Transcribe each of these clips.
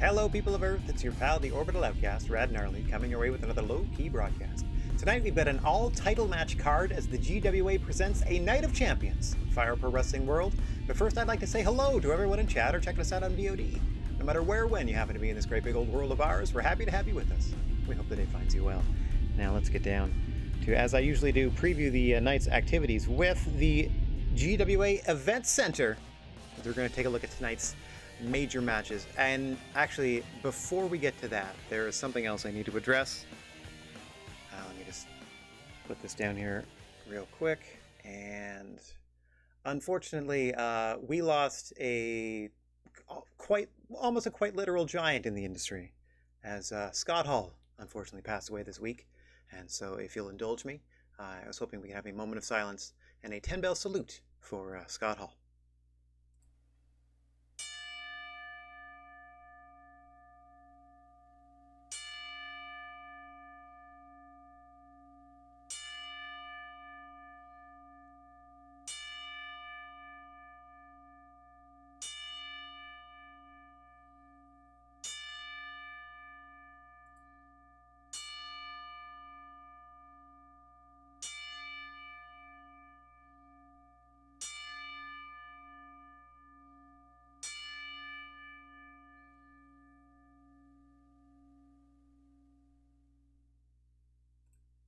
Hello people of Earth, it's your pal the Orbital Outcast, Rad Gnarly, coming your way with another low-key broadcast. Tonight we've got an all-title match card as the GWA presents a Night of Champions, Fire Pro Wrestling World. But first I'd like to say hello to everyone in chat or checking us out on VOD. No matter where or when you happen to be in this great big old world of ours, we're happy to have you with us. We hope the day finds you well. Now let's get down to, as I usually do, preview the night's activities with the GWA Event Center. We're going to take a look at tonight's major matches. And actually, before we get to that, there is something else I need to address. Let me just put this down here real quick. And unfortunately, we lost almost a quite literal giant in the industry, as Scott Hall unfortunately passed away this week. And so if you'll indulge me, I was hoping we could have a moment of silence and a 10-bell salute for Scott Hall.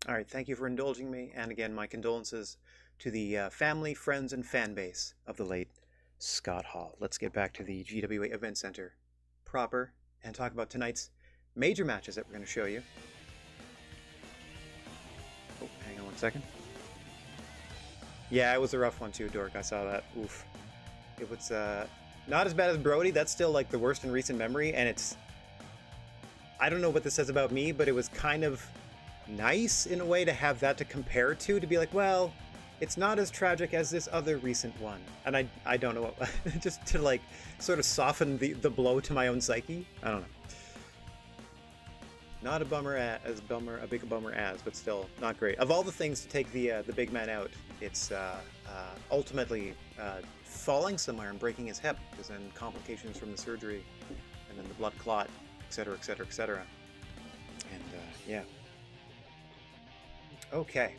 All right, thank you for indulging me, and again, my condolences to the family, friends, and fan base of the late Scott Hall. Let's get back to the GWA Event Center proper and talk about tonight's major matches that we're going to show you. Oh, hang on one second. Yeah, it was a rough one too, Dork. I saw that. Oof. It was not as bad as Brody. That's still like the worst in recent memory, and it's... I don't know what this says about me, but it was kind of nice in a way to have that to compare to be like, well, it's not as tragic as this other recent one. And I don't know what, just to like sort of soften the blow to my own psyche. I don't know. Not a bummer a big bummer as, but still not great. Of all the things to take the big man out, it's ultimately falling somewhere and breaking his hip, because then complications from the surgery and then the blood clot, etc., etc., etc. And yeah. Okay.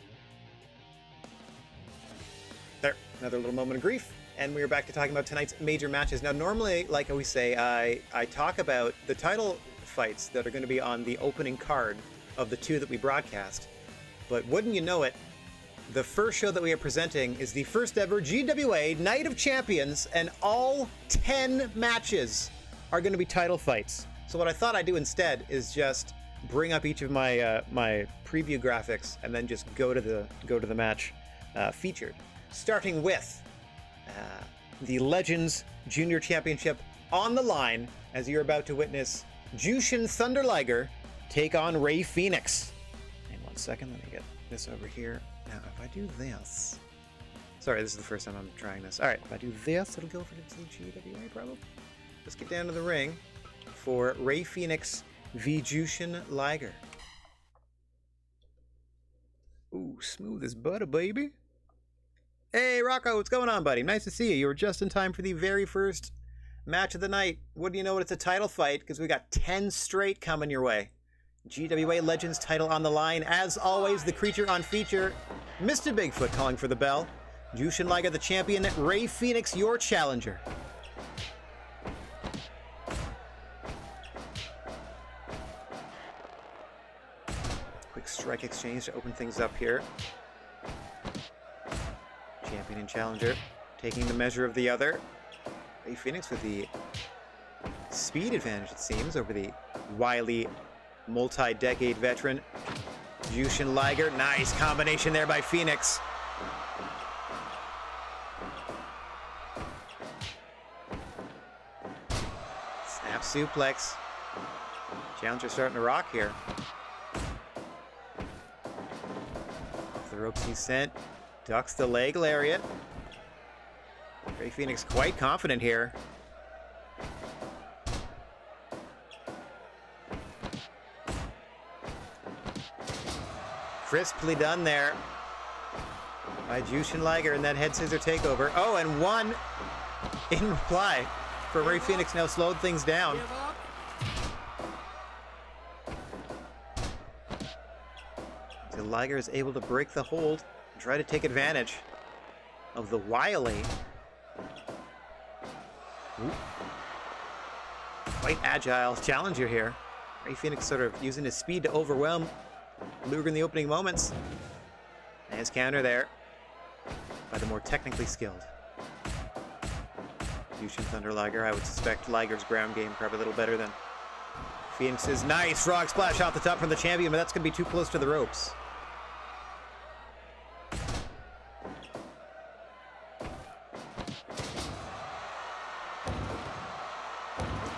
There, another little moment of grief, and we are back to talking about tonight's major matches. Now, normally, like I always say, I talk about the title fights that are going to be on the opening card of the two that we broadcast, but wouldn't you know it, the first show that we are presenting is the first ever GWA Night of Champions, and all 10 matches are going to be title fights. So what I thought I'd do instead is just bring up each of my my preview graphics and then just go to the match featured, starting with the Legends Junior Championship on the line, as you're about to witness Jushin Thunder Liger take on Rey Fenix. And 1 second, let me get this over here. Now, if I do this, sorry, this is the first time I'm trying this. All right, if I do this, it'll go for the GWA probably. Let's get down to the ring for Rey Fenix v. Jushin Liger. Ooh, smooth as butter, baby. Hey, Rocco, what's going on, buddy? Nice to see you. You were just in time for the very first match of the night. Wouldn't you know it, it's a title fight, because we got 10 straight coming your way. GWA Legends title on the line. As always, the creature on feature, Mr. Bigfoot calling for the bell. Jushin Liger, the champion. Rey Fenix, your challenger. Strike exchange to open things up here. Champion and challenger taking the measure of the other. Rey Fenix with the speed advantage, it seems, over the wily multi-decade veteran Jushin Liger. Nice combination there by Fenix. Snap suplex. Challenger starting to rock here. The ropes he's sent, ducks the leg lariat. Rey Fenix quite confident here. Crisply done there by Jushin Liger in that head scissor takeover. Oh, and one in reply for Rey Fenix now slowed things down. Liger is able to break the hold and try to take advantage of the wily. Ooh. Quite agile challenger here. Ray Phoenix sort of using his speed to overwhelm Luger in the opening moments. Nice counter there by the more technically skilled Jushin Thunder Liger. I would suspect Liger's ground game probably a little better than Phoenix's. Nice frog splash off the top from the champion, but that's going to be too close to the ropes.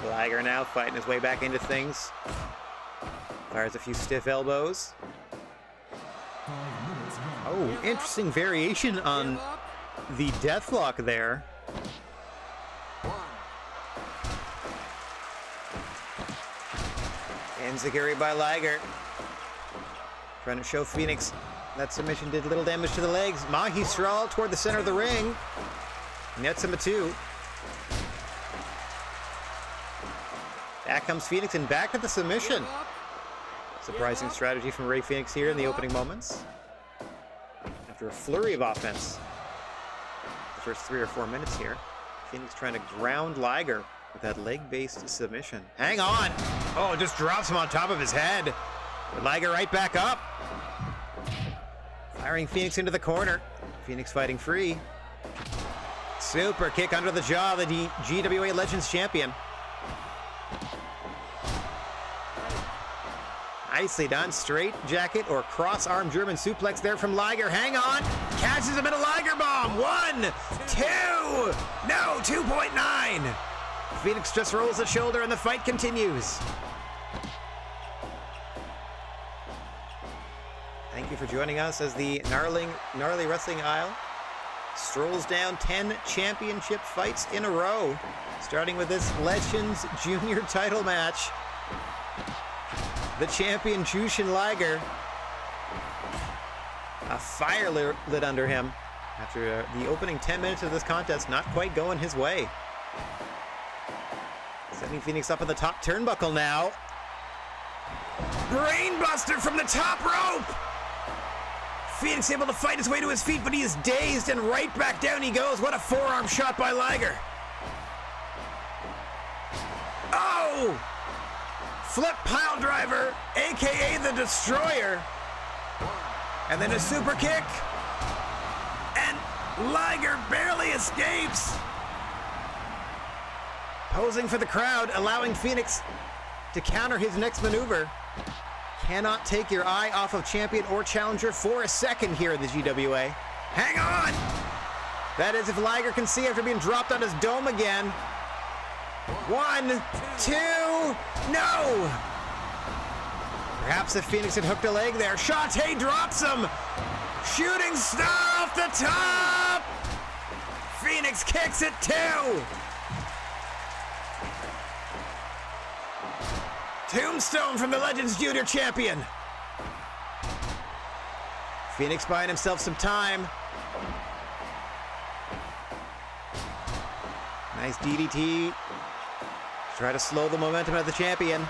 Liger now fighting his way back into things. Fires a few stiff elbows. Oh, interesting variation on the deathlock there. Enziguri by Liger. Trying to show Phoenix that submission did little damage to the legs. Mahi Strahl toward the center of the ring. Nets him a 2. Back comes Phoenix and back to the submission. Surprising strategy from Ray Phoenix here in the opening moments. After a flurry of offense. The first 3 or 4 minutes here. Phoenix trying to ground Liger with that leg-based submission. Hang on! Oh, just drops him on top of his head. But Liger right back up. Firing Phoenix into the corner. Phoenix fighting free. Super kick under the jaw of the GWA Legends champion. Nicely done. Straight jacket or cross-arm German suplex there from Liger. Hang on. Catches him in a Liger bomb. 1, 2. No, 2.9. Phoenix just rolls the shoulder and the fight continues. Thank you for joining us as the Gnarly Wrestling Aisle strolls down 10 championship fights in a row, starting with this Legends Junior title match. The champion Jushin Liger, a fire lit under him after the opening 10 minutes of this contest not quite going his way. Sending Phoenix up on the top turnbuckle now. Brainbuster from the top rope! Phoenix able to fight his way to his feet, but he is dazed and right back down he goes. What a forearm shot by Liger. Oh! Flip pile driver, aka the Destroyer. And then a super kick. And Liger barely escapes. Posing for the crowd, allowing Phoenix to counter his next maneuver. Cannot take your eye off of champion or challenger for a second here in the GWA. Hang on! That is if Liger can see after being dropped on his dome again. 1, 2, no! Perhaps if Phoenix had hooked a leg there. Shotay drops him! Shooting star off the top! Phoenix kicks it too! Tombstone from the Legends Junior champion. Phoenix buying himself some time. Nice DDT. Try to slow the momentum of the champion.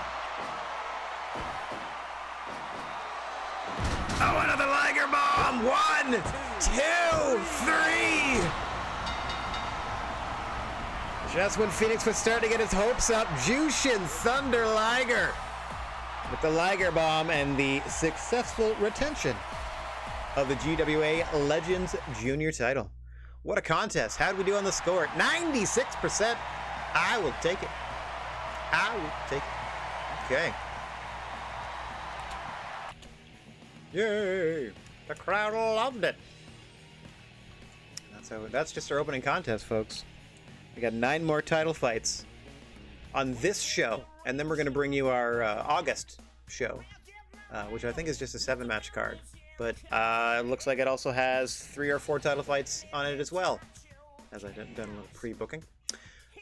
Oh, another Liger bomb! 1, 2, 3! Just when Phoenix was starting to get his hopes up, Jushin Thunder Liger with the Liger bomb and the successful retention of the GWA Legends Junior title. What a contest. How did we do on the score? 96%. I will take it. I will take it. Okay. Yay! The crowd loved it. That's just our opening contest, folks. We got 9 more title fights on this show, and then we're going to bring you our August show, which I think is just a 7-match card. But it looks like it also has 3 or 4 title fights on it as well, as I've done a little pre-booking.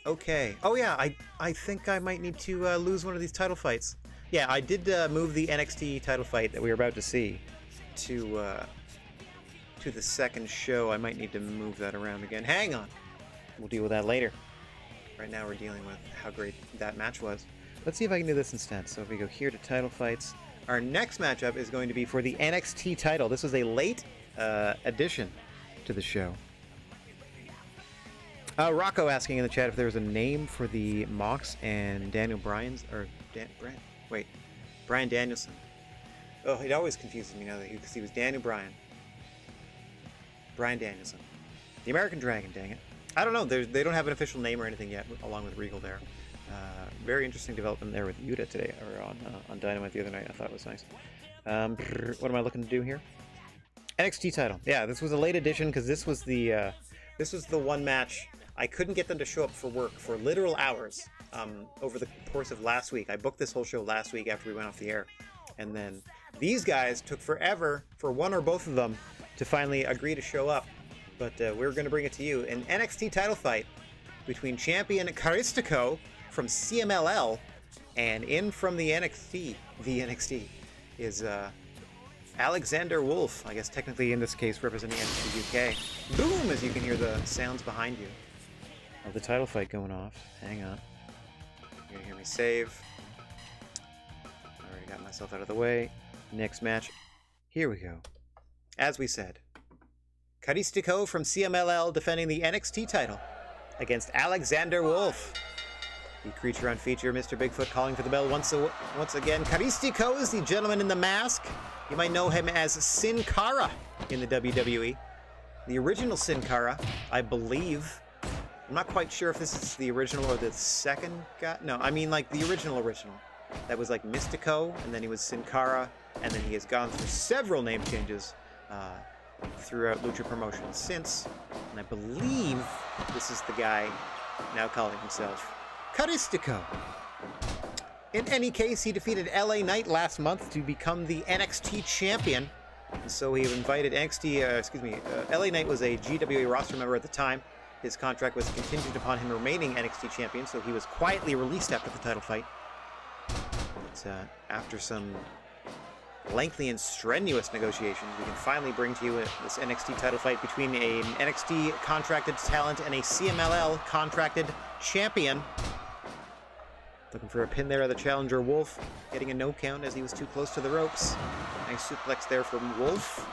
Okay. Oh yeah, I think I might need to lose one of these title fights. Yeah, I did move the NXT title fight that we were about to see to the second show. I might need to move that around again. Hang on. We'll deal with that later. Right now we're dealing with how great that match was. Let's see if I can do this instead. So if we go here to title fights, Our next matchup is going to be for the NXT title. This was a late addition to the show. Rocco asking in the chat if there was a name for the Mox and Daniel Bryan's, or Bryan Danielson. Oh, it always confuses me now because he was Daniel Bryan. Bryan Danielson. The American Dragon, dang it. I don't know, they don't have an official name or anything yet, along with Regal there. Very interesting development there with Yuta today, or on Dynamite the other night. I thought it was nice. What am I looking to do here? NXT title. Yeah, this was a late addition because this was the one match. I couldn't get them to show up for work for literal hours over the course of last week. I booked this whole show last week after we went off the air. And then these guys took forever for one or both of them to finally agree to show up. But we're going to bring it to you. An NXT title fight between champion Caristico from CMLL and in from the NXT is Alexander Wolf, I guess technically in this case representing NXT UK. Boom, as you can hear the sounds behind you of the title fight going off. Hang on. You're going to hear me save. I already got myself out of the way. Next match. Here we go. As we said, Caristico from CMLL defending the NXT title against Alexander Wolf. The creature on feature, Mr. Bigfoot calling for the bell once again. Caristico is the gentleman in the mask. You might know him as Sin Cara in the WWE. The original Sin Cara, I believe. I'm not quite sure if this is the original or the second guy. No, I mean like the original. That was like Mystico, and then he was Sin Cara, and then he has gone through several name changes throughout Lucha Promotions since. And I believe this is the guy now calling himself Caristico. In any case, he defeated LA Knight last month to become the NXT champion. And so he invited LA Knight was a GWA roster member at the time. His contract was contingent upon him remaining NXT champion, so he was quietly released after the title fight. But after some lengthy and strenuous negotiations, we can finally bring to you this NXT title fight between an NXT contracted talent and a CMLL contracted champion. Looking for a pin there of the challenger Wolf, getting a no count as he was too close to the ropes. Nice suplex there from Wolf.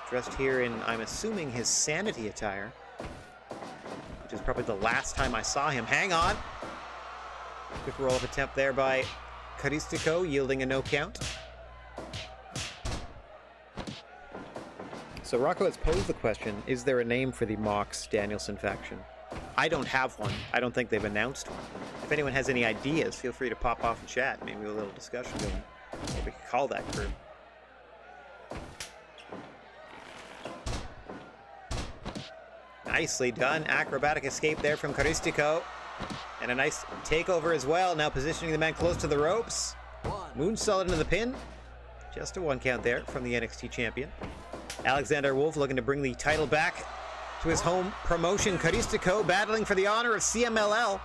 Dressed here in, I'm assuming, his Sanity attire, which is probably the last time I saw him. Hang on! Quick roll-up attempt there by Caristico, yielding a no count. So Rocco has posed the question, is there a name for the Mox Danielson faction? I don't have one. I don't think they've announced one. If anyone has any ideas, feel free to pop off and chat. Maybe a little discussion going. What we could call that group. Nicely done. Acrobatic escape there from Caristico. And a nice takeover as well. Now positioning the man close to the ropes. Moonsault into the pin. Just a one count there from the NXT champion. Alexander Wolf looking to bring the title back to his home promotion. Caristico battling for the honor of CMLL.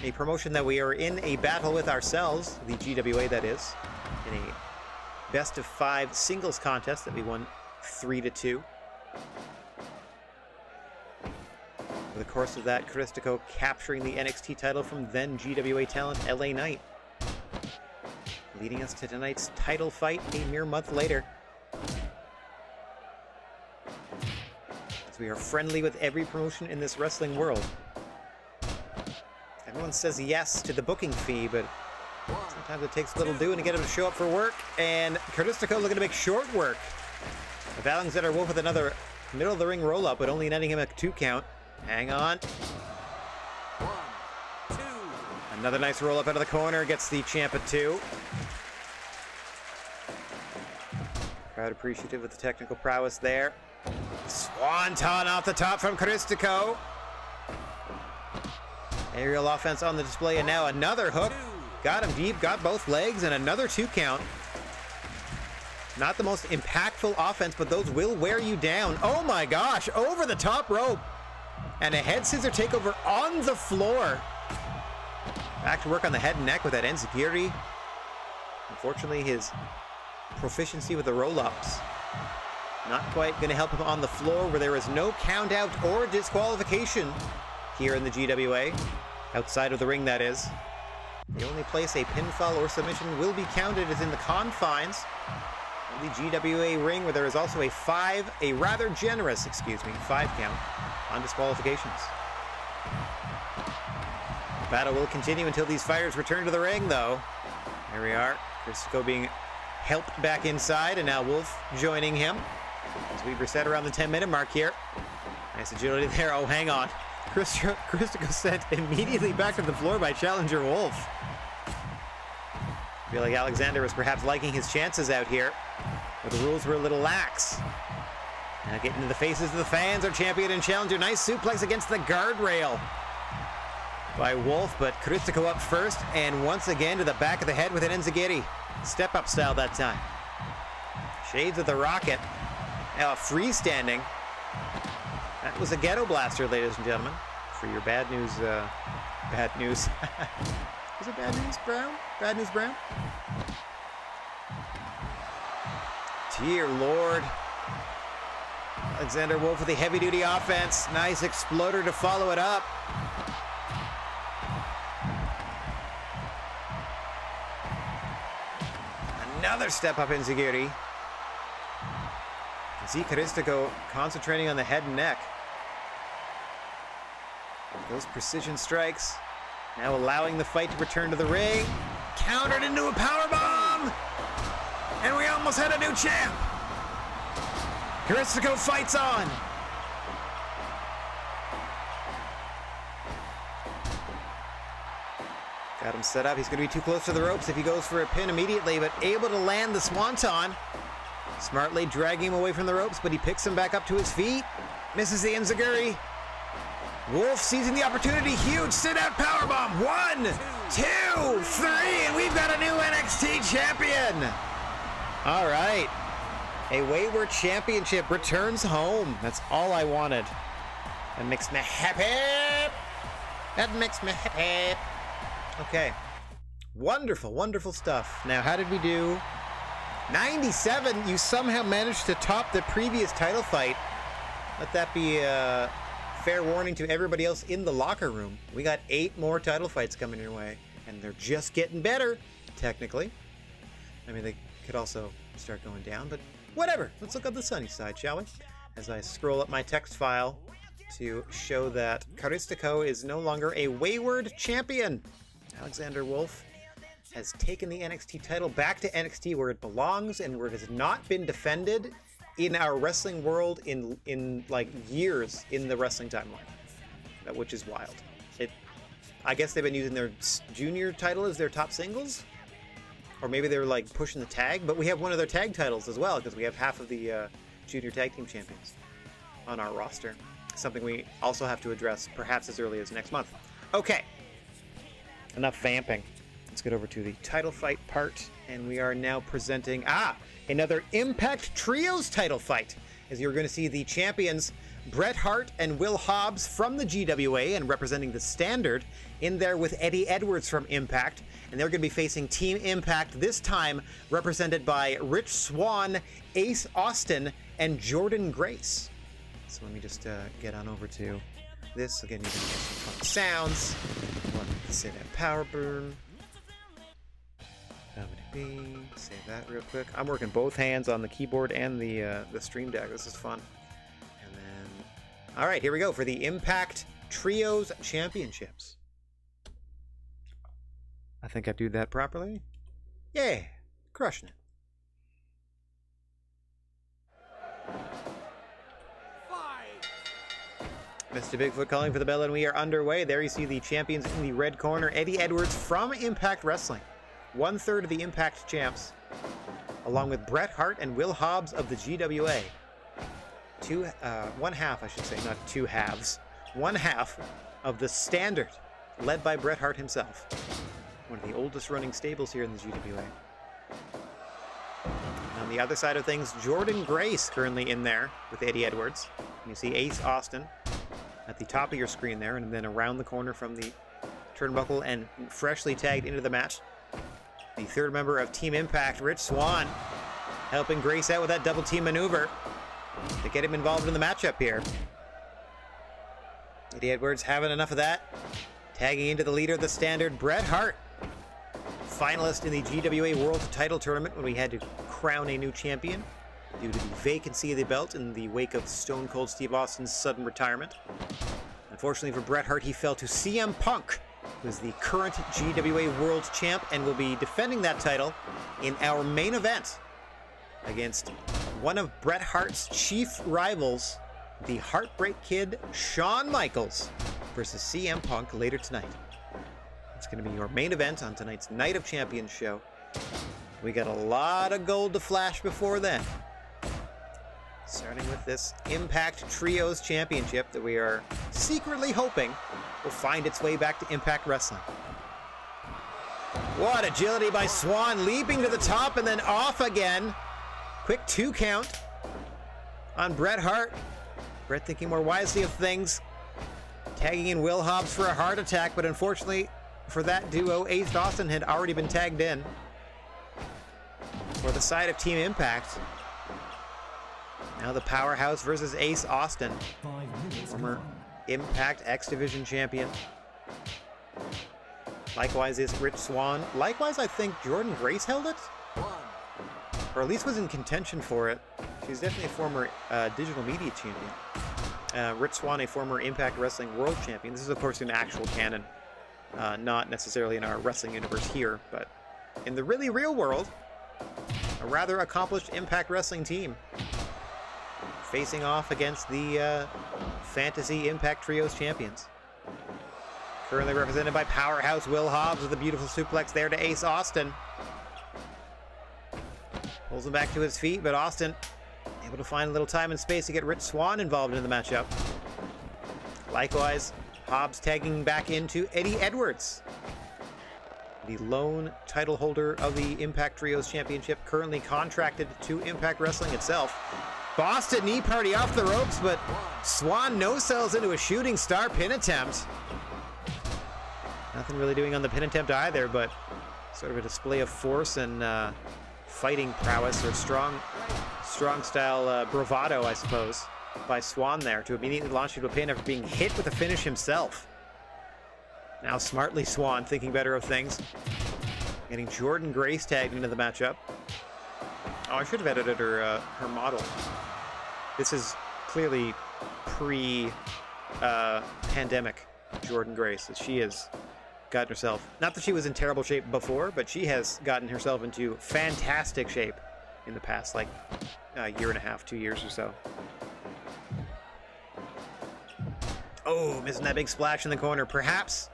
A promotion that we are in a battle with ourselves, the GWA that is, in a best of 5 singles contest that we won 3-2. Over the course of that, Caristico capturing the NXT title from then GWA talent LA Knight. Leading us to tonight's title fight a mere month later. As we are friendly with every promotion in this wrestling world. Everyone says yes to the booking fee, but sometimes it takes a little doing to get him to show up for work. And Caristico looking to make short work of Alexander Wolf with another middle of the ring roll-up, but only netting him a 2 count. Hang on. 1, 2. Another nice roll-up out of the corner, gets the champ at 2. Crowd appreciative of the technical prowess there. Swanton off the top from Caristico. Aerial offense on the display, and now another hook. Got him deep, got both legs, and another 2 count. Not the most impactful offense, but those will wear you down. Oh my gosh, over the top rope. And a head scissor takeover on the floor. Back to work on the head and neck with that enziguri. Unfortunately, his proficiency with the roll-ups not quite going to help him on the floor, where there is no count out or disqualification here in the GWA. Outside of the ring, that is. The only place a pinfall or submission will be counted is in the confines of the GWA ring, where there is also a rather generous, 5 count on disqualifications. The battle will continue until these fighters return to the ring, though. There we are. Christico being helped back inside, and now Wolf joining him. As we reset around the 10-minute mark here. Nice agility there. Oh, hang on. Christico sent immediately back to the floor by challenger Wolf. I feel like Alexander was perhaps liking his chances out here, but the rules were a little lax. Now getting into the faces of the fans, our champion and challenger. Nice suplex against the guardrail by Wolf, but Christico up first, and once again to the back of the head with an enziguri. Step-up style that time. Shades of the Rocket. Now a freestanding. That was a ghetto blaster, ladies and gentlemen. For your bad news, bad news. Is it bad news, Brown? Bad news, Brown? Dear Lord. Alexander Wolf with a heavy-duty offense. Nice exploder to follow it up. Another step-up enziguri. See Christico concentrating on the head and neck. Those precision strikes. Now allowing the fight to return to the ring. Countered into a powerbomb! And we almost had a new champ! Christico fights on! Got him set up. He's going to be too close to the ropes if he goes for a pin immediately, but able to land the swanton. Smartly dragging him away from the ropes, but he picks him back up to his feet. Misses the enziguri. Wolf seizing the opportunity. Huge sit-out powerbomb. 1, 2, 3, and we've got a new NXT champion. All right. A Wayward Championship returns home. That's all I wanted. That makes me happy. That makes me happy. Okay. Wonderful, wonderful stuff. Now, how did we do? 97, you somehow managed to top the previous title fight. Let that be a fair warning to everybody else in the locker room. We got 8 more title fights coming your way, and they're just getting better, technically. I mean, they could also start going down, but whatever. Let's look on the sunny side, shall we? As I scroll up my text file to show that Christico is no longer a Wayward champion. Alexander Wolf has taken the NXT title back to NXT where it belongs and where it has not been defended in our wrestling world in like years in the wrestling timeline, which is wild. I guess they've been using their junior title as their top singles, or maybe they're like pushing the tag, but we have one of their tag titles as well because we have half of the junior tag team champions on our roster. Something we also have to address perhaps as early as next month. Okay, enough vamping. Let's get over to the title fight part, and we are now presenting another Impact Trios title fight, as you're going to see the champions Bret Hart and Will Hobbs from the GWA and representing the Standard in there with Eddie Edwards from Impact, and they're going to be facing Team Impact, this time represented by Rich Swann, Ace Austin, and Jordan Grace. So let me just get on over to this. Again, you're going to get some fun sounds. One, say that power burn. Save that real quick. I'm working both hands on the keyboard and the stream deck. This is fun. And then, all right, here we go for the Impact Trios Championships. I think I do that properly. Yeah, crushing it. Mr. Bigfoot calling for the bell, and we are underway. There you see the champions in the red corner, Eddie Edwards from Impact Wrestling. 1/3 of the Impact champs, along with Bret Hart and Will Hobbs of the GWA. One half, I should say, not two halves. One half of the Standard, led by Bret Hart himself. One of the oldest running stables here in the GWA. On the other side of things, Jordan Grace currently in there with Eddie Edwards. You see Ace Austin at the top of your screen there, and then around the corner from the turnbuckle and freshly tagged into the match, the third member of Team Impact, Rich Swann, helping Grace out with that double team maneuver to get him involved in the matchup here. Eddie Edwards having enough of that. Tagging into the leader of the Standard, Bret Hart. finalist in the GWA World Title Tournament when we had to crown a new champion due to the vacancy of the belt in the wake of Stone Cold Steve Austin's sudden retirement. Unfortunately for Bret Hart, he fell to CM Punk, who is the current GWA World Champ and will be defending that title in our main event against one of Bret Hart's chief rivals, the Heartbreak Kid, Shawn Michaels, versus CM Punk later tonight. It's going to be your main event on tonight's Night of Champions show. We got a lot of gold to flash before then. Starting with this Impact Trios Championship that we are secretly hoping will find its way back to Impact Wrestling. What agility by Swan, leaping to the top and then off again. Quick 2 count on Bret Hart. Bret thinking more wisely of things. Tagging in Will Hobbs for a heart attack, but unfortunately for that duo, Ace Austin had already been tagged in. For the side of Team Impact, now the Powerhouse versus Ace Austin, former Impact X Division champion. Likewise is Rich Swann. Likewise, I think Jordynne Grace held it, or at least was in contention for it. She's definitely a former digital media champion. Rich Swann, a former Impact Wrestling World Champion. This is, of course, in actual canon, not necessarily in our wrestling universe here, but in the really real world, a rather accomplished Impact Wrestling team facing off against the Fantasy Impact Trios champions. Currently represented by Powerhouse Will Hobbs with a beautiful suplex there to Ace Austin. Pulls him back to his feet, but Austin able to find a little time and space to get Rich Swann involved in the matchup. Likewise, Hobbs tagging back into Eddie Edwards, the lone title holder of the Impact Trios Championship, currently contracted to Impact Wrestling itself. Boston knee party off the ropes, but Swann no-sells into a shooting star pin attempt. Nothing really doing on the pin attempt either, but sort of a display of force and fighting prowess, or strong style bravado, I suppose, by Swann there to immediately launch into a pin after being hit with a finish himself. Now smartly Swann thinking better of things, getting Jordynne Grace tagged into the matchup. Oh, I should have edited her model. This is clearly pre-pandemic Jordynne Grace. She has gotten herself, not that she was in terrible shape before, but she has gotten herself into fantastic shape in the past, like a year and a half, 2 years or so. Oh, missing that big splash in the corner. Perhaps,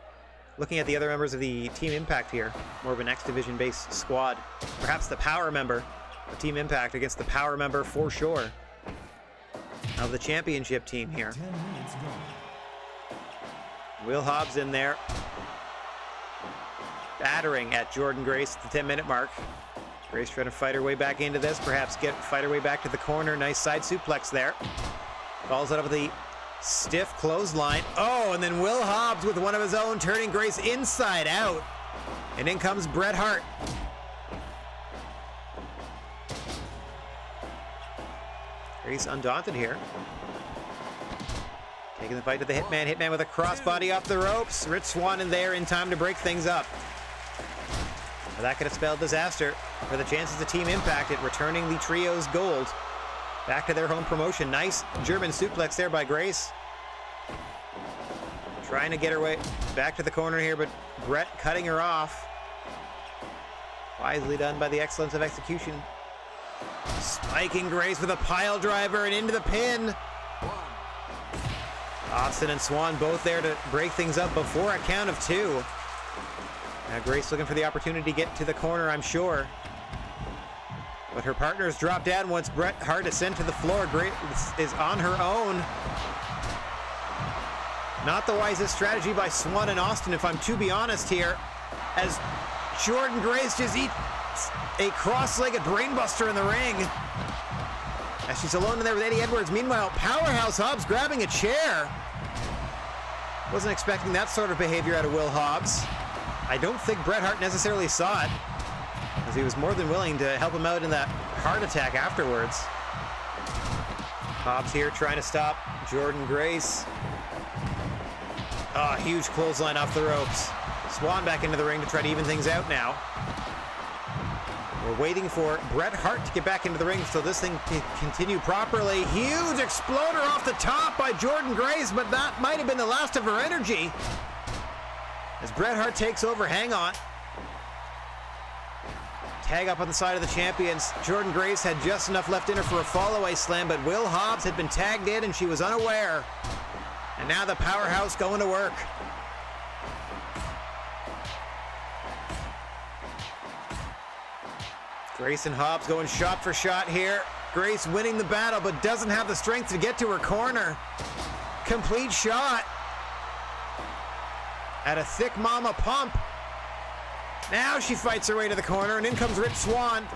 looking at the other members of the Team Impact here, more of an X Division based squad, perhaps the power member of Team Impact against the power member, for sure, of the championship team here. Will Hobbs in there, battering at Jordynne Grace at the 10-minute mark. Grace trying to fight her way back into this, perhaps fight her way back to the corner. Nice side suplex there. Falls out of the stiff clothesline. Oh, and then Will Hobbs with one of his own, turning Grace inside out. And in comes Bret Hart. Grace undaunted here. Taking the fight to the Hitman. Hitman with a crossbody off the ropes. Rich Swann in there in time to break things up. Now that could have spelled disaster for the chances of Team Impact at returning the Trio's gold back to their home promotion. Nice German suplex there by Grace. Trying to get her way back to the corner here, but Bret cutting her off. Wisely done by the excellence of execution. Spiking Grace with a pile driver and into the pin. Austin and Swann both there to break things up before a count of 2. Now Grace looking for the opportunity to get to the corner, I'm sure. But her partners drop down once Bret Hart is sent to the floor. Grace is on her own. Not the wisest strategy by Swann and Austin, if I'm to be honest here, as Jordynne Grace just eats a cross-legged brainbuster in the ring. As she's alone in there with Eddie Edwards. Meanwhile, Powerhouse Hobbs grabbing a chair. Wasn't expecting that sort of behavior out of Will Hobbs. I don't think Bret Hart necessarily saw it, as he was more than willing to help him out in that heart attack afterwards. Hobbs here trying to stop Jordynne Grace. Oh, huge clothesline off the ropes. Swan back into the ring to try to even things out now. We're waiting for Bret Hart to get back into the ring so this thing can continue properly. Huge exploder off the top by Jordynne Grace, but that might have been the last of her energy. As Bret Hart takes over, hang on. Tag up on the side of the champions. Jordynne Grace had just enough left in her for a fall-away slam, but Will Hobbs had been tagged in and she was unaware. And now the powerhouse going to work. Grace and Hobbs going shot for shot here. Grace winning the battle, but doesn't have the strength to get to her corner. Complete shot. At a thick mama pump. Now she fights her way to the corner, and in comes Rich Swann.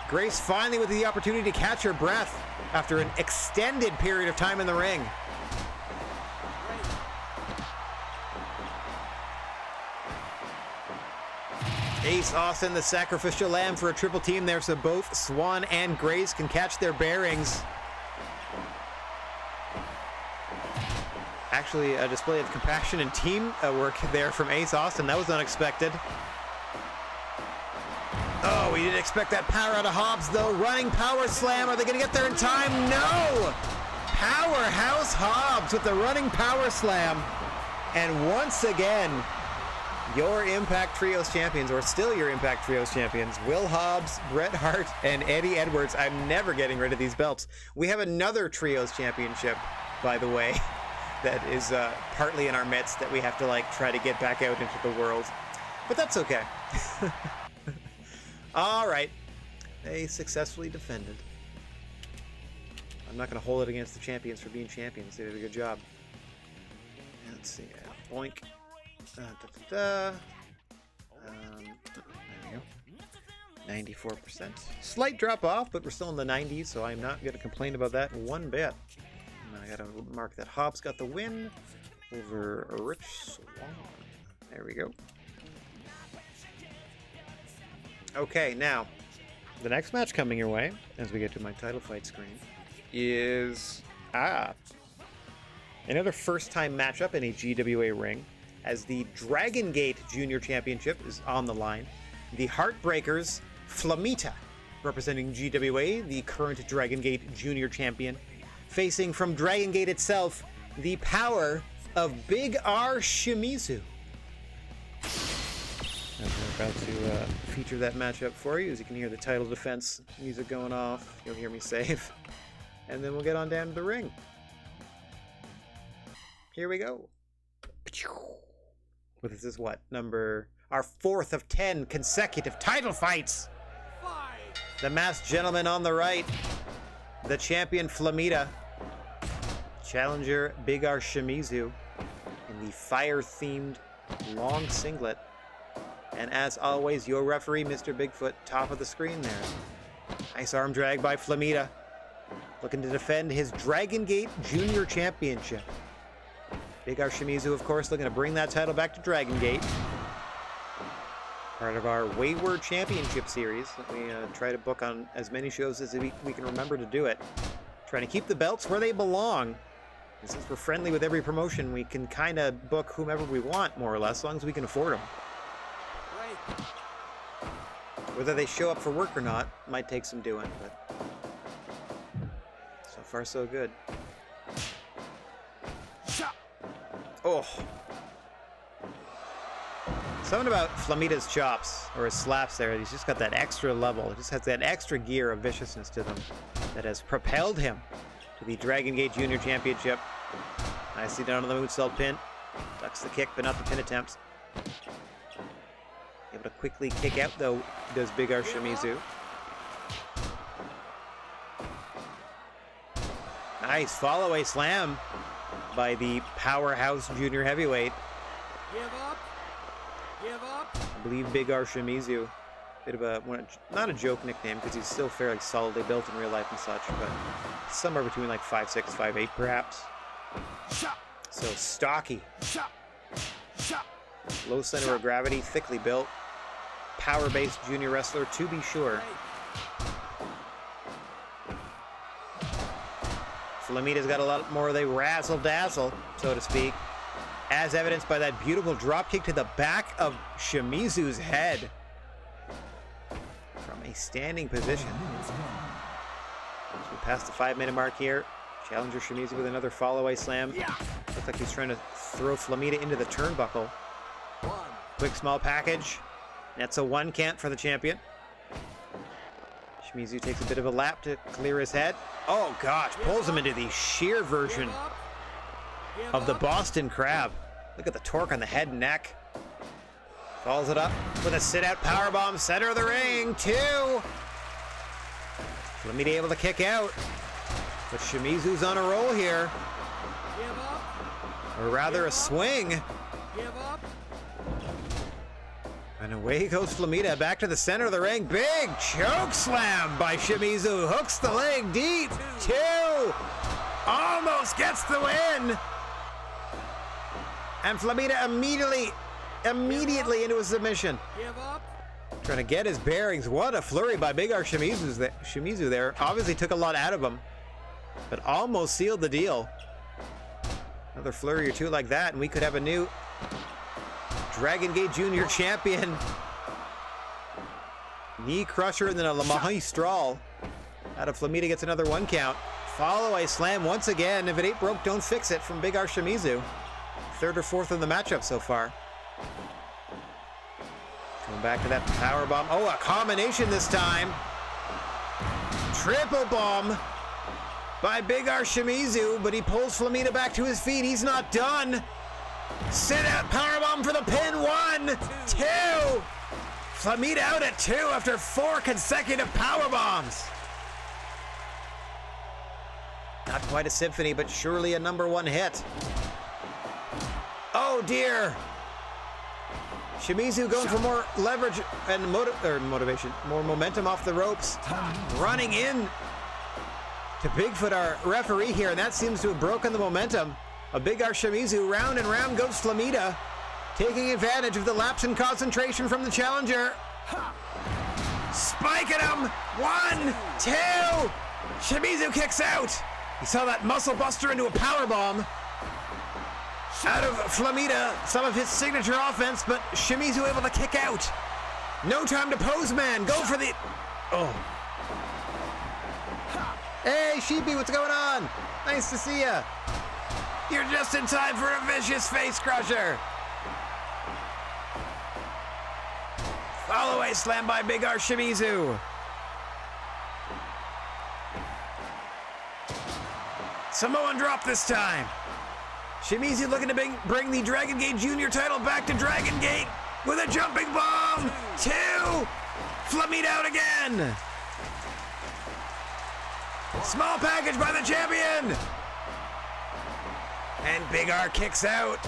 Grace finally with the opportunity to catch her breath after an extended period of time in the ring. Ace Austin, the sacrificial lamb for a triple team there, so both Swann and Grace can catch their bearings. Actually, a display of compassion and teamwork there from Ace Austin. That was unexpected. Oh, we didn't expect that power out of Hobbs, though. Running power slam. Are they going to get there in time? No! Powerhouse Hobbs with the running power slam. And once again, your Impact Trios champions, or still your Impact Trios champions, Will Hobbs, Bret Hart, and Eddie Edwards. I'm never getting rid of these belts. We have another Trios championship, by the way, that is partly in our midst that we have to try to get back out into the world. But that's okay. All right. They successfully defended. I'm not going to hold it against the champions for being champions. They did a good job. Let's see. Boink. There we go. 94%. Slight drop off, but we're still in the 90s, so I'm not going to complain about that one bit. And I got to mark that Hobbs got the win over Rich Swann. There we go. Okay, now, the next match coming your way, as we get to my title fight screen, is another first-time matchup in a GWA ring, as the Dragon Gate Junior Championship is on the line. The Heartbreakers, Flamita, representing GWA, the current Dragon Gate Junior Champion, facing from Dragon Gate itself, the power of Big R Shimizu. And we're about to feature that matchup for you. As you can hear the title defense music going off, you'll hear me save. And then we'll get on down to the ring. Here we go. This is what? Our 4th of 10 consecutive title fights. The masked gentleman on the right, the champion Flamita, challenger Big R Shimizu in the fire-themed long singlet. And as always, your referee, Mr. Bigfoot, top of the screen there. Nice arm drag by Flamita, looking to defend his Dragon Gate Junior Championship. Big R Shimizu, of course, looking to bring that title back to Dragon Gate. Part of our Wayward Championship series that we try to book on as many shows as we can remember to do it. Trying to keep the belts where they belong. And since we're friendly with every promotion, we can kind of book whomever we want, more or less, as long as we can afford them. Whether they show up for work or not might take some doing, but so far so good. Oh. Something about Flamita's chops, or his slaps there, he's just got that extra level. He just has that extra gear of viciousness to them that has propelled him to the Dragon Gate Junior Championship. Nicely done on the moonsault pin. Ducks the kick, but not the pin attempt. Able to quickly kick out, though, does Big R Shimizu. Nice follow-away slam by the powerhouse junior heavyweight. Give up. Give up. I believe Big R Shimizu, bit of a, not a joke nickname because he's still fairly solidly built in real life and such, but somewhere between 5'6", 5'8", perhaps. So stocky. Low center of gravity, thickly built. Power-based junior wrestler, to be sure. Flamita's got a lot more of the razzle-dazzle, so to speak. as evidenced by that beautiful drop kick to the back of Shimizu's head from a standing position. As we pass the 5-minute mark here, challenger Shimizu with another follow-away slam. Looks like he's trying to throw Flamita into the turnbuckle. Quick small package. That's a 1 count for the champion. Shimizu takes a bit of a lap to clear his head. Oh gosh, pulls him into the sheer version of the Boston Crab. Look at the torque on the head and neck. Follows it up with a sit-out powerbomb, center of the ring, 2. Flamita able to kick out, but Shimizu's on a roll here. Or rather a swing. And away goes Flamita, back to the center of the ring. Big choke slam by Shimizu. Hooks the leg deep. 2. Almost gets the win. And Flamita immediately into a submission. Trying to get his bearings. What a flurry by Big R Shimizu there. Obviously took a lot out of him, but almost sealed the deal. Another flurry or two like that, and we could have a new Dragon Gate Junior champion. Knee crusher and then a Magistral. Out of Flamita gets another 1 count. Follow a slam once again. If it ain't broke, don't fix it from Big R Shimizu. 3rd or 4th in the matchup so far. Going back to that power bomb. Oh, a combination this time. Triple bomb by Big R Shimizu, but he pulls Flamita back to his feet. He's not done. Sit out powerbomb for the pin. 1, 2. Flamita out at 2 after 4 consecutive powerbombs. Not quite a symphony, but surely a #1 hit. Oh dear. Shimizu going for more leverage and motivation, more momentum off the ropes. Running in to Bigfoot, our referee here, and that seems to have broken the momentum of Big R Shimizu. Round and round goes Flamita, taking advantage of the lapse in concentration from the challenger. Spiking him. 1, 2. Shimizu kicks out. He saw that muscle buster into a power bomb. Out of Flamita, some of his signature offense, but Shimizu able to kick out. No time to pose, man. Go for the... Oh. Hey, Sheepy, what's going on? Nice to see ya. You're just in time for a vicious face crusher. Follow-away slam by Big R Shimizu. Samoan drop this time. Shimizu looking to bring the Dragon Gate Junior title back to Dragon Gate with a jumping bomb. 2. Flamita out again. Small package by the champion. And Big R kicks out.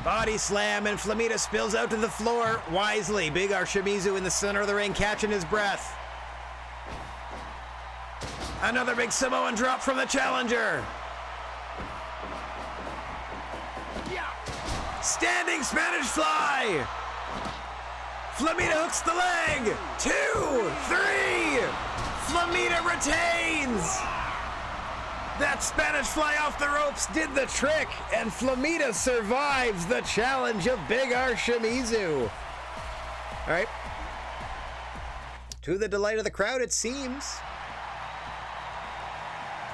Body slam, and Flamita spills out to the floor wisely. Big R Shimizu in the center of the ring, catching his breath. Another big Samoan drop from the challenger. Standing Spanish fly. Flamita hooks the leg. 2, 3. Flamita retains. That Spanish fly off the ropes did the trick, and Flamita survives the challenge of Big R Shimizu. All right. To the delight of the crowd, it seems.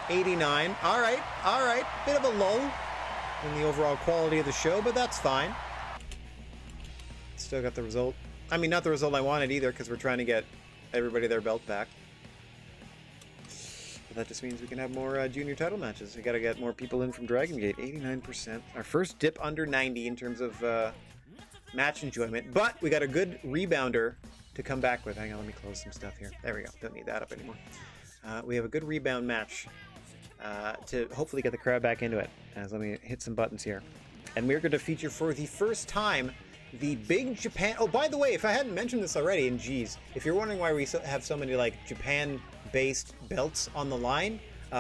89. All right. Bit of a lull in the overall quality of the show, but that's fine. Still got the result. I mean, not the result I wanted either, because we're trying to get everybody their belt back. But that just means we can have more junior title matches. We got to get more people in from Dragon Gate. 89%. Our first dip under 90 in terms of match enjoyment. But we got a good rebounder to come back with. Hang on, let me close some stuff here. There we go. Don't need that up anymore. We have a good rebound match to hopefully get the crowd back into it. Let me hit some buttons here. And we're going to feature for the first time the Big Japan... Oh, by the way, if I hadn't mentioned this already, and geez, if you're wondering why we have so many like Japan-based belts on the line,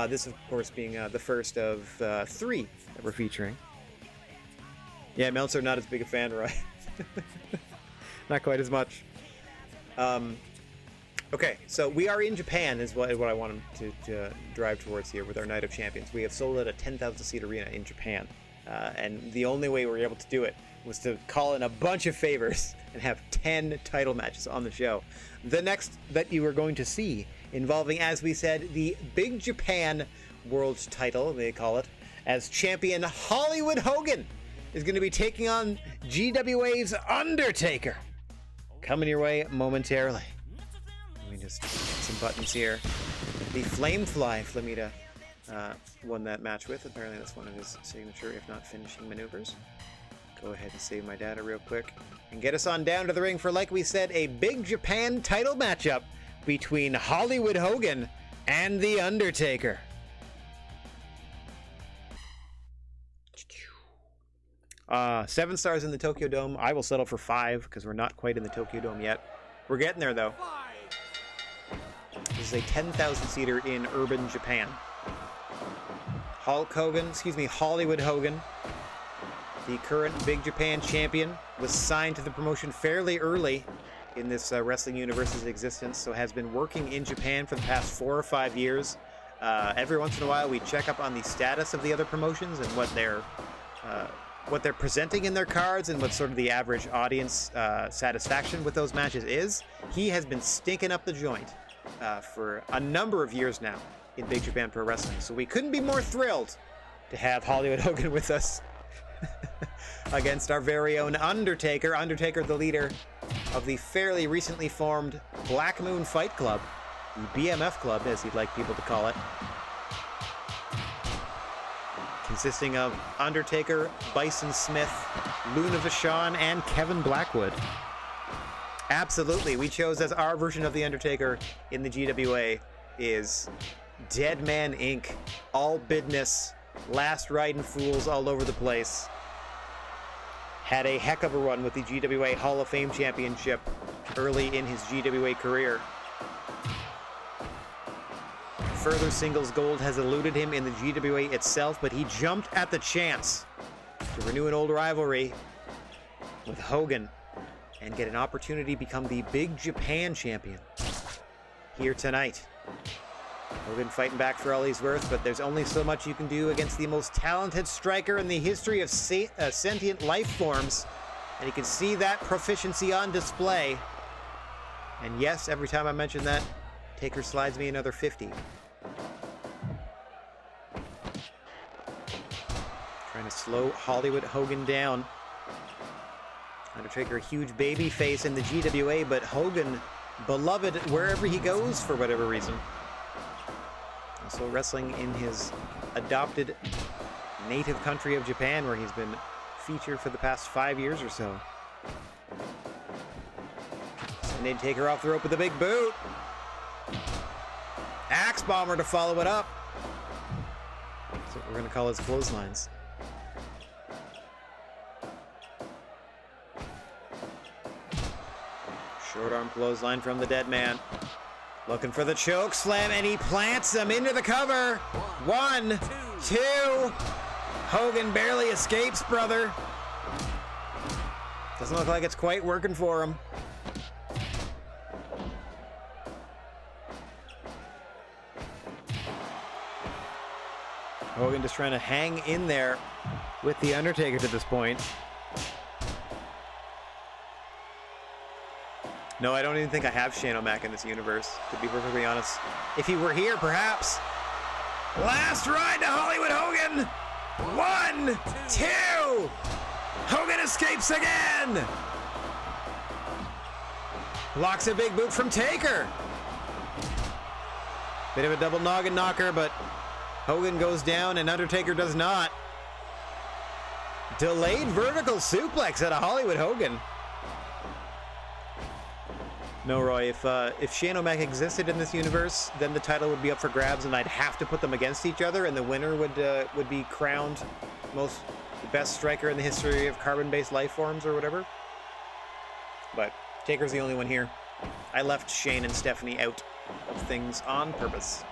this of course being the first of 3 that we're featuring. Yeah, Meltzer not as big a fan, right? Not quite as much. Okay, so we are in Japan is what I want to drive towards here with our Night of Champions. We have sold out a 10,000 seat arena in Japan. And the only way we were able to do it was to call in a bunch of favors and have 10 title matches on the show. The next that you are going to see, involving, as we said, the Big Japan World title, they call it, as champion Hollywood Hogan is going to be taking on GWA's Undertaker. Coming your way momentarily. Let me just hit some buttons here. The Flamefly Flamita won that match with. Apparently that's one of his signature, if not finishing maneuvers. Go ahead and save my data real quick and get us on down to the ring for, like we said, a Big Japan title matchup between Hollywood Hogan and The Undertaker. Seven stars in the Tokyo Dome. I will settle for 5 because we're not quite in the Tokyo Dome yet. We're getting there though. This is a 10,000 seater in urban Japan. Hollywood Hogan, the current Big Japan champion, was signed to the promotion fairly early in this wrestling universe's existence, so has been working in Japan for the past 4 or 5 years. Every once in a while we check up on the status of the other promotions and what they're presenting in their cards and what sort of the average audience satisfaction with those matches is. He has been stinking up the joint for a number of years now in Big Japan Pro Wrestling, so we couldn't be more thrilled to have Hollywood Hogan with us against our very own Undertaker. Undertaker, the leader of the fairly recently formed Black Moon Fight Club, the BMF Club, as he'd like people to call it, consisting of Undertaker, Bison Smith, Luna Vachon, and Kevin Blackwood. Absolutely, we chose as our version of The Undertaker in the GWA is Dead Man Inc. All business, last riding fools all over the place. Had a heck of a run with the GWA Hall of Fame Championship early in his GWA career. Further singles gold has eluded him in the GWA itself, but he jumped at the chance to renew an old rivalry with Hogan and get an opportunity to become the Big Japan champion here tonight. Hogan fighting back for all he's worth, but there's only so much you can do against the most talented striker in the history of sentient life forms, and you can see that proficiency on display. And yes, every time I mention that, Taker slides me another 50. Trying to slow Hollywood Hogan down. Undertaker, a huge baby face in the GWA, but Hogan, beloved wherever he goes for whatever reason. Also wrestling in his adopted native country of Japan, where he's been featured for the past 5 years or so. Sending Taker off the rope with a big boot. Axe bomber to follow it up. That's what we're going to call his clotheslines. Short arm clothesline from the dead man. Looking for the choke slam, and he plants him into the cover. 1, 2. Hogan barely escapes, brother. Doesn't look like it's quite working for him. Hogan just trying to hang in there with the Undertaker to this point. No, I don't even think I have Shane O'Mac in this universe, to be perfectly honest. If he were here, perhaps. Last ride to Hollywood Hogan. 1, 2. Hogan escapes again. Locks a big boot from Taker. Bit of a double noggin knocker, but Hogan goes down and Undertaker does not. Delayed vertical suplex out of Hollywood Hogan. No, Roy, if Shane O'Mac existed in this universe, then the title would be up for grabs and I'd have to put them against each other, and the winner would be crowned the best striker in the history of carbon-based life forms or whatever. But Taker's the only one here. I left Shane and Stephanie out of things on purpose.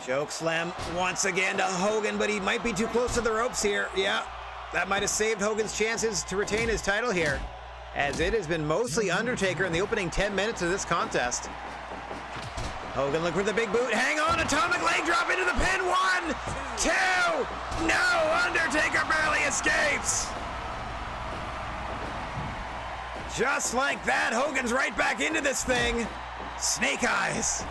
Choke slam once again to Hogan, but he might be too close to the ropes here. Yeah, that might have saved Hogan's chances to retain his title here, as it has been mostly Undertaker in the opening 10 minutes of this contest. Hogan look for the big boot. Hang on, atomic leg drop into the pin. 1, 2. No, Undertaker barely escapes. Just like that, Hogan's right back into this thing. Snake eyes.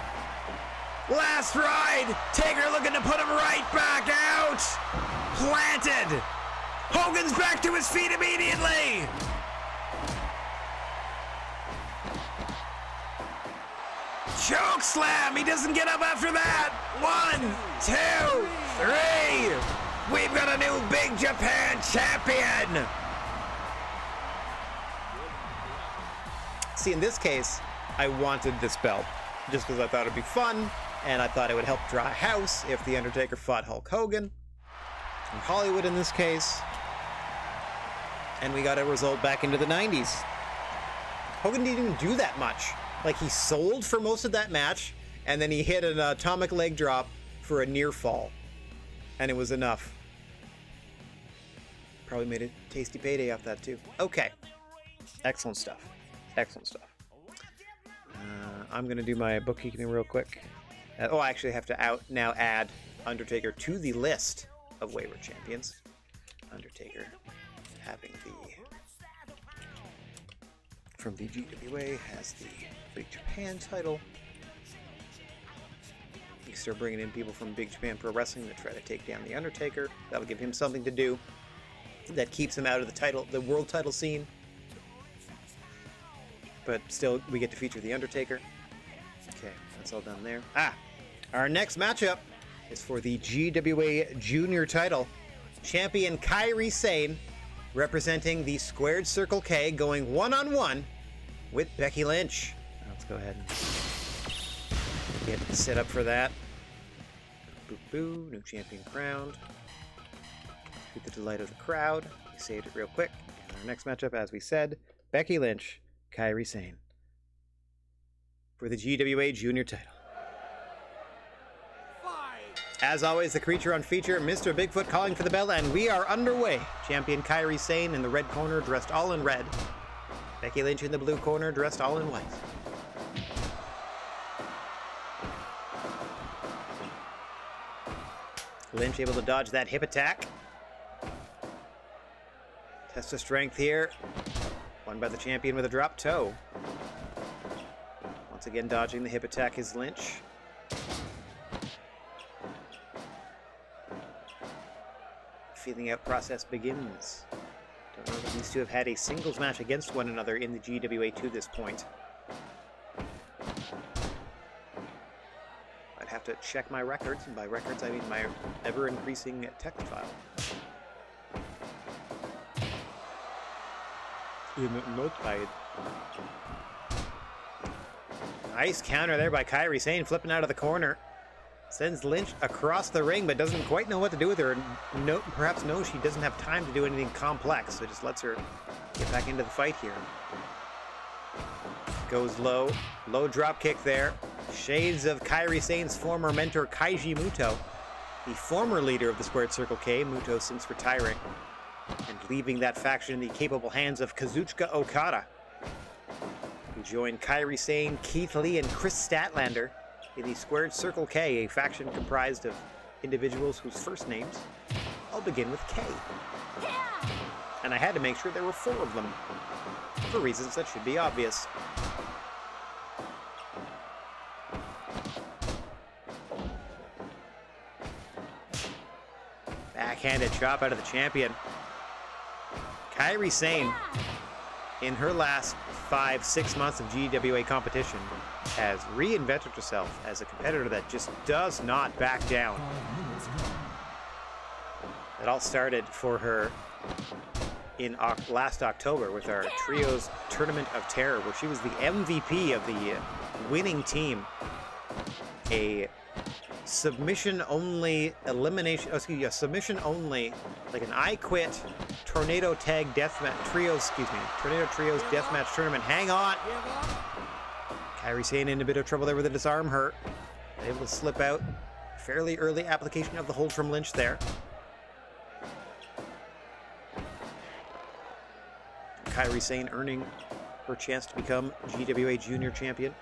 Last ride. Taker looking to put him right back out. Planted. Hogan's back to his feet immediately. Choke slam. He doesn't get up after that. 1, 2, 3. We've got a new Big Japan champion. See, in this case, I wanted this belt just because I thought it'd be fun, and I thought it would help draw a house if The Undertaker fought Hulk Hogan, in Hollywood in this case, and we got a result back into the 90s. Hogan didn't even do that much. Like, he sold for most of that match, and then he hit an atomic leg drop for a near fall, and it was enough. Probably made a tasty payday off that, too. Okay. Excellent stuff. Excellent stuff. I'm going to do my bookkeeping real quick. I actually have to now add Undertaker to the list of wayward champions. Undertaker having from the GWA has the Big Japan title. You start bringing in people from Big Japan Pro Wrestling to try to take down the Undertaker. That'll give him something to do. That keeps him out of the world title scene. But still, we get to feature The Undertaker. Okay, that's all done there. Our next matchup is for the GWA Junior title. Champion Kairi Sane, representing the Squared Circle K, going one-on-one with Becky Lynch. Let's go ahead and get set up for that. Boo boo, new champion crowned. To the delight of the crowd. We saved it real quick. And our next matchup, as we said, Becky Lynch, Kairi Sane for the GWA Junior title. As always, the creature on feature, Mr. Bigfoot calling for the bell, and we are underway. Champion Kairi Sane in the red corner, dressed all in red. Becky Lynch in the blue corner, dressed all in white. Lynch able to dodge that hip attack. Test of strength here. Won by the champion with a drop toe. Once again, dodging the hip attack is Lynch. Feeling out process begins. Don't know that these two have had a singles match against one another in the GWA to this point. I'd have to check my records, and by records I mean my ever-increasing text file. In Notepad. Nice counter there by Kairi Sane, flipping out of the corner. Sends Lynch across the ring, but doesn't quite know what to do with her. Perhaps knows she doesn't have time to do anything complex, so just lets her get back into the fight here. Goes low. Low drop kick there. Shades of Kairi Sane's former mentor, Kaiji Muto. The former leader of the Squared Circle K, Muto since retiring. And leaving that faction in the capable hands of Kazuchika Okada, who joined Kairi Sane, Keith Lee, and Chris Statlander in the Squared Circle K, a faction comprised of individuals whose first names all begin with K. And I had to make sure there were 4 of them, for reasons that should be obvious. Backhanded chop out of the champion. Kairi Sane, in her last 5-6 months of GWA competition, has reinvented herself as a competitor that just does not back down. It all started for her in last October with our Trios Tournament of Terror, where she was the MVP of the winning team. A submission-only elimination, submission only, like an I Quit Tornado Tag Deathmatch, Tornado Trios Deathmatch Tournament. Hang on! Kairi Sane in a bit of trouble there with a disarm hurt. Able to slip out. Fairly early application of the hold from Lynch there. Kairi Sane earning her chance to become GWA Junior Champion.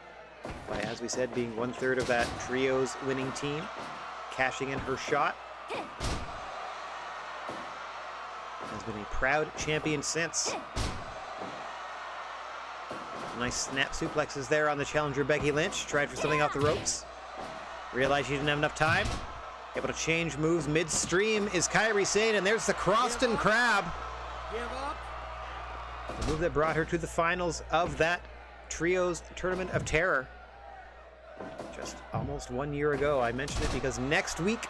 by, as we said, being 1/3 of that trio's winning team, cashing in her shot. Has been a proud champion since. Nice snap suplexes there on the challenger Becky Lynch. Tried for something off the ropes. Realized she didn't have enough time. Able to change moves midstream is Kairi Sane, and there's the Croston Crab. Give up. The move that brought her to the finals of that Trios Tournament of Terror. Just almost 1 year ago. I mentioned it because next week,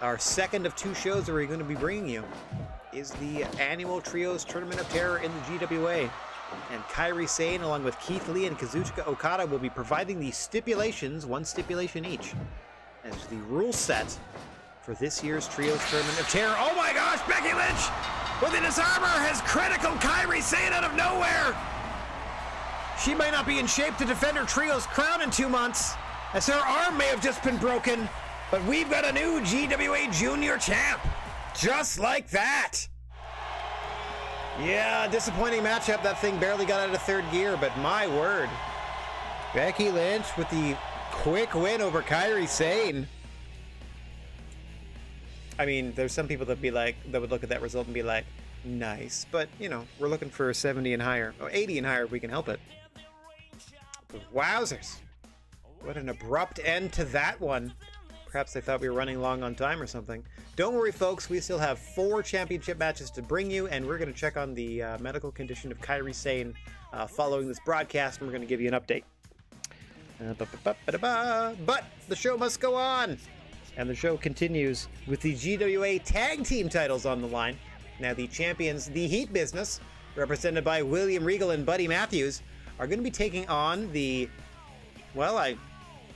our second of 2 shows that we're going to be bringing you is the annual Trios Tournament of Terror in the GWA. And Kairi Sane, along with Keith Lee and Kazuchika Okada, will be providing the stipulations, 1 stipulation each, as the rule set for this year's Trios Tournament of Terror. Oh my gosh, Becky Lynch with a disarmer has critical Kairi Sane out of nowhere. She might not be in shape to defend her Trios crown in 2 months, as her arm may have just been broken, but we've got a new GWA Junior champ, just like that. Yeah, disappointing matchup. That thing barely got out of 3rd gear, but my word. Becky Lynch with the quick win over Kairi Sane. I mean, there's some people that would look at that result and be like, nice, but you know, we're looking for 70 and higher, or 80 and higher if we can help it. But wowzers. What an abrupt end to that one. Perhaps they thought we were running long on time or something. Don't worry, folks. We still have 4 championship matches to bring you, and we're going to check on the medical condition of Kairi Sane following this broadcast, and we're going to give you an update. But the show must go on, and the show continues with the GWA tag team titles on the line. Now, the champions, the Heat Business, represented by William Regal and Buddy Matthews, are going to be taking on the... Well,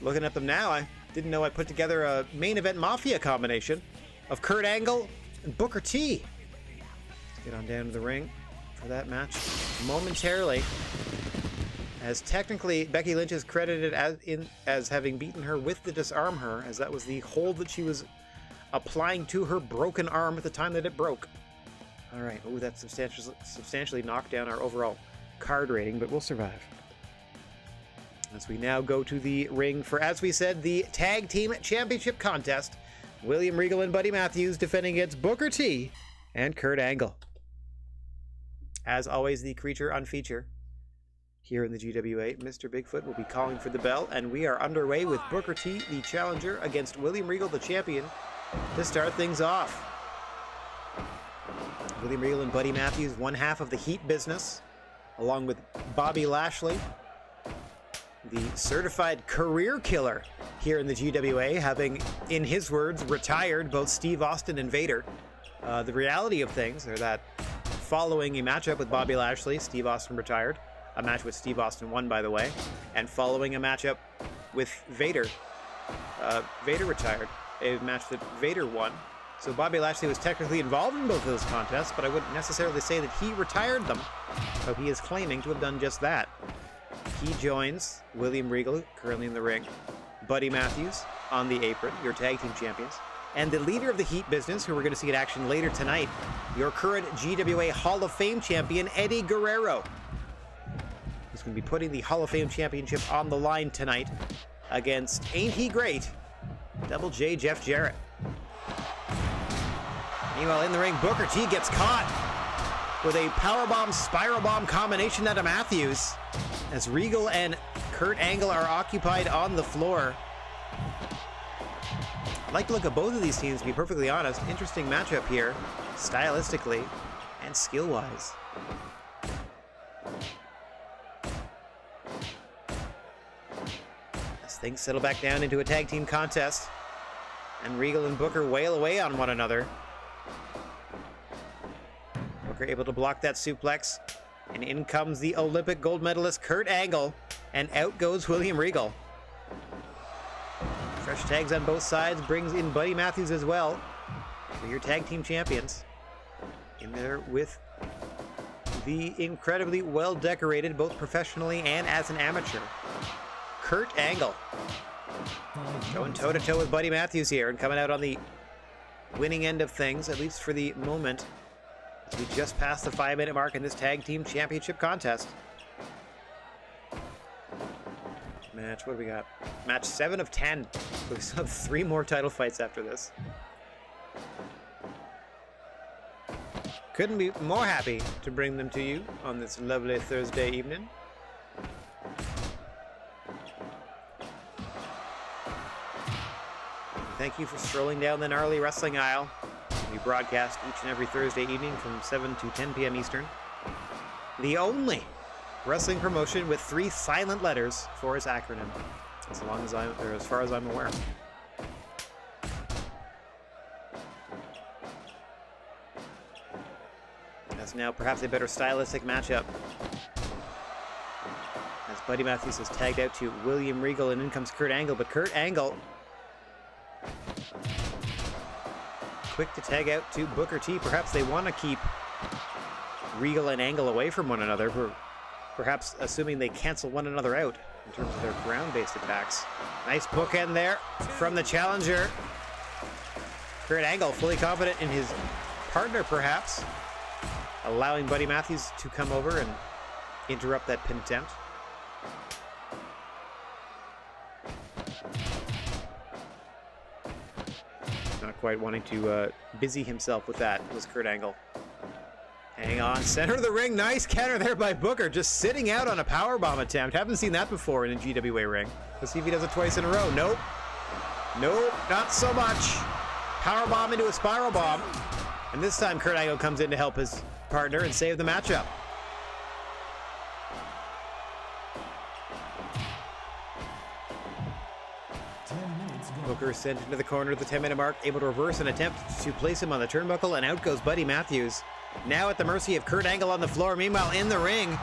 looking at them now, I didn't know I put together a main event mafia combination of Kurt Angle and Booker T. Let's get on down to the ring for that match momentarily. As technically, Becky Lynch is credited as having beaten her with the disarm her, as that was the hold that she was applying to her broken arm at the time that it broke. All right, oh, that substantially knocked down our overall card rating, but we'll survive. As we now go to the ring for, as we said, the Tag Team Championship contest. William Regal and Buddy Matthews defending against Booker T and Kurt Angle. As always, the creature on feature here in the GWA, Mr. Bigfoot will be calling for the bell, and we are underway with Booker T, the challenger, against William Regal, the champion, to start things off. William Regal and Buddy Matthews, one half of the Heat Business, along with Bobby Lashley, the certified career killer here in the GWA, having, in his words, retired both Steve Austin and Vader. The reality of things are that following a matchup with Bobby Lashley, Steve Austin retired. A match with Steve Austin won, by the way. And following a matchup with Vader, Vader retired. A match that Vader won. So Bobby Lashley was technically involved in both of those contests, but I wouldn't necessarily say that he retired them. So he is claiming to have done just that. He joins William Regal, currently in the ring, Buddy Matthews on the apron, your tag team champions, and the leader of the Heat Business, who we're going to see in action later tonight, your current GWA Hall of Fame champion, Eddie Guerrero. He's going to be putting the Hall of Fame championship on the line tonight against Ain't He Great, Double J Jeff Jarrett. Meanwhile, in the ring, Booker T gets caught with a powerbomb, spiral bomb combination out of Matthews, as Regal and Kurt Angle are occupied on the floor. I like the look of both of these teams, to be perfectly honest. Interesting matchup here, stylistically and skill-wise. As things settle back down into a tag team contest, and Regal and Booker wail away on one another. Booker able to block that suplex, and in comes the Olympic gold medalist Kurt Angle, and out goes William Regal. Fresh tags on both sides brings in Buddy Matthews as well. So your tag team champions in there with the incredibly well decorated, both professionally and as an amateur, Kurt Angle. Going toe-to-toe with Buddy Matthews here and coming out on the winning end of things, at least for the moment. We just passed the 5-minute mark in this tag team championship contest. match. What do we got? Match 7 of 10. So we still have 3 more title fights after this. Couldn't be more happy to bring them to you on this lovely Thursday evening. Thank you for strolling down the gnarly wrestling aisle. We broadcast each and every Thursday evening from 7 to 10 p.m. Eastern. The only wrestling promotion with 3 silent letters for its acronym, as far as I'm aware. That's now perhaps a better stylistic matchup. As Buddy Matthews is tagged out to William Regal, and in comes Kurt Angle, but Kurt Angle quick to tag out to Booker T. Perhaps they want to keep Regal and Angle away from one another, perhaps assuming they cancel one another out in terms of their ground-based attacks. Nice bookend there from the challenger. Kurt Angle fully confident in his partner, perhaps, allowing Buddy Matthews to come over and interrupt that pin attempt. Not quite wanting to busy himself with that was Kurt Angle. Hang on, center of the ring, nice counter there by Booker, just sitting out on a powerbomb attempt. Haven't seen that before in a GWA ring. Let's see if he does it twice in a row. Nope. Nope, not so much. Powerbomb into a spiral bomb. And this time Kurt Angle comes in to help his partner and save the matchup. Booker is sent into the corner at the 10-minute mark, able to reverse an attempt to place him on the turnbuckle, and out goes Buddy Matthews. Now at the mercy of Kurt Angle on the floor. Meanwhile, in the ring,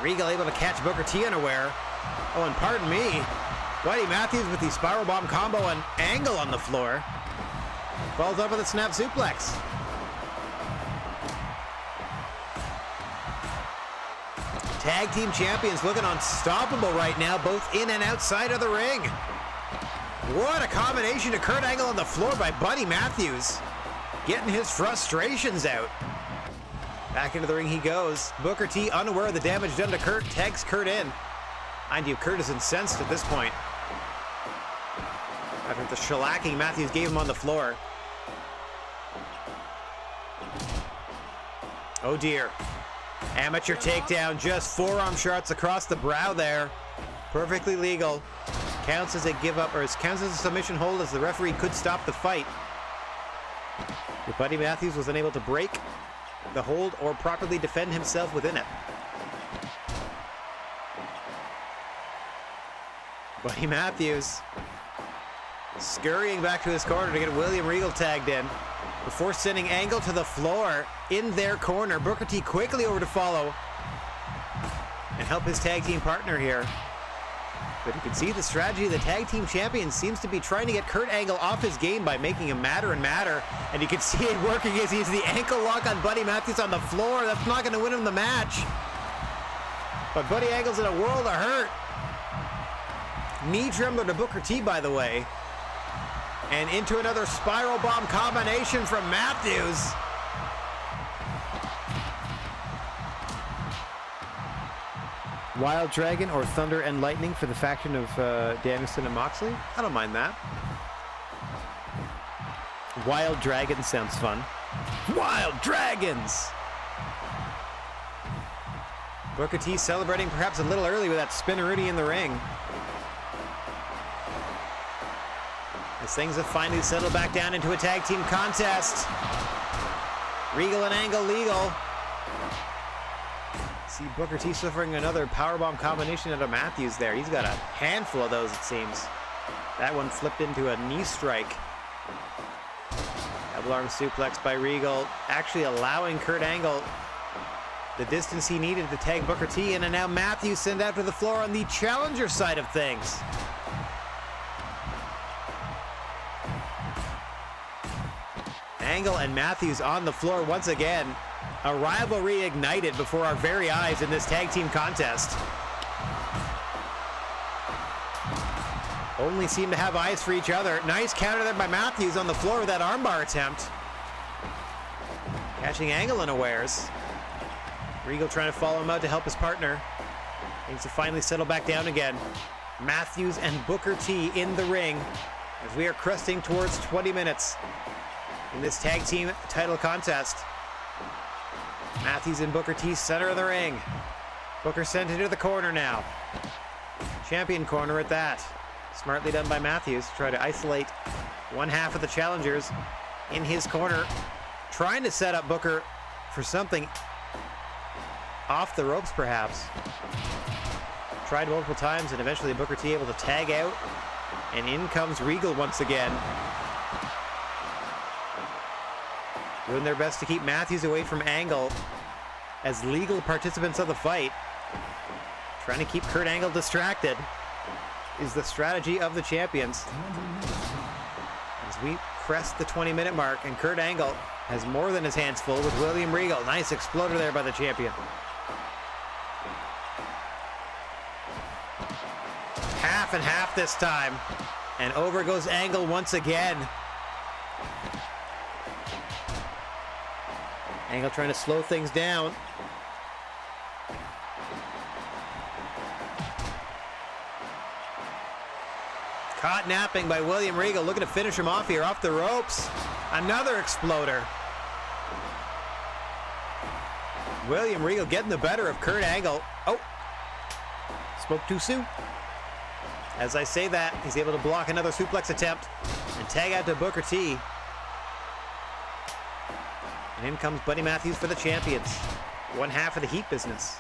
Regal able to catch Booker T unaware. Oh, and pardon me, Buddy Matthews with the spiral bomb combo and Angle on the floor. Falls up with a snap suplex. Tag team champions looking unstoppable right now, both in and outside of the ring. What a combination to Kurt Angle on the floor by Buddy Matthews. Getting his frustrations out. Back into the ring he goes. Booker T, unaware of the damage done to Kurt, tags Kurt in. Mind you, Kurt is incensed at this point after the shellacking Matthews gave him on the floor. Oh dear. Amateur takedown, just forearm shots across the brow there. Perfectly legal. Counts as a give up, or counts as a submission hold, as the referee could stop the fight. But Buddy Matthews was unable to break the hold or properly defend himself within it. Buddy Matthews scurrying back to his corner to get William Regal tagged in before sending Angle to the floor in their corner. Booker T quickly over to follow and help his tag team partner here. But you can see the strategy of the tag team champion seems to be trying to get Kurt Angle off his game by making him madder and madder. And you can see it working as he's the ankle lock on Buddy Matthews on the floor. That's not going to win him the match. But Buddy Angle's in a world of hurt. Knee trembler to Booker T, by the way. And into another spiral bomb combination from Matthews. Wild Dragon or Thunder and Lightning for the faction of Danielson and Moxley? I don't mind that. Wild Dragon sounds fun. Wild Dragons! Booker T celebrating perhaps a little early with that spinneroonie in the ring. As things have finally settled back down into a tag team contest. Regal and Angle legal. See Booker T suffering another powerbomb combination out of Matthews there. He's got a handful of those, it seems. That one flipped into a knee strike. Double arm suplex by Regal, actually allowing Kurt Angle the distance he needed to tag Booker T in, and now Matthews sent out to the floor on the challenger side of things. Angle and Matthews on the floor once again. A rivalry ignited before our very eyes in this tag team contest. Only seem to have eyes for each other. Nice counter there by Matthews on the floor with that armbar attempt. Catching Angle unawares. Regal trying to follow him out to help his partner. Things to finally settle back down again. Matthews and Booker T in the ring as we are cresting towards 20 minutes in this tag team title contest. Matthews and Booker T center of the ring. Booker sent into the corner now. Champion corner at that. Smartly done by Matthews to try to isolate one half of the challengers in his corner, trying to set up Booker for something off the ropes perhaps. Tried multiple times and eventually Booker T able to tag out, and in comes Regal once again. Doing their best to keep Matthews away from Angle as legal participants of the fight. Trying to keep Kurt Angle distracted is the strategy of the champions. As we crest the 20-minute mark, and Kurt Angle has more than his hands full with William Regal. Nice exploder there by the champion. Half and half this time. And over goes Angle once again. Angle trying to slow things down. Caught napping by William Regal, looking to finish him off here, off the ropes. Another exploder. William Regal getting the better of Kurt Angle. Oh, spoke too soon. As I say that, he's able to block another suplex attempt and tag out to Booker T. And in comes Buddy Matthews for the champions. One half of the Heat business.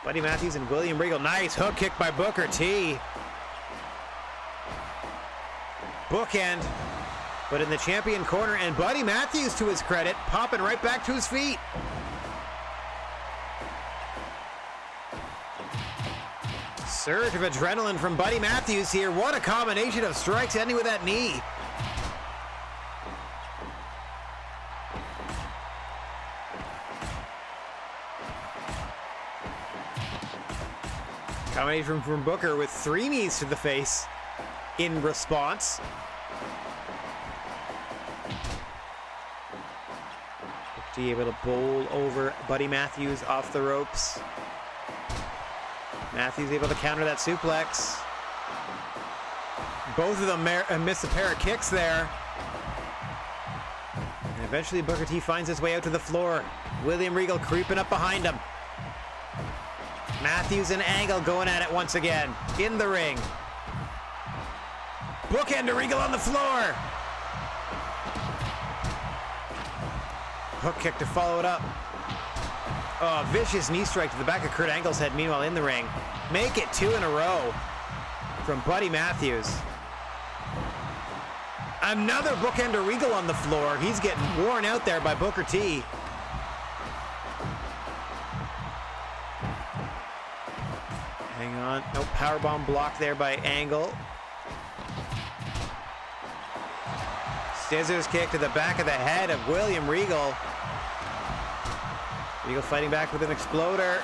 Buddy Matthews and William Regal. Nice hook kick by Booker T. Bookend, but in the champion corner, and Buddy Matthews, to his credit, popping right back to his feet. Surge of adrenaline from Buddy Matthews here. What a combination of strikes, ending with that knee. Combination from Booker with 3 knees to the face in response. Booker T able to bowl over Buddy Matthews off the ropes. Matthews able to counter that suplex. Both of them miss a pair of kicks there. And eventually Booker T finds his way out to the floor. William Regal creeping up behind him. Matthews and Angle going at it once again in the ring. Bookend to Regal on the floor. Hook kick to follow it up. Oh, vicious knee strike to the back of Kurt Angle's head, meanwhile in the ring. Make it 2 in a row from Buddy Matthews. Another bookend to Regal on the floor. He's getting worn out there by Booker T. Hang on. Nope, powerbomb block there by Angle. Scissors kick to the back of the head of William Regal. Regal fighting back with an exploder.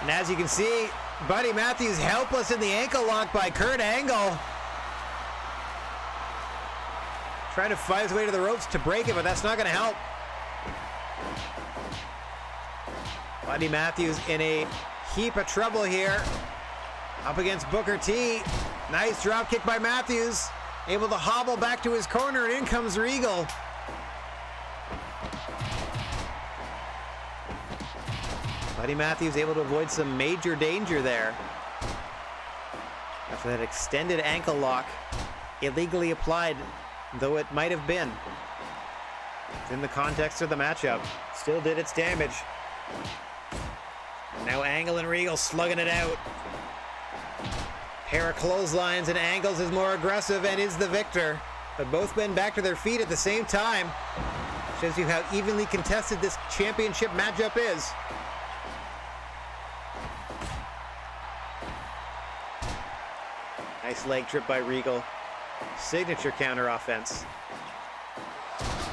And as you can see, Buddy Matthews helpless in the ankle lock by Kurt Angle. Trying to fight his way to the ropes to break it, but that's not going to help. Buddy Matthews in a heap of trouble here. Up against Booker T. Nice drop kick by Matthews. Able to hobble back to his corner, and in comes Regal. Buddy Matthews able to avoid some major danger there after that extended ankle lock, illegally applied though it might have been. In the context of the matchup, still did its damage. Now Angle and Regal slugging it out. Pair of clotheslines, and Angles is more aggressive and is the victor. But both men back to their feet at the same time. Shows you how evenly contested this championship matchup is. Nice leg trip by Regal. Signature counter offense.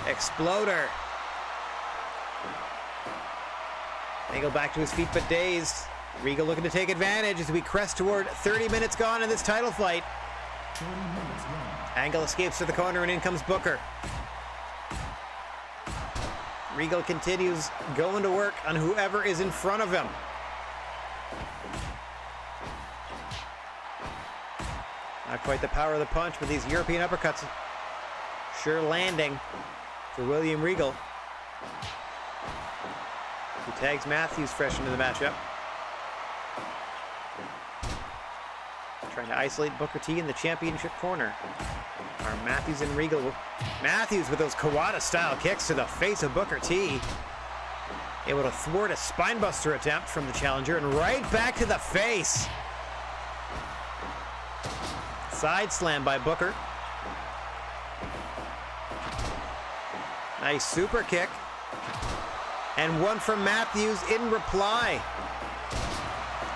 Exploder. Angle back to his feet but dazed. Regal looking to take advantage as we crest toward 30 minutes gone in this title fight. Angle escapes to the corner, and in comes Booker. Regal continues going to work on whoever is in front of him. Not quite the power of the punch, but these European uppercuts sure landing for William Regal. He tags Matthews fresh into the matchup. Trying to isolate Booker T in the championship corner. Are Matthews and Regal. Matthews with those Kawada-style kicks to the face of Booker T. Able to thwart a spinebuster attempt from the challenger and right back to the face. Side slam by Booker. Nice super kick. And one from Matthews in reply.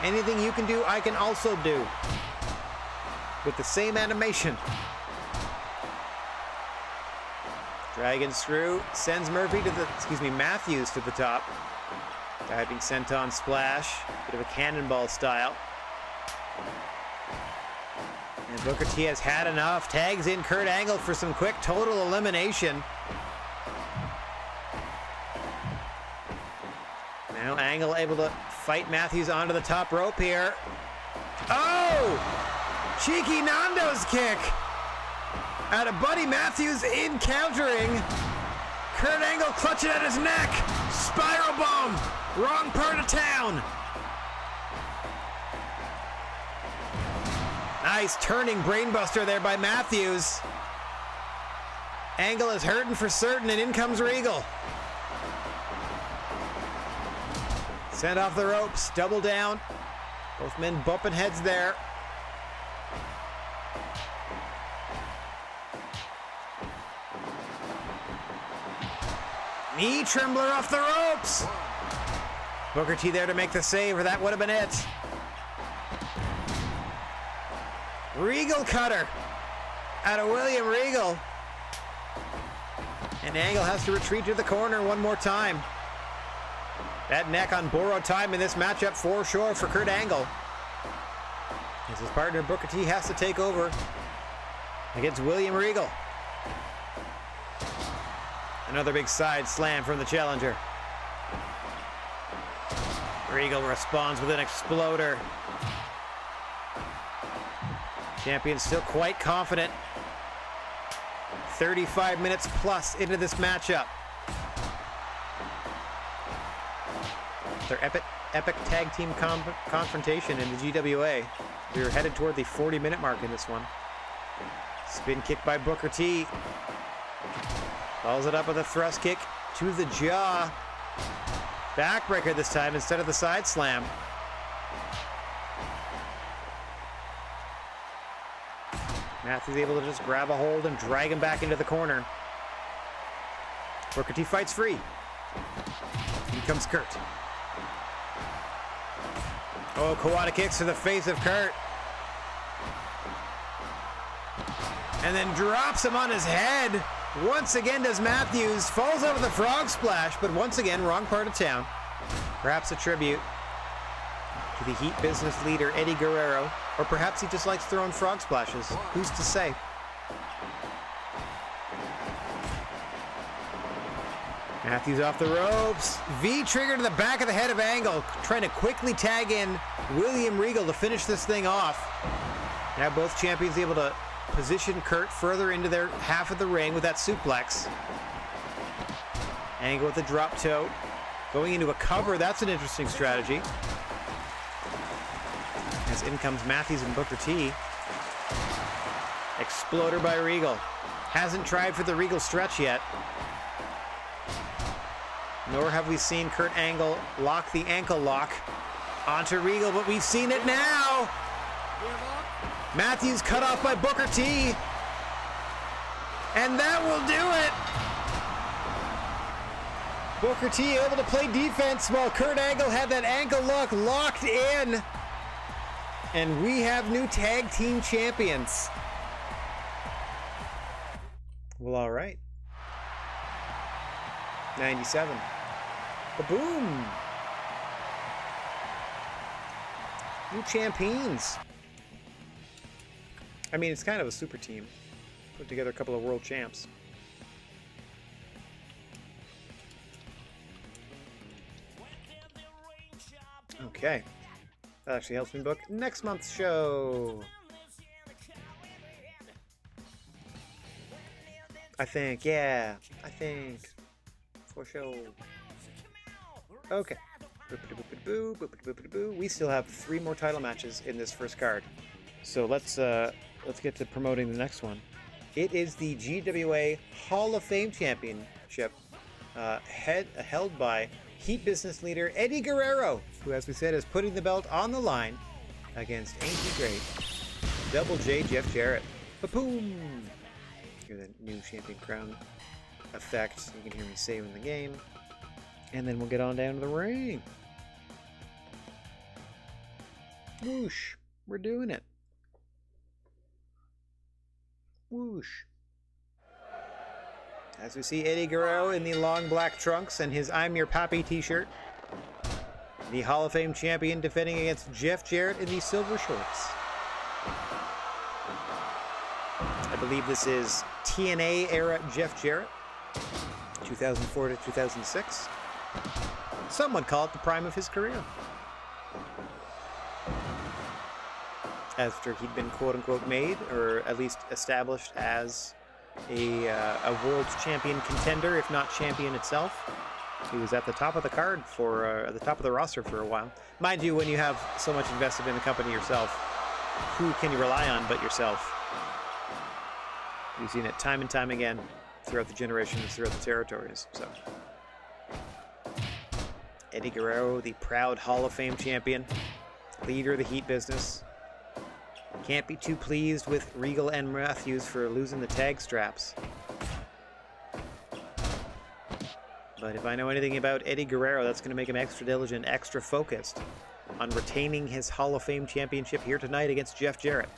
Anything you can do, I can also do. With the same animation. Dragon screw sends Matthews to the top. Diving senton splash. Bit of a cannonball style. And Booker T has had enough. Tags in Kurt Angle for some quick total elimination. Now Angle able to fight Matthews onto the top rope here. Oh! Cheeky Nando's kick! Out of Buddy Matthews encountering. Kurt Angle clutching at his neck. Spiral bomb! Wrong part of town! Nice turning brainbuster there by Matthews. Angle is hurting for certain, and in comes Regal. Sent off the ropes, double down. Both men bumping heads there. Knee trembler off the ropes. Booker T there to make the save, or that would have been it. Regal cutter out of William Regal. And Angle has to retreat to the corner one more time. That neck on borrowed time in this matchup for sure for Kurt Angle. As his partner Booker T has to take over against William Regal. Another big side slam from the challenger. Regal responds with an exploder. Champion still quite confident. 35 minutes plus into this matchup. Their epic tag team confrontation in the GWA. We were headed toward the 40-minute mark in this one. Spin kick by Booker T. Follows it up with a thrust kick to the jaw. Backbreaker this time instead of the side slam. Matthews able to just grab a hold and drag him back into the corner. Booker T fights free. Here comes Kurt. Oh, Kawada kicks to the face of Kurt. And then drops him on his head. Once again does Matthews. Falls over the frog splash, but once again, wrong part of town. Perhaps a tribute to the Heat business leader, Eddie Guerrero. Or perhaps he just likes throwing frog splashes. Who's to say? Matthews off the ropes. V-trigger to the back of the head of Angle. Trying to quickly tag in William Regal to finish this thing off. Now both champions able to position Kurt further into their half of the ring with that suplex. Angle with the drop toe. Going into a cover, that's an interesting strategy. As in comes Matthews and Booker T. Exploder by Regal. Hasn't tried for the Regal stretch yet. Nor have we seen Kurt Angle lock the ankle lock onto Regal, but we've seen it now. Matthews cut off by Booker T. And that will do it. Booker T able to play defense while Kurt Angle had that ankle lock locked in. And we have new tag team champions. Well, all right. 97. Boom! New champions. I mean, it's kind of a super team. Put together a couple of world champs. Okay. That actually helps me book next month's show. I think, yeah. I think. For sure. Okay. We still have 3 more title matches in this first card. So let's get to promoting the next one. It is the GWA Hall of Fame Championship, held by Heat business leader Eddie Guerrero, who, as we said, is putting the belt on the line against Ain't He Great Double J Jeff Jarrett. Ba-boom! Hear the new champion crown effect. You can hear me saving the game. And then we'll get on down to the ring. Whoosh. We're doing it. Whoosh. As we see Eddie Guerrero in the long black trunks and his I'm Your Papi t-shirt. The Hall of Fame champion defending against Jeff Jarrett in the silver shorts. I believe this is TNA era Jeff Jarrett, 2004 to 2006. Some would call it the prime of his career. After he'd been quote-unquote made, or at least established as a world champion contender, if not champion itself. He was at the top of the card at the top of the roster for a while. Mind you, when you have so much invested in the company yourself, who can you rely on but yourself? We've seen it time and time again throughout the generations, throughout the territories. So, Eddie Guerrero, the proud Hall of Fame champion, leader of the Heat business. Can't be too pleased with Regal and Matthews for losing the tag straps. But if I know anything about Eddie Guerrero, that's going to make him extra diligent, extra focused on retaining his Hall of Fame championship here tonight against Jeff Jarrett.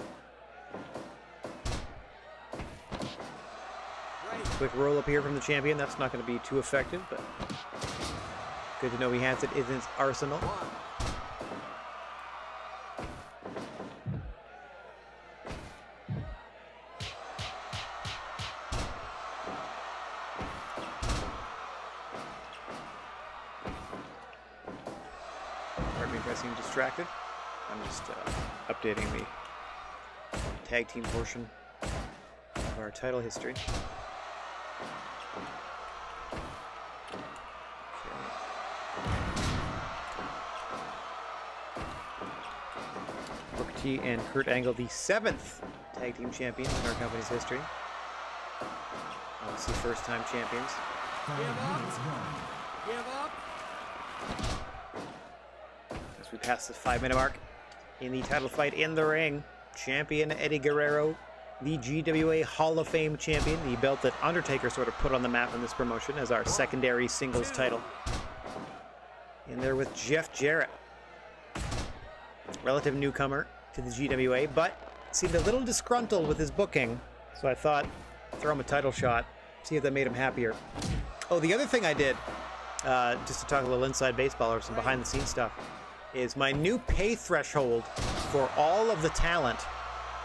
Quick roll up here from the champion. That's not going to be too effective, but good to know he has it in his arsenal. Pardon me if I seem distracted. I'm just updating the tag team portion of our title history. And Kurt Angle, the 7th tag team champions in our company's history. Obviously, first-time champions. Give up. As we pass the 5-minute mark in the title fight in the ring, champion Eddie Guerrero, the GWA Hall of Fame champion, the belt that Undertaker sort of put on the map in this promotion as our secondary singles title. In there with Jeff Jarrett, relative newcomer to the GWA, but seemed a little disgruntled with his booking, so I thought, throw him a title shot, see if that made him happier. Oh, the other thing I did, just to talk a little inside baseball or some behind-the-scenes stuff, is my new pay threshold for all of the talent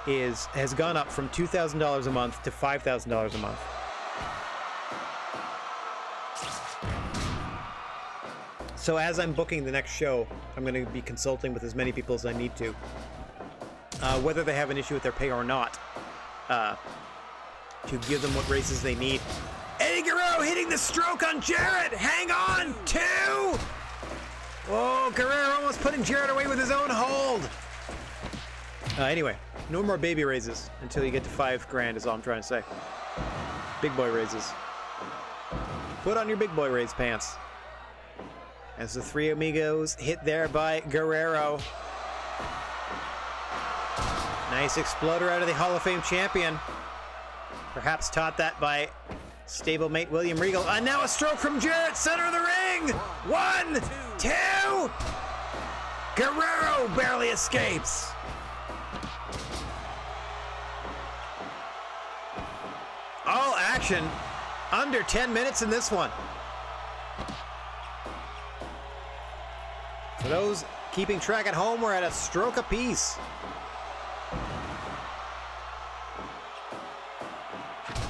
has gone up from $2,000 a month to $5,000 a month. So as I'm booking the next show, I'm going to be consulting with as many people as I need to, whether they have an issue with their pay or not, to give them what raises they need. Eddie Guerrero hitting the stroke on Jarrett. Hang on, 2. Oh, Guerrero almost putting Jarrett away with his own hold. Anyway, no more baby raises until you get to $5,000 is all I'm trying to say. Big boy raises. Put on your big boy raise pants. As the 3 amigos hit there by Guerrero. Nice exploder out of the Hall of Fame champion. Perhaps taught that by stablemate William Regal. And now a stroke from Jarrett, center of the ring. 1, 2. Guerrero barely escapes. All action. Under 10 minutes in this one. For those keeping track at home, we're at a stroke apiece.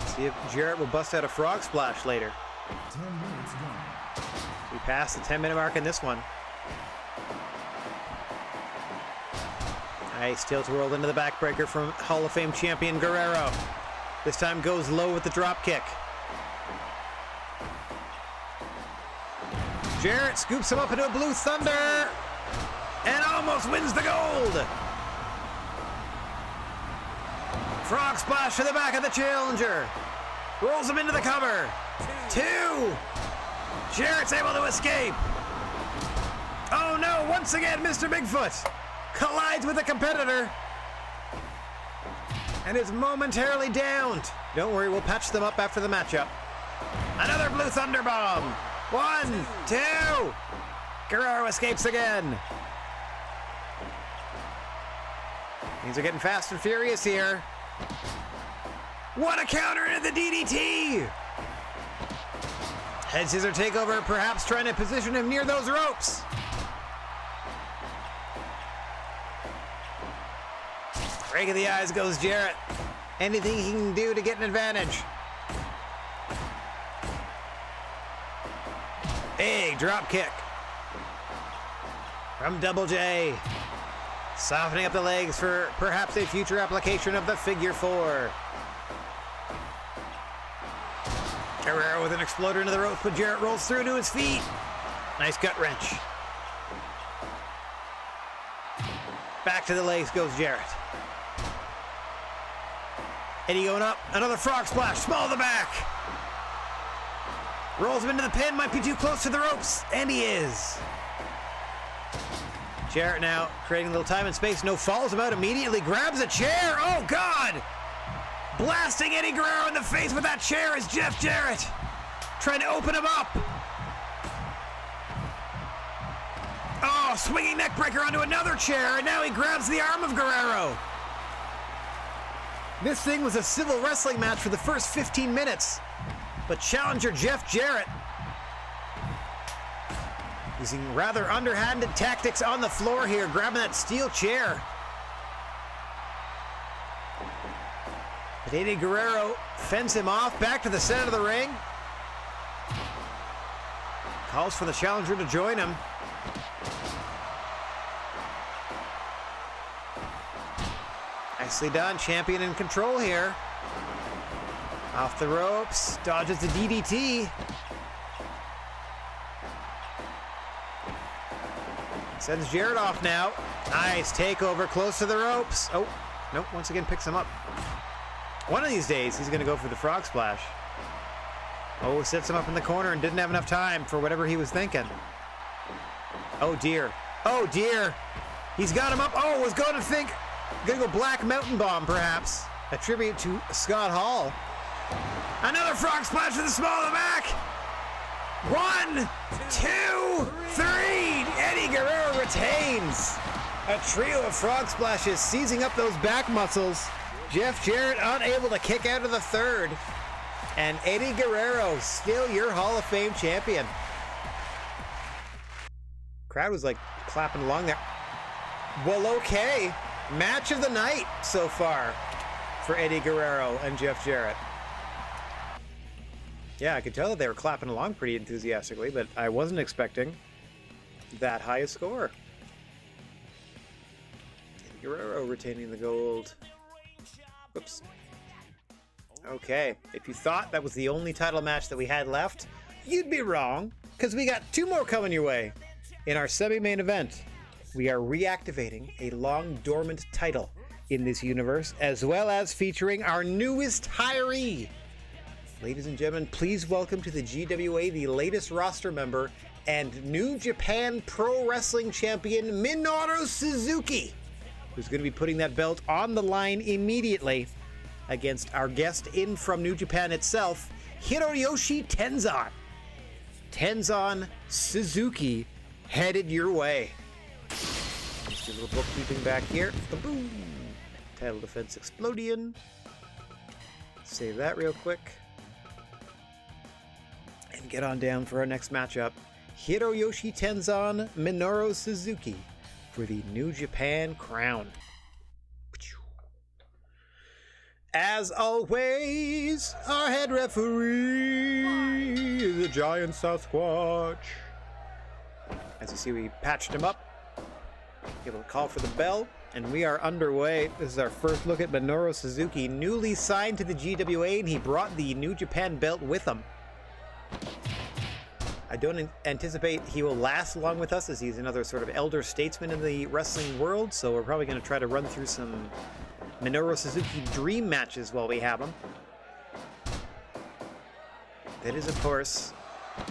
See if Jarrett will bust out a frog splash later. 10 minutes gone. We passed the 10-minute mark in this one. Nice tilt-a-whirl into the backbreaker from Hall of Fame champion Guerrero. This time goes low with the drop kick. Jarrett scoops him up into a Blue Thunder and almost wins the gold. Frog splash to the back of the challenger. Rolls him into the cover. 2. Jarrett's able to escape. Oh no, once again, Mr. Bigfoot collides with a competitor and is momentarily downed. Don't worry, we'll patch them up after the matchup. Another Blue Thunder Bomb. 1, 2. Guerrero escapes again. Things are getting fast and furious here. What a counter into the DDT! Head scissor takeover, perhaps trying to position him near those ropes. Break of the eyes goes Jarrett. Anything he can do to get an advantage. Big drop kick from Double J. Softening up the legs for perhaps a future application of the figure 4. Guerrero with an exploder into the ropes, but Jarrett rolls through to his feet. Nice gut wrench. Back to the legs goes Jarrett. Eddie going up, another frog splash, small to the back. Rolls him into the pin, might be too close to the ropes, and he is. Jarrett now creating a little time and space, no follows him out immediately, grabs a chair, oh God! Blasting Eddie Guerrero in the face with that chair is Jeff Jarrett, trying to open him up. Oh, swinging neck breaker onto another chair, and now he grabs the arm of Guerrero. This thing was a civil wrestling match for the first 15 minutes, but challenger Jeff Jarrett, using rather underhanded tactics on the floor here, grabbing that steel chair. But Eddie Guerrero fends him off, back to the center of the ring. Calls for the challenger to join him. Nicely done, champion in control here. Off the ropes, dodges the DDT. Sends Jarrett off now. Nice takeover, close to the ropes. Oh, nope, once again picks him up. One of these days, he's gonna go for the frog splash. Oh, sets him up in the corner and didn't have enough time for whatever he was thinking. Oh dear, oh dear. He's got him up, oh, was gonna go Black Mountain Bomb perhaps. A tribute to Scott Hall. Another frog splash to the small of the back. 1, 2, 3. Eddie Guerrero retains. A trio of frog splashes seizing up those back muscles. Jeff Jarrett unable to kick out of the third. And Eddie Guerrero, still your Hall of Fame champion. Crowd was like clapping along there. Well, okay. Match of the night so far for Eddie Guerrero and Jeff Jarrett. Yeah, I could tell that they were clapping along pretty enthusiastically, but I wasn't expecting that high a score. Eddie Guerrero retaining the gold. Whoops. Okay, if you thought that was the only title match that we had left, you'd be wrong, because we got 2 more coming your way. In our semi-main event, we are reactivating a long-dormant title in this universe, as well as featuring our newest hiree. Ladies and gentlemen, please welcome to the GWA the latest roster member and New Japan Pro Wrestling Champion Minoru Suzuki, who's going to be putting that belt on the line immediately against our guest in from New Japan itself, Hiroyoshi Tenzan. Tenzan Suzuki headed your way. Just a little bookkeeping back here. Boom. Title defense explodion. Save that real quick. And get on down for our next matchup. Hiroyoshi Tenzan, Minoru Suzuki for the New Japan crown. As always, our head referee is a giant Sasquatch. As you see, we patched him up. Able to call for the bell. And we are underway. This is our first look at Minoru Suzuki, newly signed to the GWA, and he brought the New Japan belt with him. I don't anticipate he will last long with us, as he's another sort of elder statesman in the wrestling world, so we're probably going to try to run through some Minoru Suzuki dream matches while we have him. That is, of course,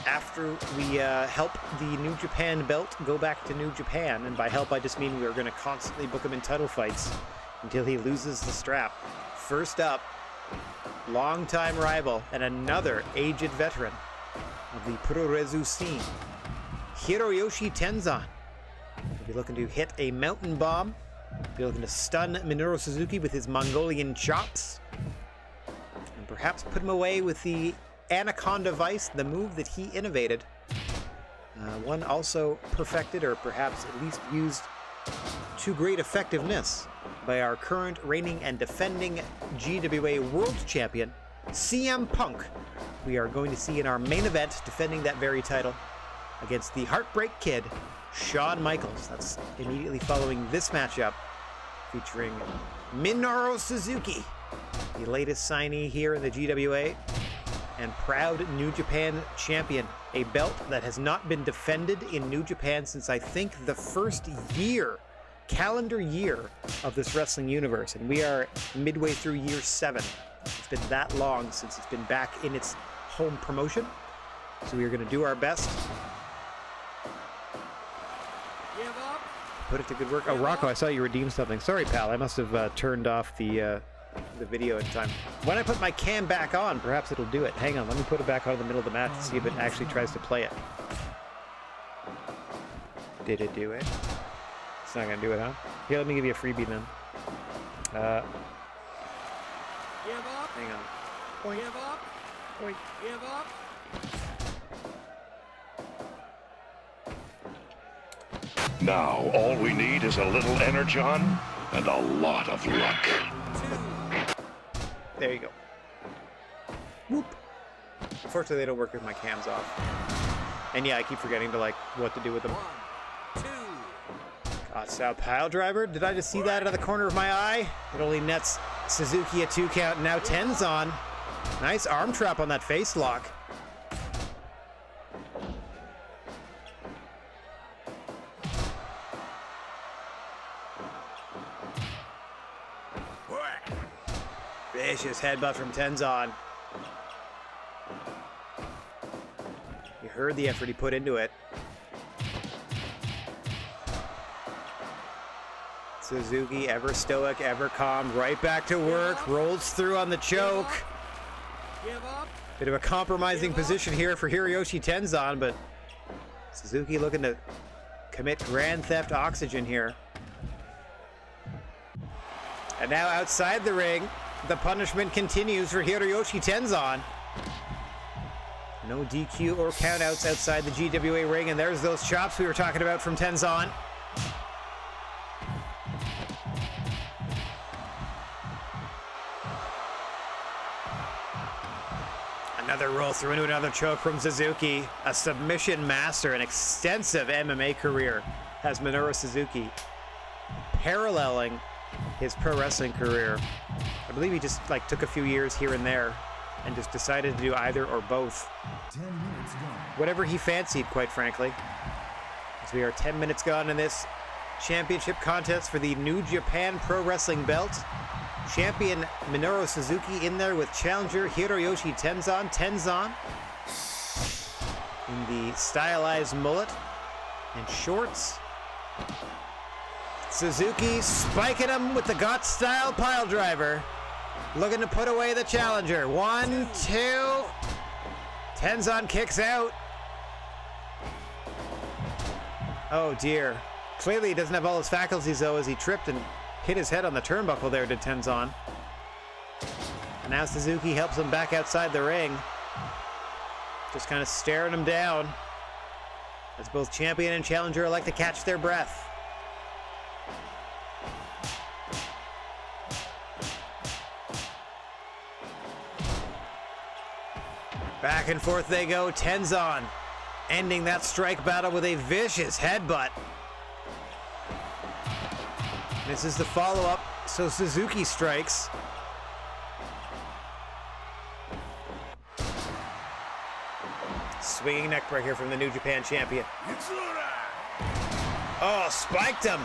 after we help the New Japan belt go back to New Japan, and by help I just mean we're going to constantly book him in title fights until he loses the strap. First up, longtime rival and another aged veteran of the Puroresu scene, Hiroyoshi Tenzan. He'll be looking to hit a mountain bomb, be looking to stun Minoru Suzuki with his Mongolian chops, and perhaps put him away with the Anaconda Vice, the move that he innovated. One also perfected, or perhaps at least used to great effectiveness, by our current reigning and defending GWA World Champion, CM Punk. We are going to see in our main event, defending that very title against the Heartbreak Kid, Shawn Michaels. That's immediately following this matchup, featuring Minoru Suzuki, the latest signee here in the GWA, and proud New Japan champion, a belt that has not been defended in New Japan since I think the first calendar year of this wrestling universe, and we are midway through year 7. It's been that long since it's been back in its home promotion, so we are going to do our best. Put it to good work. Oh, Rocco, I saw you redeemed something. Sorry, pal, I must have turned off the video in time. When I put my cam back on, perhaps it'll do it. Hang on, let me put it back on in the middle of the match to see if it actually tries to play it. Did it do it? It's not gonna do it, huh? Here, let me give you a freebie then. Hang on. Point. Give up. Point. Give up. Now, all we need is a little energon and a lot of luck. There you go. Whoop. Unfortunately, they don't work with my cams off. And yeah, I keep forgetting to, like, what to do with them. 1, 2. God, style pile driver. Did I just see that out of the corner of my eye? It only nets Suzuki a 2 count. Now Tenzan. Nice arm trap on that face lock. Vicious headbutt from Tenzan. You heard the effort he put into it. Suzuki, ever stoic, ever calm, right back to work, rolls through on the choke. Give up. Bit of a compromising position here for Hiroyoshi Tenzan, but Suzuki looking to commit Grand Theft Oxygen here. And now outside the ring, the punishment continues for Hiroyoshi Tenzan. No DQ or countouts outside the GWA ring, and there's those chops we were talking about from Tenzan. Another roll through into another choke from Suzuki. A submission master, an extensive MMA career has Minoru Suzuki, paralleling his pro wrestling career. I believe he just took a few years here and there and just decided to do either or both. 10 minutes gone. Whatever he fancied, quite frankly. As we are 10 minutes gone in this championship contest for the New Japan Pro Wrestling belt. Champion Minoru Suzuki in there with challenger Hiroyoshi Tenzan. Tenzan in the stylized mullet and shorts. Suzuki spiking him with the GOT style pile driver. Looking to put away the challenger. 1, 2. Tenzan kicks out. Oh dear. Clearly he doesn't have all his faculties though, as he tripped and hit his head on the turnbuckle there, did Tenzan. And now Suzuki helps him back outside the ring. Just kind of staring him down, as both champion and challenger like to catch their breath. Back and forth they go. Tenzan ending that strike battle with a vicious headbutt. This is the follow-up, so Suzuki strikes. Swinging neckbreaker from the New Japan champion. Oh, spiked him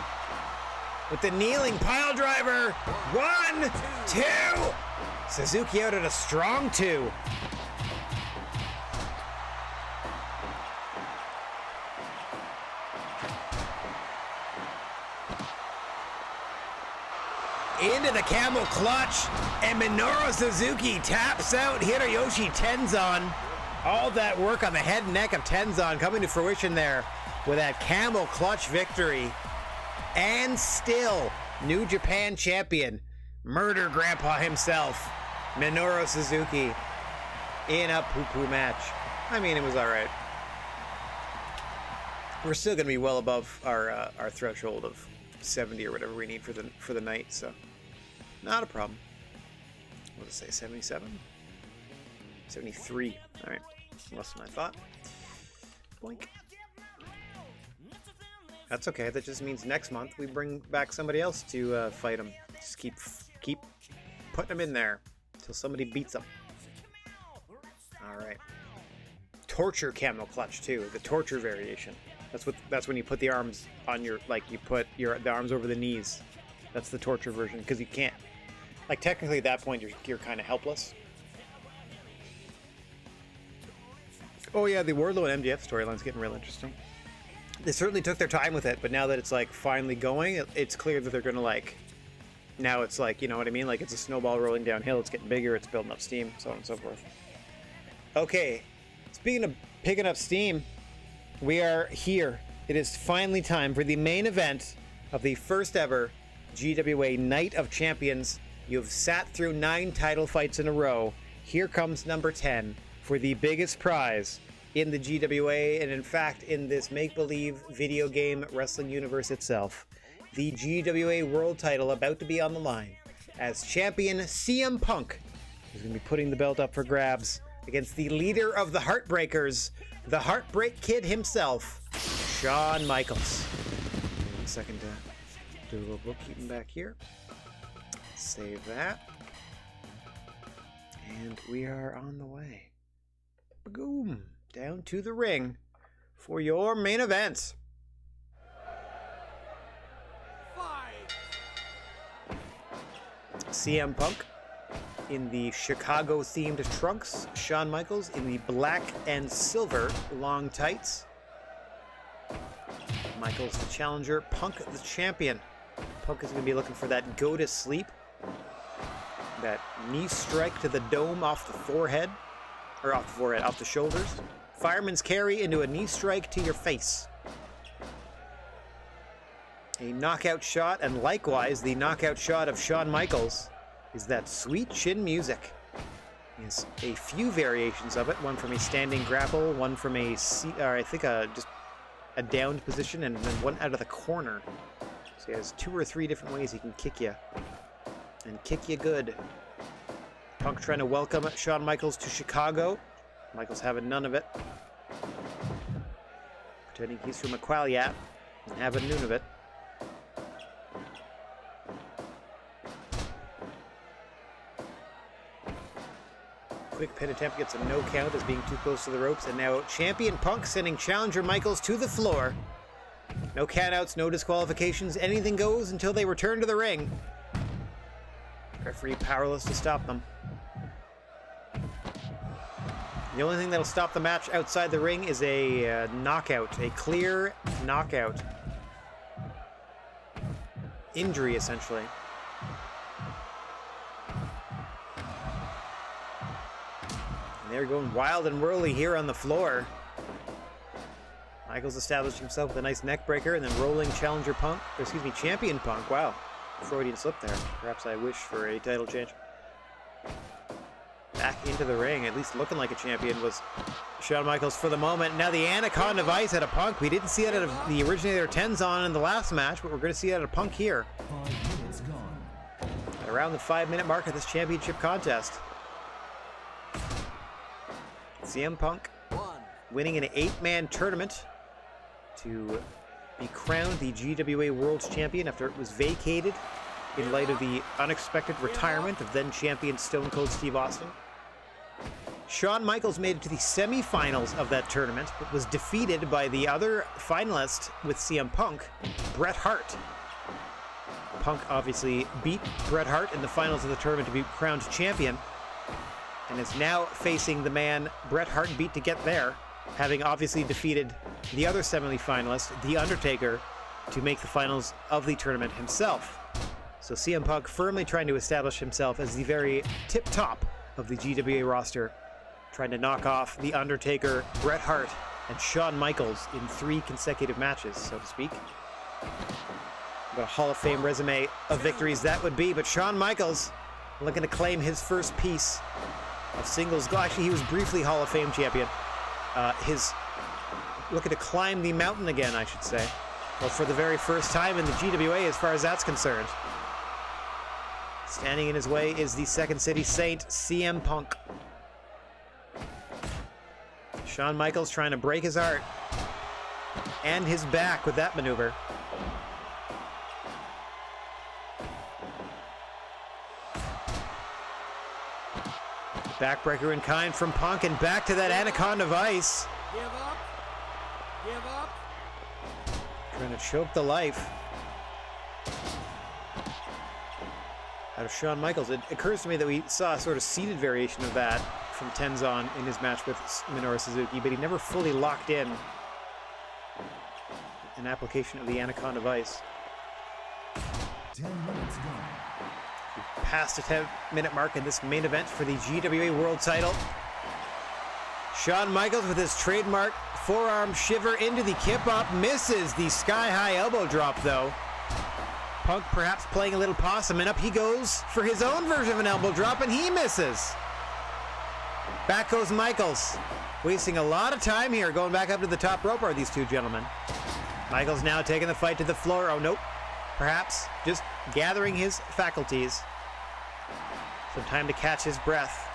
with the kneeling pile driver. 1, 2. Suzuki out at a strong 2. Into the camel clutch, and Minoru Suzuki taps out Hiroyoshi Tenzan. All that work on the head and neck of Tenzan coming to fruition there with that camel clutch victory. And still, New Japan champion, Murder Grandpa himself, Minoru Suzuki, in a poo-poo match. I mean, it was all right. We're still going to be well above our threshold of 70 or whatever we need for the night, so not a problem. What did I say, 77? 73. All right, less than I thought. Boink. That's okay. That just means next month we bring back somebody else to fight him. Just keep putting him in there until somebody beats him. All right. Torture camel clutch too. The torture variation. That's when you put the arms on your, like, you put the arms over the knees. That's the torture version, because you can't, like, technically at that point you're kind of helpless. Oh yeah, the Wardlow and MJF storyline's getting real interesting. They certainly took their time with it, but now that it's like finally going, it's clear that they're gonna, like, now it's like, you know what I mean? Like, it's a snowball rolling downhill, it's getting bigger, it's building up steam, so on and so forth. Okay, speaking of picking up steam, we are here. It is finally time for the main event of the first ever GWA Night of Champions. You've sat through 9 title fights in a row. Here comes number 10 for the biggest prize in the GWA, and in fact in this make-believe video game wrestling universe itself. The GWA World title about to be on the line as champion CM Punk is going to be putting the belt up for grabs against the leader of the Heartbreakers, the Heartbreak Kid himself, Shawn Michaels. Give me 1 second to do a little bookkeeping back here. Save that. And we are on the way. Boom. Down to the ring for your main event. CM Punk in the Chicago-themed trunks. Shawn Michaels in the black and silver long tights. Michaels the challenger, Punk the champion. Punk is going to be looking for that go to sleep. That knee strike to the dome off the forehead. Or off the forehead, off the shoulders. Fireman's carry into a knee strike to your face. A knockout shot, and likewise the knockout shot of Shawn Michaels is that sweet chin music. There's a few variations of it, one from a standing grapple, one from a just a downed position, and then one out of the corner. So he has 2 or 3 different ways he can kick you, and kick you good. Punk trying to welcome Shawn Michaels to Chicago. Michaels having none of it. Pretending he's from Aqualiat and having none of it. Quick pin attempt gets a no count as being too close to the ropes, and now champion Punk sending challenger Michaels to the floor. No countouts, no disqualifications, anything goes until they return to the ring. Referee powerless to stop them. The only thing that'll stop the match outside the ring is a knockout, a clear knockout. Injury, essentially. And they're going wild and whirly here on the floor. Michaels established himself with a nice neck breaker and then rolling champion Punk. Wow. Freudian slip there. Perhaps I wish for a title change. Back into the ring, at least looking like a champion, was Shawn Michaels for the moment. Now the Anaconda Vice out of Punk. We didn't see it out of the originator Tenzan in the last match, but we're going to see it out of Punk here. 5 minutes gone. At around the 5-minute mark of this championship contest. CM Punk winning an 8-man tournament to be crowned the GWA World Champion after it was vacated in light of the unexpected retirement of then champion Stone Cold Steve Austin. Shawn Michaels made it to the semifinals of that tournament, but was defeated by the other finalist with CM Punk, Bret Hart. Punk obviously beat Bret Hart in the finals of the tournament to be crowned champion, and is now facing the man Bret Hart beat to get there, having obviously defeated the other semi-finalist, The Undertaker, to make the finals of the tournament himself. So CM Punk firmly trying to establish himself as the very tip-top of the GWA roster, trying to knock off The Undertaker, Bret Hart, and Shawn Michaels in 3 consecutive matches, so to speak. What a Hall of Fame resume of victories that would be, but Shawn Michaels looking to claim his first piece of singles. Actually, he was briefly Hall of Fame champion. Looking to climb the mountain again, I should say. Well, for the very first time in the GWA, as far as that's concerned. Standing in his way is the Second City Saint, CM Punk. Shawn Michaels trying to break his heart and his back with that maneuver. Backbreaker in kind from Punk, and back to that Anaconda Vice. Give up. Give up. Trying to choke the life out of Shawn Michaels. It occurs to me that we saw a sort of seated variation of that from Tenzan in his match with Minoru Suzuki, but he never fully locked in an application of the Anaconda Vice. 10 minutes gone. Past the 10-minute mark in this main event for the GWA World title. Shawn Michaels with his trademark forearm shiver into the kip-up, misses the sky-high elbow drop though. Punk perhaps playing a little possum, and up he goes for his own version of an elbow drop, and he misses. Back goes Michaels, wasting a lot of time here. Going back up to the top rope are these two gentlemen. Michaels now taking the fight to the floor. Oh, nope. Perhaps just gathering his faculties. Some time to catch his breath.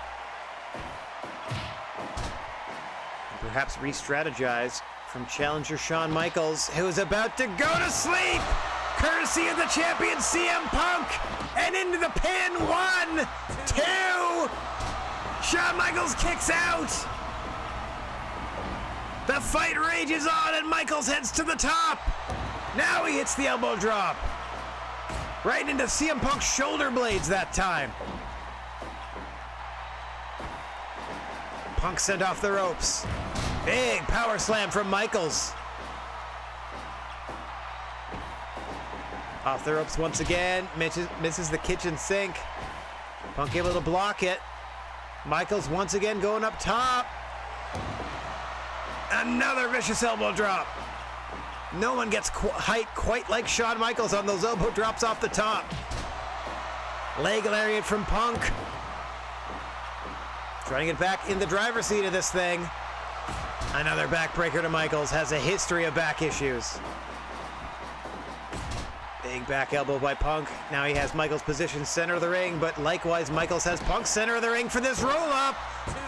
And perhaps re-strategize from challenger Shawn Michaels, who is about to go to sleep, courtesy of the champion CM Punk, and into the pin. 1, 2. Shawn Michaels kicks out. The fight rages on, and Michaels heads to the top. Now he hits the elbow drop. Right into CM Punk's shoulder blades that time. Punk sent off the ropes. Big power slam from Michaels. Off the ropes once again. Misses the kitchen sink. Punk able to block it. Michaels once again going up top. Another vicious elbow drop. No one gets height quite like Shawn Michaels on those elbow drops off the top. Leg lariat from Punk. Trying to get back in the driver's seat of this thing. Another backbreaker to Michaels. Has a history of back issues. Big back elbow by Punk. Now he has Michaels positioned center of the ring, but likewise Michaels has Punk center of the ring for this roll-up.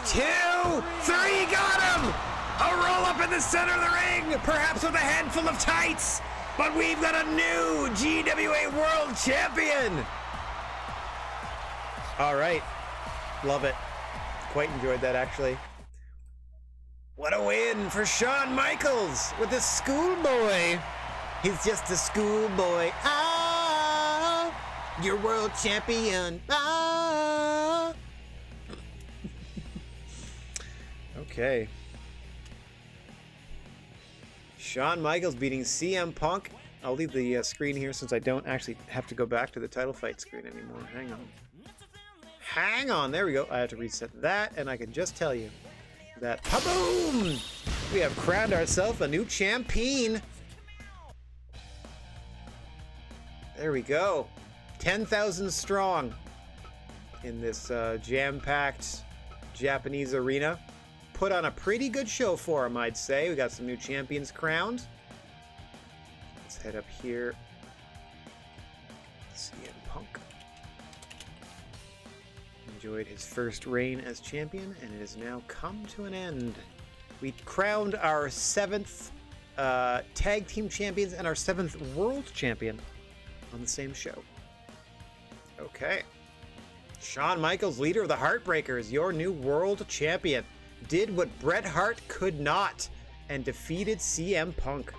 2, 3, got him! A roll-up in the center of the ring, perhaps with a handful of tights, but we've got a new GWA World Champion! All right, love it. Quite enjoyed that, actually. What a win for Shawn Michaels with the schoolboy. He's just a schoolboy. Ah, you're world champion. Ah. Okay. Shawn Michaels beating CM Punk. I'll leave the screen here since I don't actually have to go back to the title fight screen anymore. Hang on. Hang on. There we go. I have to reset that, and I can just tell you that, kaboom! We have crowned ourselves a new champion. There we go. 10,000 strong in this jam-packed Japanese arena. Put on a pretty good show for him, I'd say. We got some new champions crowned. Let's head up here. CM Punk enjoyed his first reign as champion, and it has now come to an end. We crowned our 7th tag team champions and our 7th world champion on the same show. Okay. Shawn Michaels, leader of the Heartbreakers, your new world champion, did what Bret Hart could not and defeated CM Punk.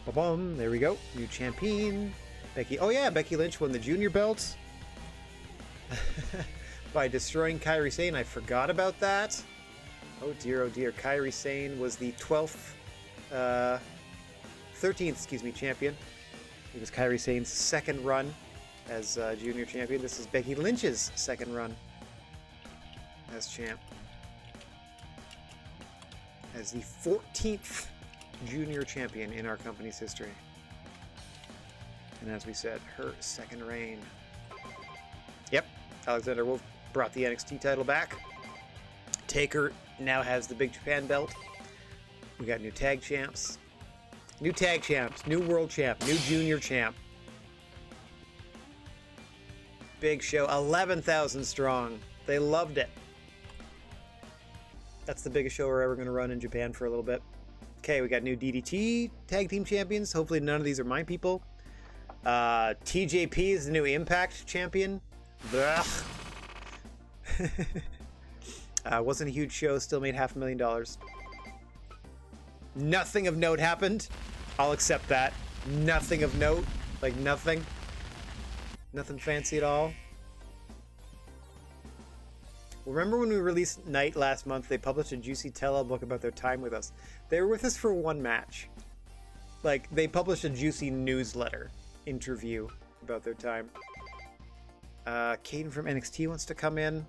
Ba-bum, there we go. New champion. Becky. Oh yeah, Becky Lynch won the junior belts by destroying Kairi Sane. I forgot about that. Oh dear, Kairi Sane was the 13th, champion. It was Kairi Sane's second run as junior champion. This is Becky Lynch's second run as champ. As the 14th junior champion in our company's history. And as we said, her second reign. Yep, Alexander Wolf brought the NXT title back. Taker now has the Big Japan belt. We got new tag champs. New tag champs, new world champ, new junior champ. Big show, 11,000 strong. They loved it. That's the biggest show we're ever going to run in Japan for a little bit. Okay, we got new DDT tag team champions. Hopefully none of these are my people. TJP is the new Impact champion. Wasn't a huge show, still made $500,000. Nothing of note happened. I'll accept that. Nothing of note. Like nothing. Nothing fancy at all. Remember when we released Night last month, they published a juicy tell-all book about their time with us. They were with us for one match. Like, they published a juicy newsletter interview about their time. Kaden from NXT wants to come in.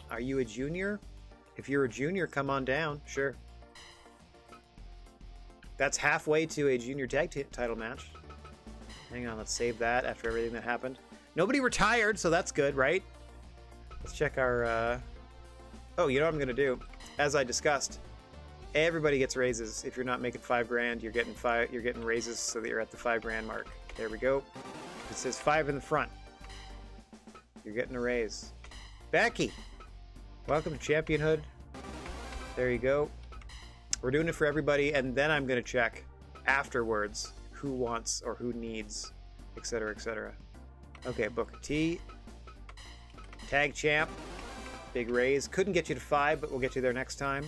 Are you a junior? If you're a junior, come on down. Sure. That's halfway to a junior tag title match. Hang on, let's save that after everything that happened. Nobody retired, so that's good, right? Let's check our... Oh, you know what I'm going to do? As I discussed, everybody gets raises. If you're not making $5,000, you're getting raises so that you're at the $5,000 mark. There we go. It says 5 in the front. You're getting a raise. Becky! Welcome to Championhood. There you go. We're doing it for everybody, and then I'm going to check afterwards who wants or who needs, etc., etc. Okay, Booker T. Tag champ. Big raise. Couldn't get you to 5, but we'll get you there next time.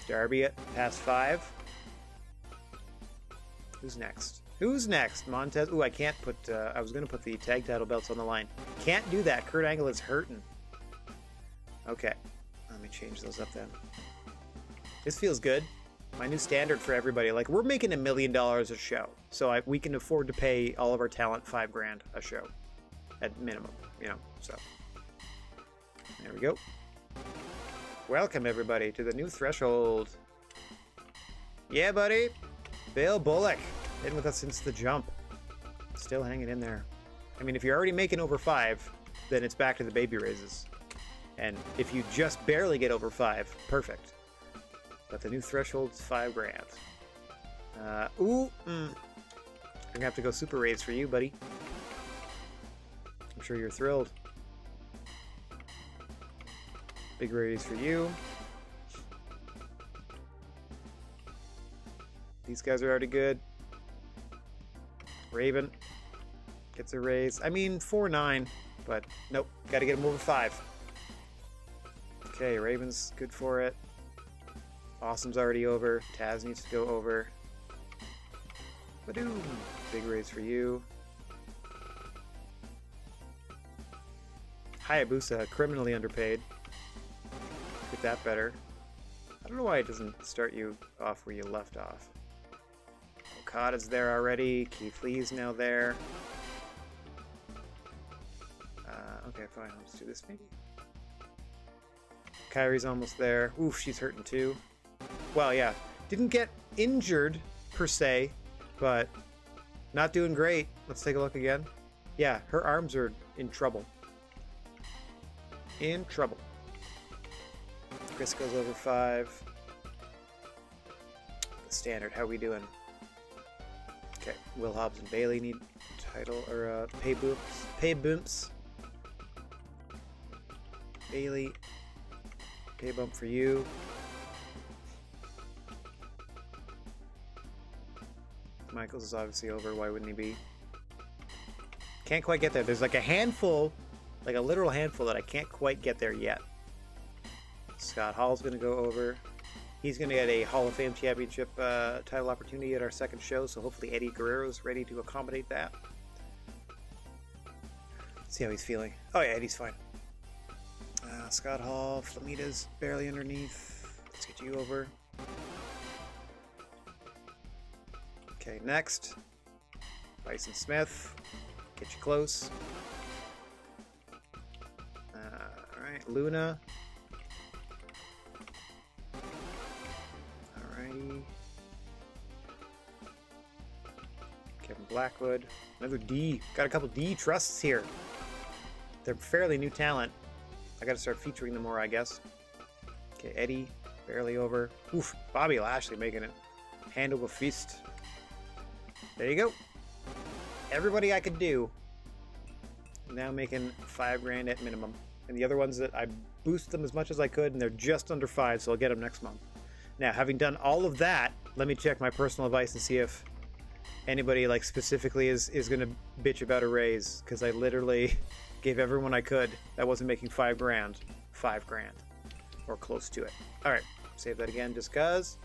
Darby at past 5. Who's next? Who's next? Montez. Ooh, I can't put... I was going to put the tag title belts on the line. Can't do that. Kurt Angle is hurting. Okay. Let me change those up then. This feels good. My new standard for everybody. Like, we're making $1 million a show. So we can afford to pay all of our talent $5,000 a show. At minimum, you know, so. There we go. Welcome, everybody, to the new threshold. Yeah, buddy. Bill Bullock. Been with us since the jump. Still hanging in there. I mean, if you're already making over 5, then it's back to the baby raises. And if you just barely get over 5, perfect. But the new threshold's $5,000. I'm gonna have to go super raise for you, buddy. I'm sure you're thrilled. Big raise for you. These guys are already good. Raven gets a raise. I mean, 4-9, but nope. Gotta get him over 5. Okay, Raven's good for it. Awesome's already over. Taz needs to go over. Badoom! Big raise for you. Hayabusa, criminally underpaid. Get that better. I don't know why it doesn't start you off where you left off. Okada's there already. Keith Lee's now there. Okay, fine. Let's do this maybe. Kairi's almost there. Oof, she's hurting too. Well, yeah. Didn't get injured, per se, but not doing great. Let's take a look again. Yeah, her arms are in trouble. In trouble. Chris goes over 5. Standard, how we doing? Okay, Will Hobbs and Bailey need title, or pay booms. Bailey. Pay bump for you. Michaels is obviously over. Why wouldn't he be? Can't quite get there. There's like a handful, like a literal handful that I can't quite get there yet. Scott Hall's going to go over. He's going to get a Hall of Fame Championship title opportunity at our second show, so hopefully Eddie Guerrero is ready to accommodate that. See how he's feeling. Oh yeah, Eddie's fine. Scott Hall, Flamita's barely underneath. Let's get you over. Okay, next. Bison Smith. Get you close. Alright, Luna. Alrighty. Kevin Blackwood. Another D. Got a couple D trusts here. They're fairly new talent. I gotta start featuring them more, I guess. Okay, Eddie. Barely over. Oof. Bobby Lashley making it. Hand over fist. There you go. Everybody I could do. Now making $5,000 at minimum. And the other ones that I boost them as much as I could, and they're just under 5, so I'll get them next month. Now, having done all of that, let me check my personal advice and see if anybody like specifically is gonna bitch about a raise, because I literally gave everyone I could that wasn't making $5,000, $5,000 or close to it. All right, save that again just cause.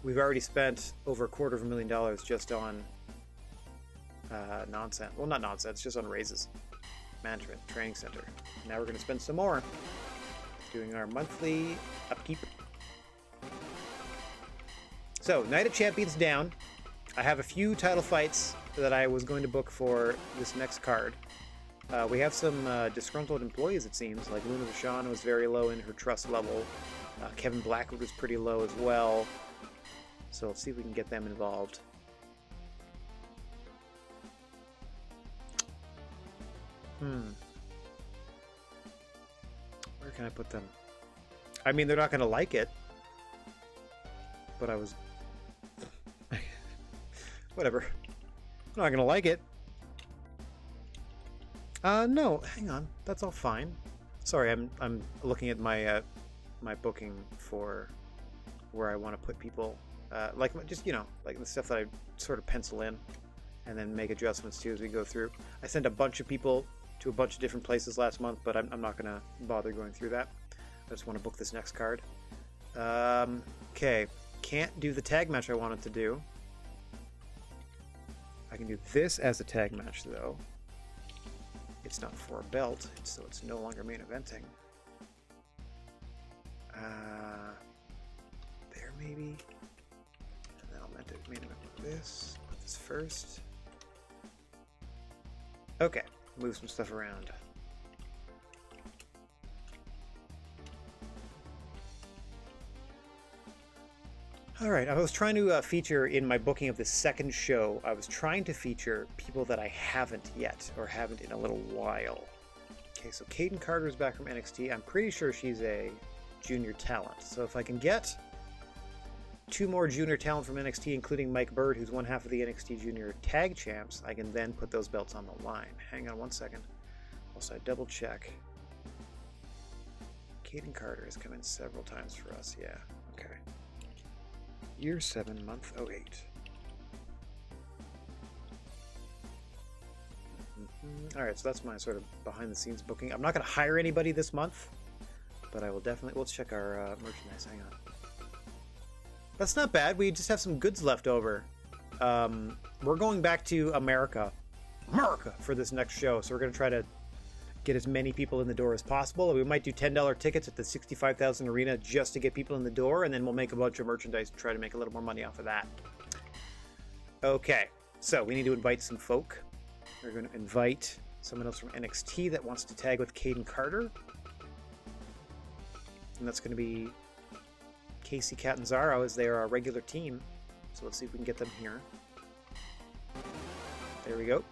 We've already spent over $250,000 just on nonsense. Well, not nonsense, just on raises. Management, training center. Now we're going to spend some more doing our monthly upkeep. So, Night of Champions down. I have a few title fights that I was going to book for this next card. We have some disgruntled employees, it seems. Like Luna Vachon was very low in her trust level. Kevin Blackwood was pretty low as well. So let's see if we can get them involved. Where can I put them? I mean, they're not going to like it. But I was... Whatever. They're not going to like it. No, hang on. That's all fine. Sorry, I'm looking at my my booking for where I want to put people. Like just, you know, like the stuff that I sort of pencil in and then make adjustments to as we go through. I sent a bunch of people to a bunch of different places last month, but I'm not going to bother going through that. I just want to book this next card. Okay. Can't do the tag match I wanted to do. I can do this as a tag match, though. It's not for a belt, so it's no longer main eventing. There, maybe. And then I'll main event with this. Put this first. Okay. Move some stuff around. Alright, I was trying to feature in my booking of the second show, I was trying to feature people that I haven't yet, or haven't in a little while. Okay, so Kaden Carter is back from NXT. I'm pretty sure she's a junior talent. So if I can get 2 more junior talent from NXT, including Mike Bird, who's one half of the NXT Junior Tag Champs, I can then put those belts on the line. Hang on one second. Also, I double check. Kaden Carter has come in several times for us, yeah. Okay. Year 7, month 08. Alright, so that's my sort of behind-the-scenes booking. I'm not going to hire anybody this month, but I will definitely... Let's check our merchandise. Hang on. That's not bad. We just have some goods left over. We're going back to America for this next show, so we're going to try to get as many people in the door as possible. We might do $10 tickets at the 65,000 arena just to get people in the door, and then we'll make a bunch of merchandise to try to make a little more money off of that. Okay, so we need to invite some folk. We're going to invite someone else from NXT that wants to tag with Kaden Carter. And that's going to be Casey Catanzaro, as they are our regular team. So let's see if we can get them here. There we go.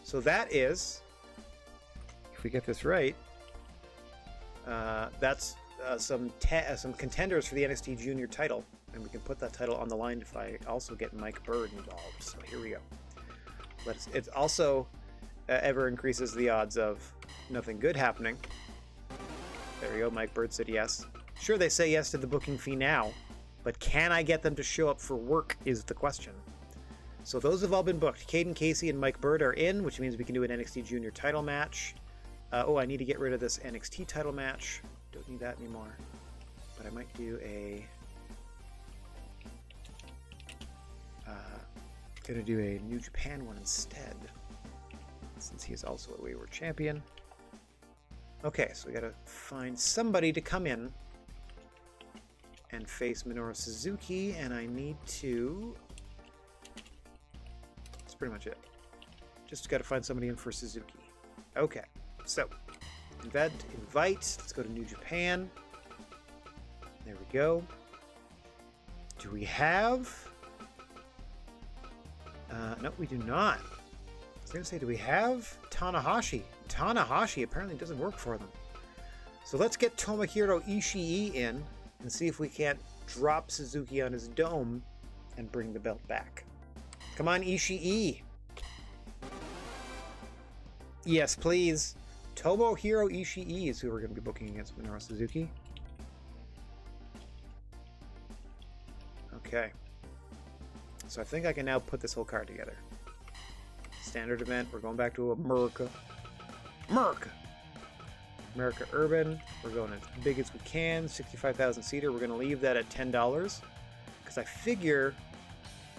So that is... If we get this right, that's some contenders for the NXT Junior title, and we can put that title on the line if I also get Mike Bird involved. So here we go. It also ever increases the odds of nothing good happening. There we go. Mike Bird said yes. Sure, they say yes to the booking fee now, but can I get them to show up for work is the question. So those have all been booked. Caden, Casey, and Mike Bird are in, which means we can do an NXT Junior title match. Oh, I need to get rid of this NXT title match. Don't need that anymore. But I might do a... gonna do a New Japan one instead, since he is also a Wayward Champion. Okay, so we gotta find somebody to come in and face Minoru Suzuki, and I need to... That's pretty much it. Just gotta find somebody in for Suzuki. Okay, so invite. Let's go to New Japan. There we go. Do we have... no, we do not. I was going to say, do we have Tanahashi? Tanahashi apparently doesn't work for them. So let's get Tomohiro Ishii in and see if we can't drop Suzuki on his dome and bring the belt back. Come on, Ishii. Yes, please. Tomohiro Ishii is who we're going to be booking against Minoru Suzuki. Okay. So I think I can now put this whole card together. Standard event, we're going back to America. America Urban, we're going as big as we can, 65,000 seater. We're going to leave that at $10, because I figure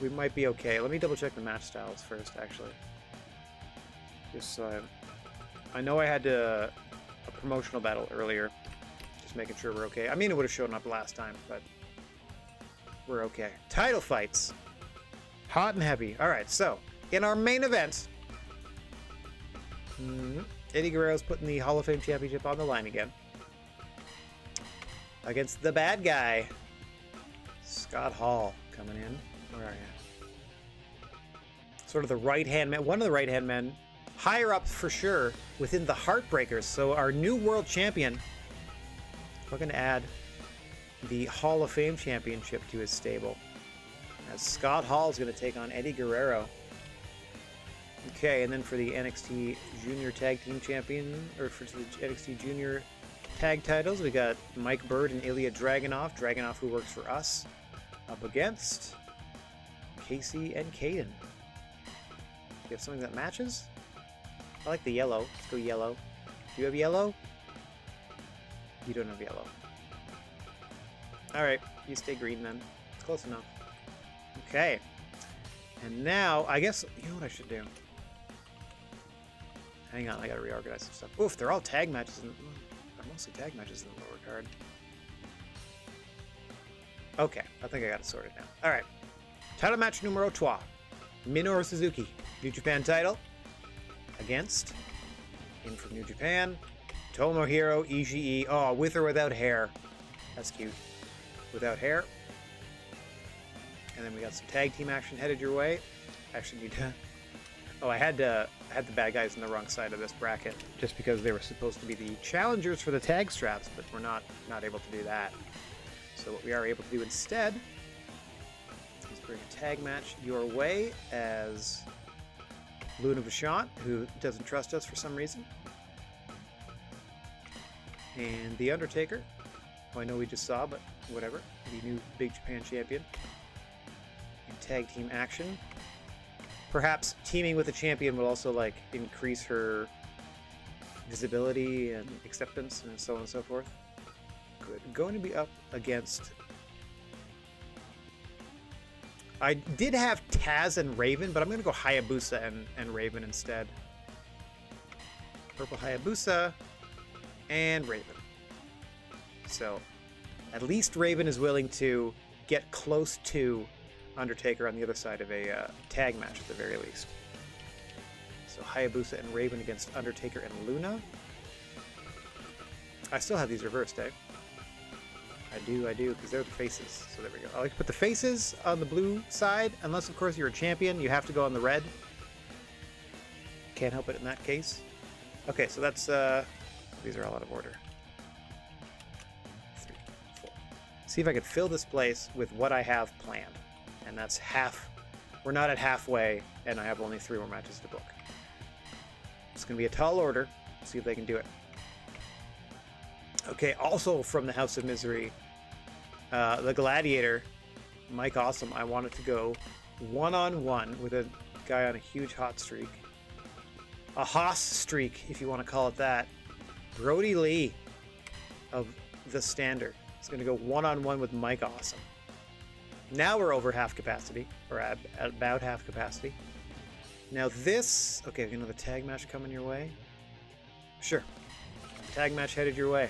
we might be okay. Let me double check the match styles first, actually. Just so I know I had a promotional battle earlier, just making sure we're okay. I mean, it would have shown up last time, but we're okay. Title fights. Hot and heavy. Alright, so, in our main event, Eddie Guerrero's putting the Hall of Fame Championship on the line again. Against the bad guy, Scott Hall, coming in. Where are you? Sort of the right-hand man, one of the right-hand men, higher up for sure, within the Heartbreakers. So our new world champion, we're going to add the Hall of Fame Championship to his stable. As Scott Hall is going to take on Eddie Guerrero. Okay, and then for the NXT Junior Tag Team Champion, or for the NXT Junior Tag titles, we got Mike Bird and Ilya Dragunov. Dragunov, who works for us, up against Casey and Kaden. You have something that matches? I like the yellow. Let's go yellow. Do you have yellow? You don't have yellow. Alright, you stay green then. It's close enough. Okay. And now, I guess, you know what I should do? Hang on, I gotta reorganize some stuff. Oof, they're all tag matches. They're mostly tag matches in the lower card. Okay, I think I got it sorted now. Alright. Title match numero 2. Minoru Suzuki, New Japan title, against, in from New Japan, Tomohiro Ishii. Oh, with or without hair. That's cute. Without hair. And then we got some tag team action headed your way. Actually, need to... Oh, I had the bad guys on the wrong side of this bracket, just because they were supposed to be the challengers for the tag straps, but we're not able to do that. So what we are able to do instead is bring a tag match your way as Luna Vachon, who doesn't trust us for some reason, and The Undertaker, who I know we just saw, but whatever, the new Big Japan champion, in tag team action. Perhaps teaming with a champion will also like increase her visibility and acceptance and so on and so forth. Good. Going to be up against... I did have Taz and Raven, but I'm going to go Hayabusa and Raven instead. Purple Hayabusa and Raven. So, at least Raven is willing to get close to Undertaker on the other side of a tag match at the very least. So Hayabusa and Raven against Undertaker and Luna. I still have these reversed, eh? I do, because they're the faces. So there we go. I like to put the faces on the blue side, unless of course you're a champion, you have to go on the red. Can't help it in that case. Okay, so that's, these are all out of order. 3, 4. See if I can fill this place with what I have planned. And that's half. We're not at halfway, and I have only 3 more matches to book. It's going to be a tall order. See if they can do it. Okay, also from the House of Misery, the Gladiator, Mike Awesome. I wanted to go one-on-one with a guy on a huge hot streak. A Haas streak, if you want to call it that. Brody Lee of the Standard. He's going to go one-on-one with Mike Awesome. Now we're over half capacity, or at about half capacity. Now this... Okay, have you another tag match coming your way? Sure. Tag match headed your way.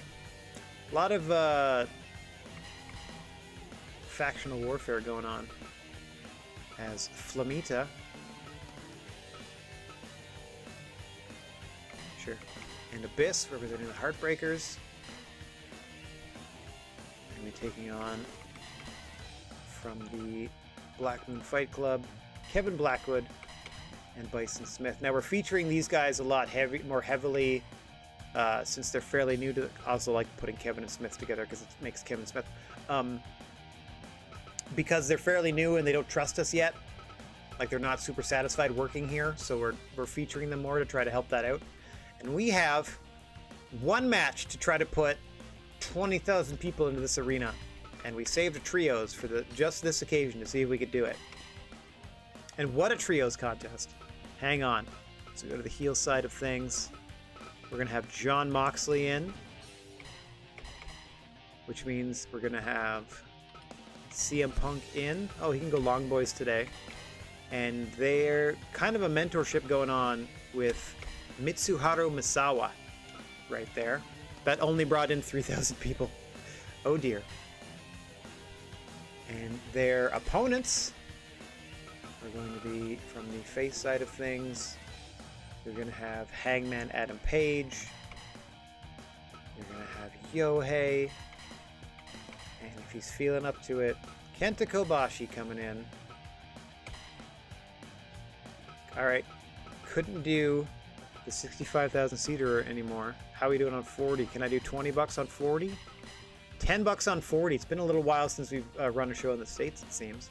A lot of factional warfare going on. As Flamita... Sure. And Abyss representing the Heartbreakers. And we're taking on... from the Black Moon Fight Club, Kevin Blackwood and Bison Smith. Now we're featuring these guys a lot more heavily since they're fairly new to. I also like putting Kevin and Smith together because it makes Kevin Smith. Because they're fairly new and they don't trust us yet. Like they're not super satisfied working here, so we're featuring them more to try to help that out. And we have one match to try to put 20,000 people into this arena. And we saved a trios for just this occasion to see if we could do it. And what a trios contest. Hang on. So go to the heel side of things. We're going to have John Moxley in. Which means we're going to have CM Punk in. Oh, he can go Long Boys today. And they're kind of a mentorship going on with Mitsuharu Misawa right there. That only brought in 3,000 people. Oh dear. And their opponents are going to be from the face side of things. You're going to have Hangman Adam Page. You're going to have Yohei. And if he's feeling up to it, Kenta Kobashi coming in. Alright. Couldn't do the 65,000 seater anymore. How are we doing on 40? Can I do 20 bucks on 40? $10 on 40. It's been a little while since we've run a show in the States, it seems.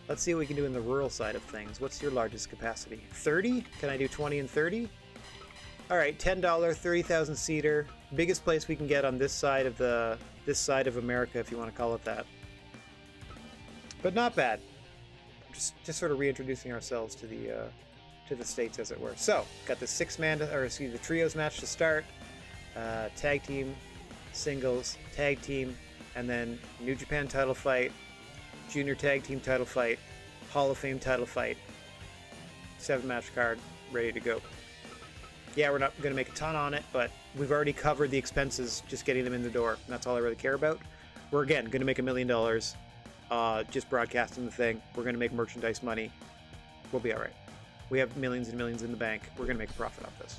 Let's see what we can do in the rural side of things. What's your largest capacity? 30? Can I do 20 and 30? All right, $10, 30,000 seater. Biggest place we can get on this side of this side of America, if you want to call it that. But not bad. Just sort of reintroducing ourselves to the States, as it were. So, got the the trios match to start. Tag team, singles, tag team, and then New Japan title fight, Junior Tag Team title fight, Hall of Fame title fight, 7-match card, ready to go. Yeah, we're not going to make a ton on it, but we've already covered the expenses just getting them in the door, and that's all I really care about. We're, again, going to make $1 million just broadcasting the thing. We're going to make merchandise money. We'll be all right. We have millions and millions in the bank. We're going to make a profit off this.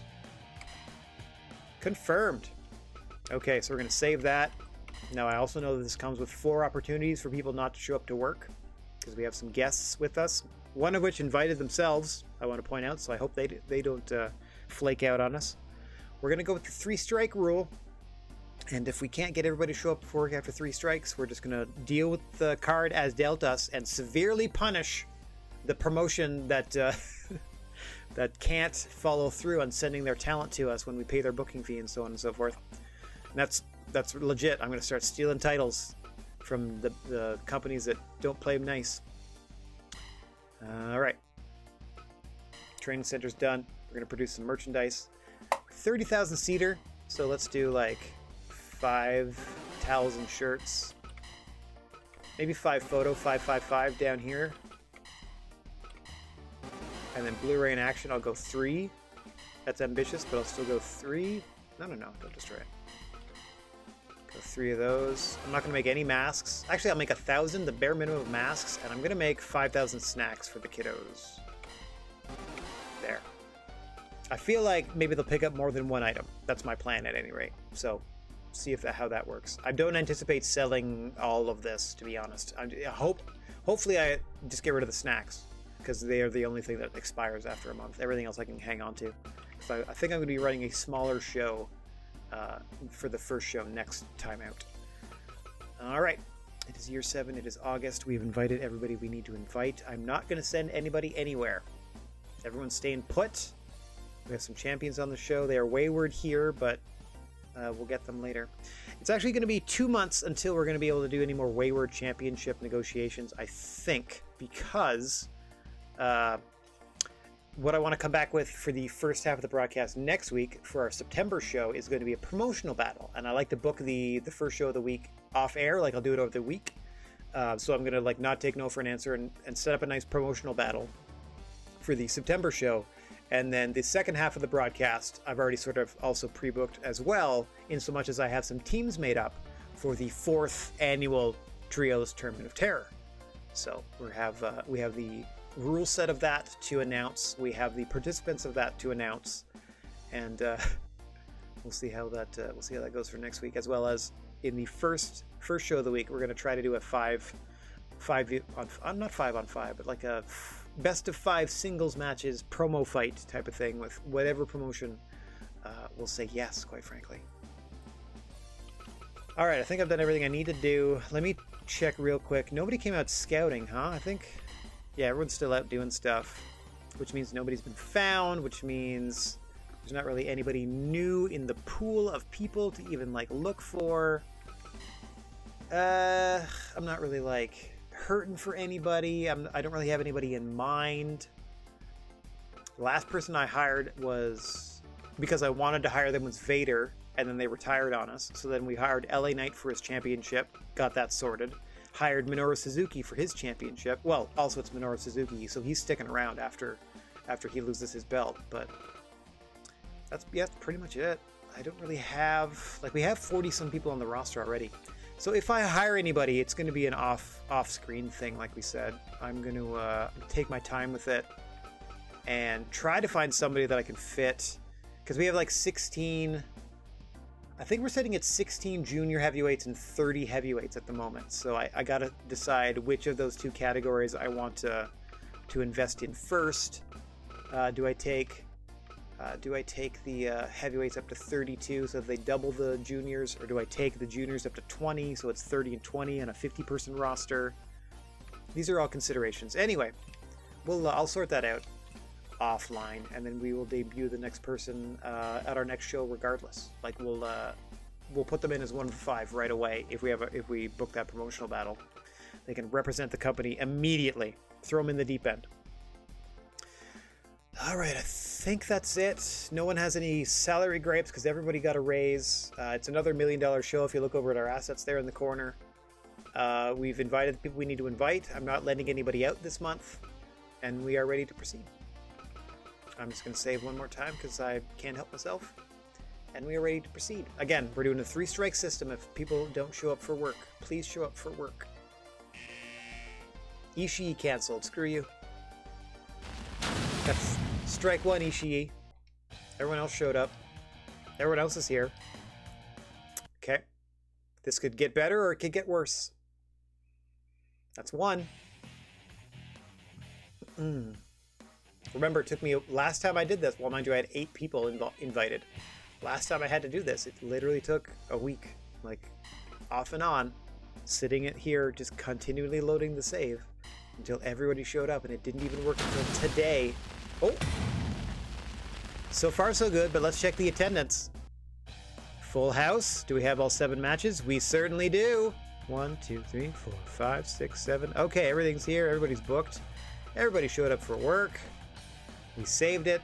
Confirmed. Okay, so we're going to save that. Now, I also know that this comes with 4 opportunities for people not to show up to work, because we have some guests with us, one of which invited themselves, I want to point out, so I hope they don't flake out on us. We're going to go with the 3-strike rule, and if we can't get everybody to show up for work after 3 strikes, we're just going to deal with the card as dealt us and severely punish the promotion that that can't follow through on sending their talent to us when we pay their booking fee and so on and so forth. And that's legit. I'm going to start stealing titles from the companies that don't play nice. All right. Training center's done. We're going to produce some merchandise. 30,000 seater. So let's do like 5 towels and shirts. Maybe 5 photo, 555 down here. And then Blu-ray in action, I'll go 3. That's ambitious, but I'll still go 3. No, don't destroy it. Go 3 of those. I'm not going to make any masks. Actually, I'll make 1,000, the bare minimum of masks, and I'm going to make 5,000 snacks for the kiddos. There. I feel like maybe they'll pick up more than one item. That's my plan at any rate. So, see how that works. I don't anticipate selling all of this, to be honest. Hopefully I just get rid of the snacks, because they are the only thing that expires after a month. Everything else I can hang on to. So I think I'm going to be running a smaller show for the first show next time out. All right. It is year 7. It is August. We've invited everybody we need to invite. I'm not going to send anybody anywhere. Everyone's staying put. We have some champions on the show. They are wayward here, but We'll get them later. It's actually going to be 2 months until we're going to be able to do any more Wayward Championship negotiations, I think, because what I want to come back with for the first half of the broadcast next week for our September show is going to be a promotional battle. And I like to book the first show of the week off air, like I'll do it over the week. So I'm going to like not take no for an answer and set up a nice promotional battle for the September show. And then the second half of the broadcast, I've already sort of also pre-booked as well, in so much as I have some teams made up for the 4th annual Trios Tournament of Terror. So we have the rule set of that to announce. We have the participants of that to announce, and we'll see how that goes for next week. As well as in the first show of the week, we're going to try to do a not 5-on-5, but like a best of 5 singles matches promo fight type of thing with whatever promotion will say yes, quite frankly. All right, I think I've done everything I need to do. Let me check real quick. Nobody came out scouting, huh? I think, yeah, everyone's still out doing stuff, which means nobody's been found, which means there's not really anybody new in the pool of people to even like look for. I'm not really like hurting for anybody. I don't really have anybody in mind. The last person I hired was because I wanted to hire them was Vader, and then they retired on us. So then we hired LA Knight for his championship, got that sorted. Hired Minoru Suzuki for his championship. Well, also it's Minoru Suzuki, so he's sticking around after he loses his belt. But that's pretty much it. I don't really have, like, we have 40 some people on the roster already. So if I hire anybody, it's going to be an off-screen thing, like we said. I'm going to take my time with it and try to find somebody that I can fit, because we have like 16. I think we're sitting at 16 junior heavyweights and 30 heavyweights at the moment. So I got to decide which of those 2 categories I want to invest in first. Do I take the heavyweights up to 32 so that they double the juniors, or do I take the juniors up to 20 so it's 30 and 20 and a 50-person roster? These are all considerations. Anyway, I'll sort that out offline, and then we will debut the next person at our next show regardless. Like we'll put them in as one of the 5 right away if we book that promotional battle. They can represent the company immediately. Throw them in the deep end. All right, I think that's it. No one has any salary gripes because everybody got a raise. It's another $1 million show if you look over at our assets there in the corner. We've invited the people we need to invite. I'm not letting anybody out this month, and we are ready to proceed. I'm just going to save one more time because I can't help myself. And we are ready to proceed. Again, we're doing a 3-strike system. If people don't show up for work, please show up for work. Ishii canceled. Screw you. That's strike 1, Ishii. Everyone else showed up. Everyone else is here. Okay. This could get better or it could get worse. That's 1. Remember, it took me, last time I did this, well, mind you, I had 8 people invited. Last time I had to do this, it literally took a week, like off and on, sitting it here, just continually loading the save until everybody showed up, and it didn't even work until today. Oh! So far, so good, but let's check the attendance. Full house. Do we have all 7 matches? We certainly do. 1, 2, 3, 4, 5, 6, 7. Okay, everything's here. Everybody's booked. Everybody showed up for work. We saved it,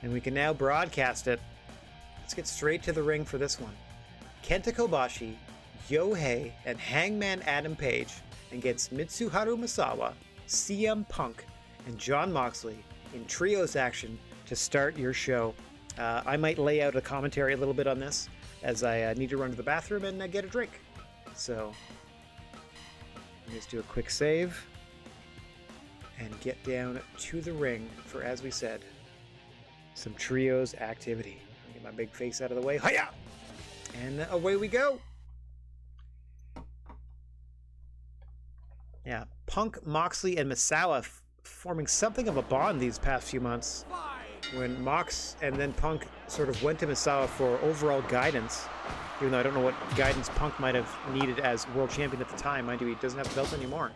and we can now broadcast it. Let's get straight to the ring for this one. Kenta Kobashi, Yohei, and Hangman Adam Page against Mitsuharu Misawa, CM Punk, and Jon Moxley in trios action to start your show. I might lay out a commentary a little bit on this as I need to run to the bathroom and get a drink. So, let's do a quick save and get down to the ring for, as we said, some trios activity. I'll get my big face out of the way. Hiya! And away we go. Yeah, Punk, Moxley, and Misawa forming something of a bond these past few months. When Mox and then Punk sort of went to Misawa for overall guidance, even though I don't know what guidance Punk might have needed as world champion at the time. Mind you, he doesn't have the belt anymore.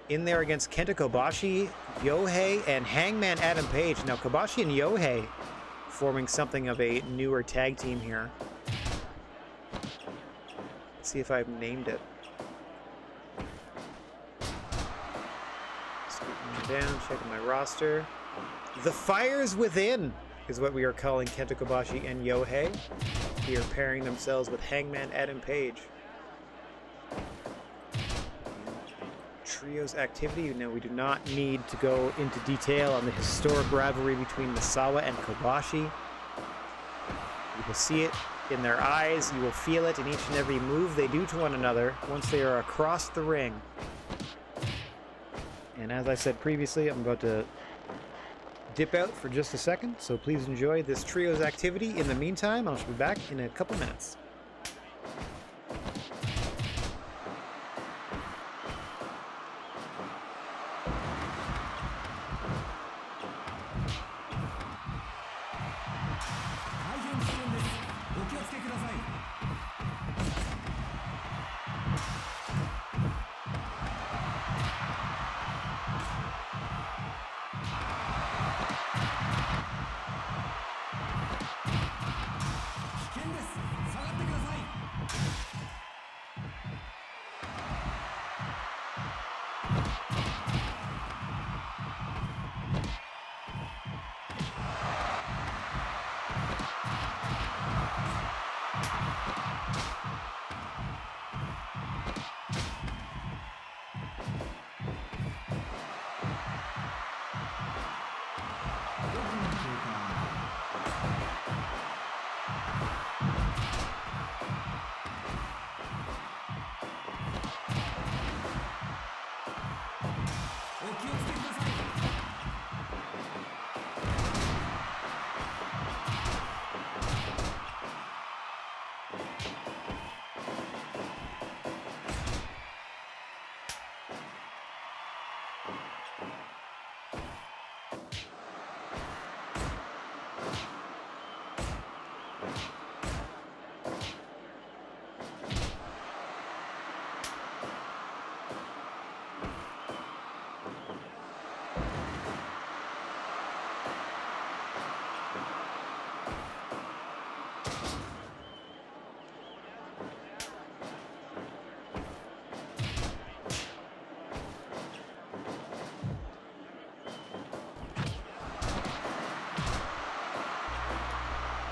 In there against Kenta Kobashi, Yohei, and Hangman Adam Page. Now, Kobashi and Yohei forming something of a newer tag team here. Let's see if I've named it. Scooting down, checking my roster. The Fires Within is what we are calling Kenta Kobashi and Yohei. They are pairing themselves with Hangman Adam Page. Trios activity. Now, we do not need to go into detail on the historic rivalry between Misawa and Kobashi. You will see it in their eyes. You will feel it in each and every move they do to one another once they are across the ring. And as I said previously, I'm about to dip out for just a second, so please enjoy this trios activity. In the meantime, I shall be back in a couple minutes.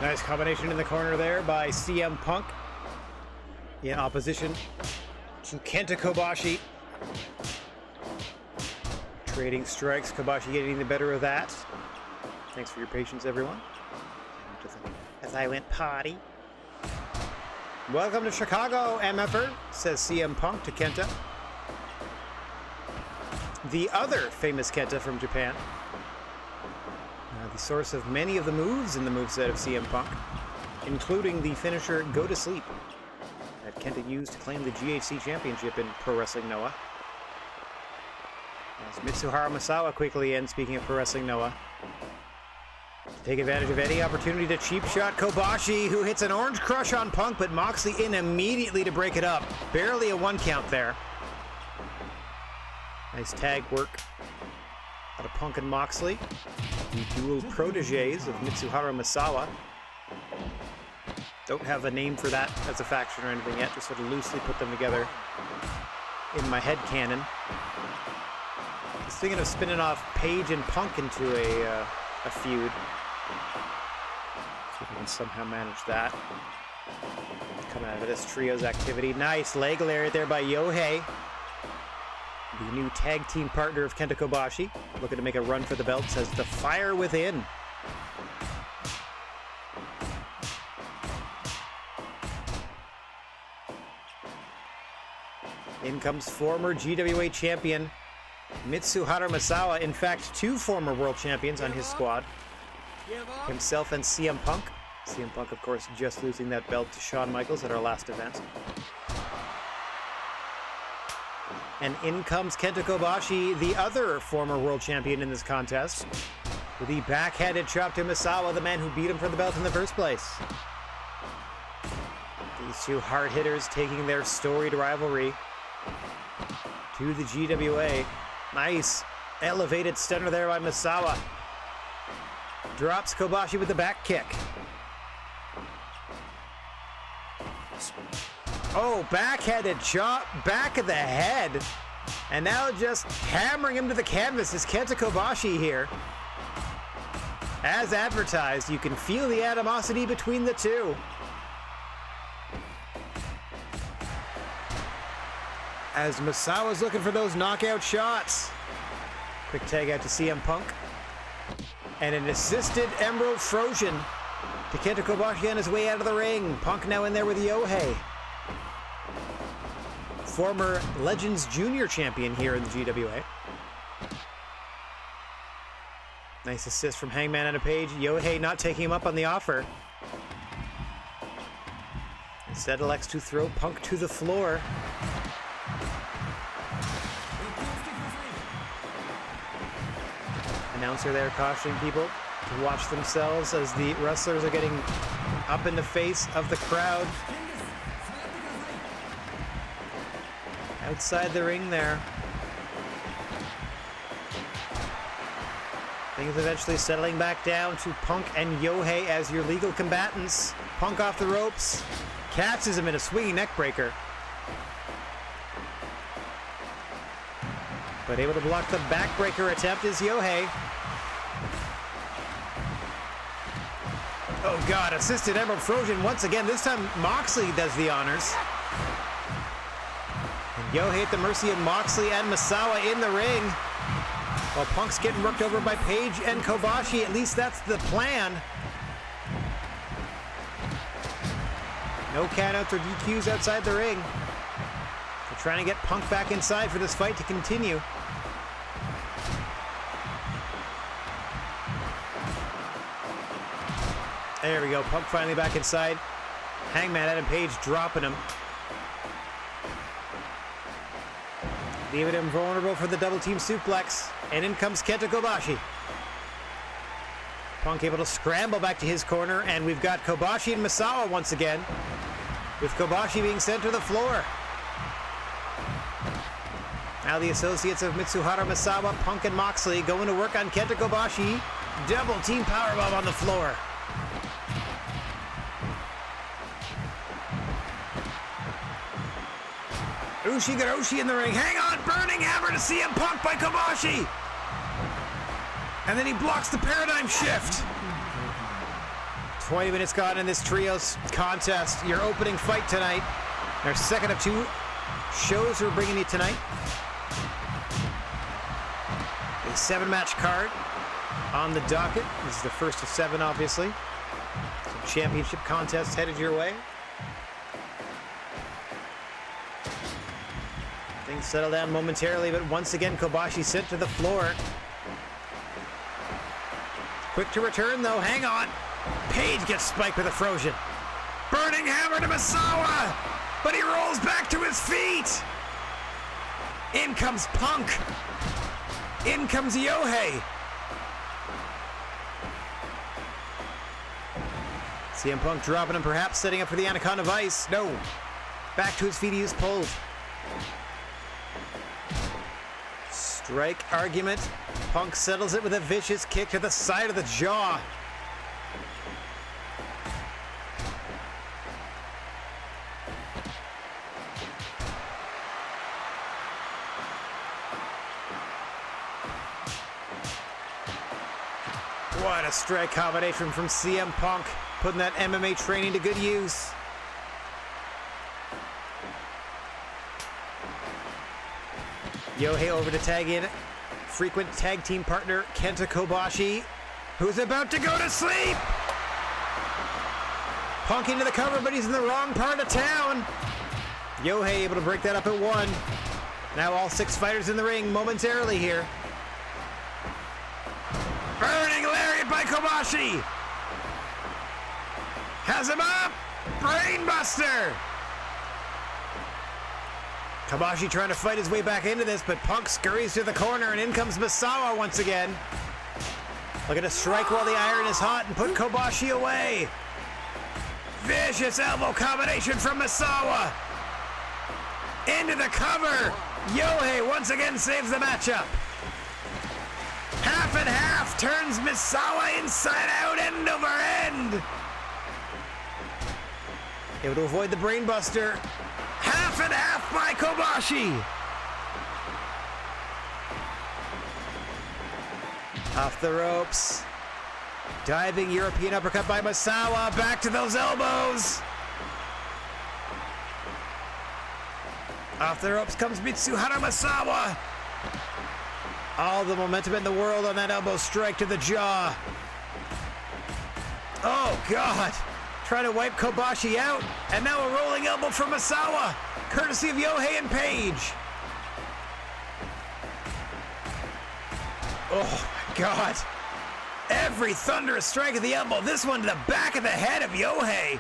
Nice combination in the corner there by CM Punk in opposition to Kenta Kobashi. Trading strikes, Kobashi getting the better of that. Thanks for your patience, everyone. As I went potty. Welcome to Chicago, MFer, says CM Punk to Kenta. The other famous Kenta from Japan. The source of many of the moves in the moveset of CM Punk, including the finisher Go to Sleep that Kenta used to claim the GHC Championship in Pro Wrestling Noah. As Mitsuharu Misawa quickly ends, speaking of Pro Wrestling Noah, to take advantage of any opportunity to cheap shot Kobashi, who hits an orange crush on Punk, but Moxley in immediately to break it up. Barely a 1 count there. Nice tag work out of Punk and Moxley, the dual proteges of Mitsuharu Misawa. Don't have a name for that as a faction or anything yet, just sort of loosely put them together in my head canon. I was thinking of spinning off Page and Punk into a feud. See if I can somehow manage that. Coming out of this trios activity. Nice leg lariat there by Yohei, the new tag team partner of Kenta Kobashi, looking to make a run for the belt, says the Fire Within. In comes former GWA champion Mitsuharu Misawa. In fact, 2 former world champions on his squad. Himself and CM Punk. CM Punk, of course, just losing that belt to Shawn Michaels at our last event. And in comes Kenta Kobashi, the other former world champion in this contest, with the backhanded chop to Misawa, the man who beat him for the belt in the first place. These 2 hard hitters taking their storied rivalry to the GWA. Nice elevated stunner there by Misawa. Drops Kobashi with the back kick. Oh, backhanded chop, back of the head. And now just hammering him to the canvas is Kenta Kobashi here. As advertised, you can feel the animosity between the two. As Misawa's looking for those knockout shots. Quick tag out to CM Punk. And an assisted Emerald Frozen to Kenta Kobashi on his way out of the ring. Punk now in there with Yohei. Former Legends Junior champion here in the GWA. Nice assist from Hangman Adam Page. Yohei not taking him up on the offer. Instead elects to throw Punk to the floor. Announcer there cautioning people to watch themselves as the wrestlers are getting up in the face of the crowd. Outside the ring there. Things eventually settling back down to Punk and Yohei as your legal combatants. Punk off the ropes. Catches him in a swinging neck breaker. But able to block the backbreaker attempt is Yohei. Oh God, assisted Emerald Frozen once again. This time Moxley does the honors. And Yohei at the mercy of Moxley and Misawa in the ring. While Punk's getting worked over by Page and Kobashi. At least that's the plan. No countouts or DQs outside the ring. They're trying to get Punk back inside for this fight to continue. There we go, Punk finally back inside. Hangman Adam Page dropping him. Leaving him vulnerable for the double team suplex. And in comes Kenta Kobashi. Punk able to scramble back to his corner, and we've got Kobashi and Misawa once again, with Kobashi being sent to the floor. Now the associates of Mitsuhara Misawa, Punk and Moxley going to work on Kenta Kobashi. Double team powerbomb on the floor. Ushigoroshi in the ring. Hang on, burning hammer to CM Punk by Kobashi. And then he blocks the paradigm shift. 20 minutes gone in this trios contest. Your opening fight tonight. Our second of two shows we're bringing you tonight. A 7-match card on the docket. This is the first of 7, obviously. Some championship contests headed your way. Things settle down momentarily, but once again, Kobashi sent to the floor. Quick to return, though. Hang on. Page gets spiked with a Frozen. Burning hammer to Misawa, but he rolls back to his feet. In comes Punk. In comes Yohei. CM Punk dropping him, perhaps setting up for the Anaconda Vice. No. Back to his feet, he is pulled. Strike argument. Punk settles it with a vicious kick to the side of the jaw. What a strike combination from CM Punk, putting that MMA training to good use. Yohei over to tag in frequent tag team partner Kenta Kobashi, who's about to go to sleep. Punk into the cover, but he's in the wrong part of town. Yohei able to break that up at 1. Now all 6 fighters in the ring momentarily here. Burning lariat by Kobashi. Has him up. Brainbuster. Kobashi trying to fight his way back into this, but Punk scurries to the corner, and in comes Misawa once again. Looking to strike while the iron is hot and put Kobashi away. Vicious elbow combination from Misawa. Into the cover. Yohei once again saves the matchup. Half and half turns Misawa inside out, end over end. Able to avoid the brainbuster. Half and half by Kobashi. Off the ropes. Diving European uppercut by Misawa. Back to those elbows. Off the ropes comes Mitsuhara Misawa. All the momentum in the world on that elbow strike to the jaw. Oh, God. Trying to wipe Kobashi out. And now a rolling elbow from Misawa, courtesy of Yohei and Page. Oh, my God. Every thunderous strike of the elbow. This one to the back of the head of Yohei.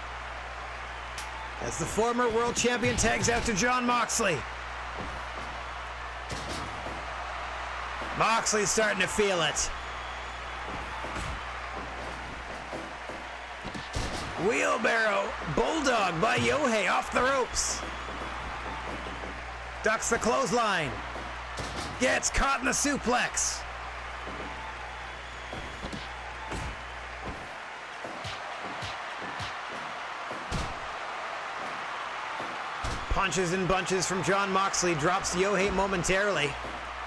As the former world champion tags out to Jon Moxley. Moxley's starting to feel it. Wheelbarrow bulldog by Yohei off the ropes. Ducks the clothesline. Gets caught in the suplex. Punches and bunches from Jon Moxley drops Yohei momentarily.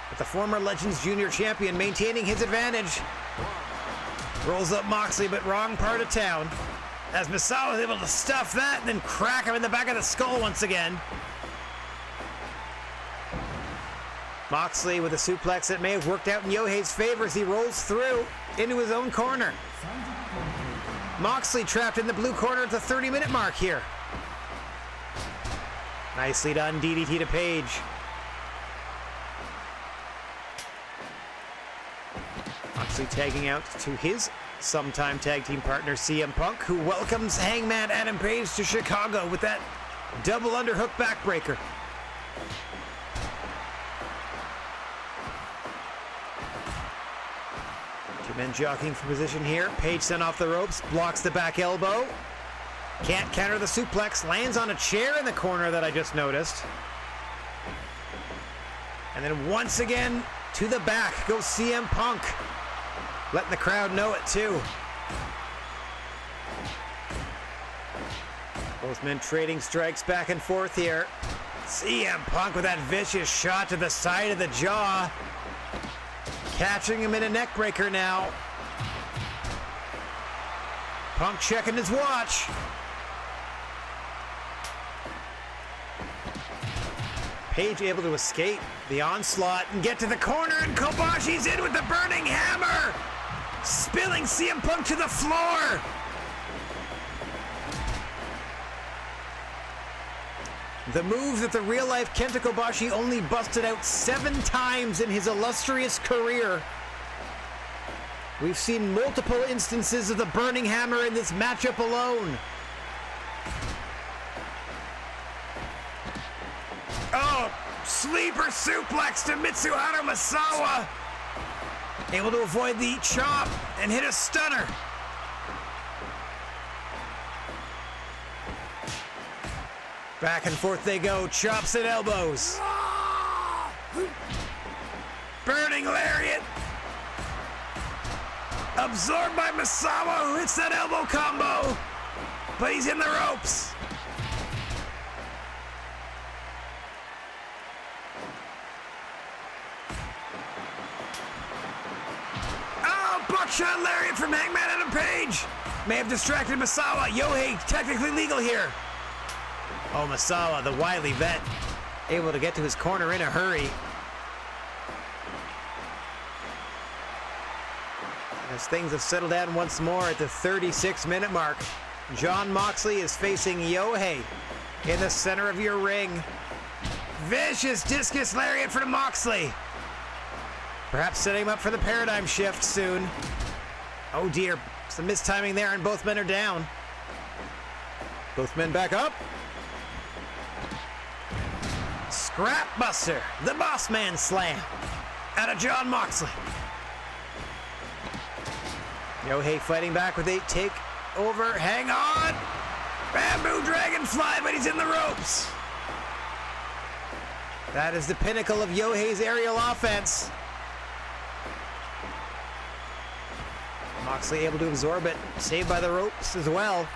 But the former Legends Junior champion maintaining his advantage. Rolls up Moxley, but wrong part of town. As Misawa is able to stuff that and then crack him in the back of the skull once again. Moxley with a suplex that may have worked out in Yohei's favor as he rolls through into his own corner. Moxley trapped in the blue corner at the 30-minute mark here. Nicely done, DDT to Page. Moxley tagging out to his sometime tag team partner CM Punk, who welcomes Hangman Adam Page to Chicago with that double underhook backbreaker. Two men jockeying for position here. Page sent off the ropes, blocks the back elbow. Can't counter the suplex, lands on a chair in the corner that I just noticed. And then once again, to the back goes CM Punk. Letting the crowd know it too. Both men trading strikes back and forth here. CM Punk with that vicious shot to the side of the jaw. Catching him in a neck breaker now. Punk checking his watch. Page able to escape the onslaught and get to the corner, and Kobashi's in with the burning hammer, spilling CM Punk to the floor. The move that the real-life Kenta Kobashi only busted out 7 times in his illustrious career. We've seen multiple instances of the burning hammer in this matchup alone. Oh, sleeper suplex to Mitsuhara Misawa. Able to avoid the chop and hit a stunner. Back and forth they go, chops and elbows. Burning lariat. Absorbed by Misawa, who hits that elbow combo. But he's in the ropes. Buckshot lariat from Hangman Adam Page. May have distracted Misawa. Yohei technically legal here. Oh, Misawa, the wily vet, able to get to his corner in a hurry. As things have settled down once more at the 36-minute mark, Jon Moxley is facing Yohei in the center of your ring. Vicious discus lariat for Moxley. Perhaps setting him up for the paradigm shift soon. Oh dear, some mistiming there and both men are down. Both men back up. Scrap Buster, the Boss Man Slam out of Jon Moxley. Yohei fighting back with a takeover. Hang on. Bamboo Dragonfly, but he's in the ropes. That is the pinnacle of Yohei's aerial offense. Moxley able to absorb it, saved by the ropes as well.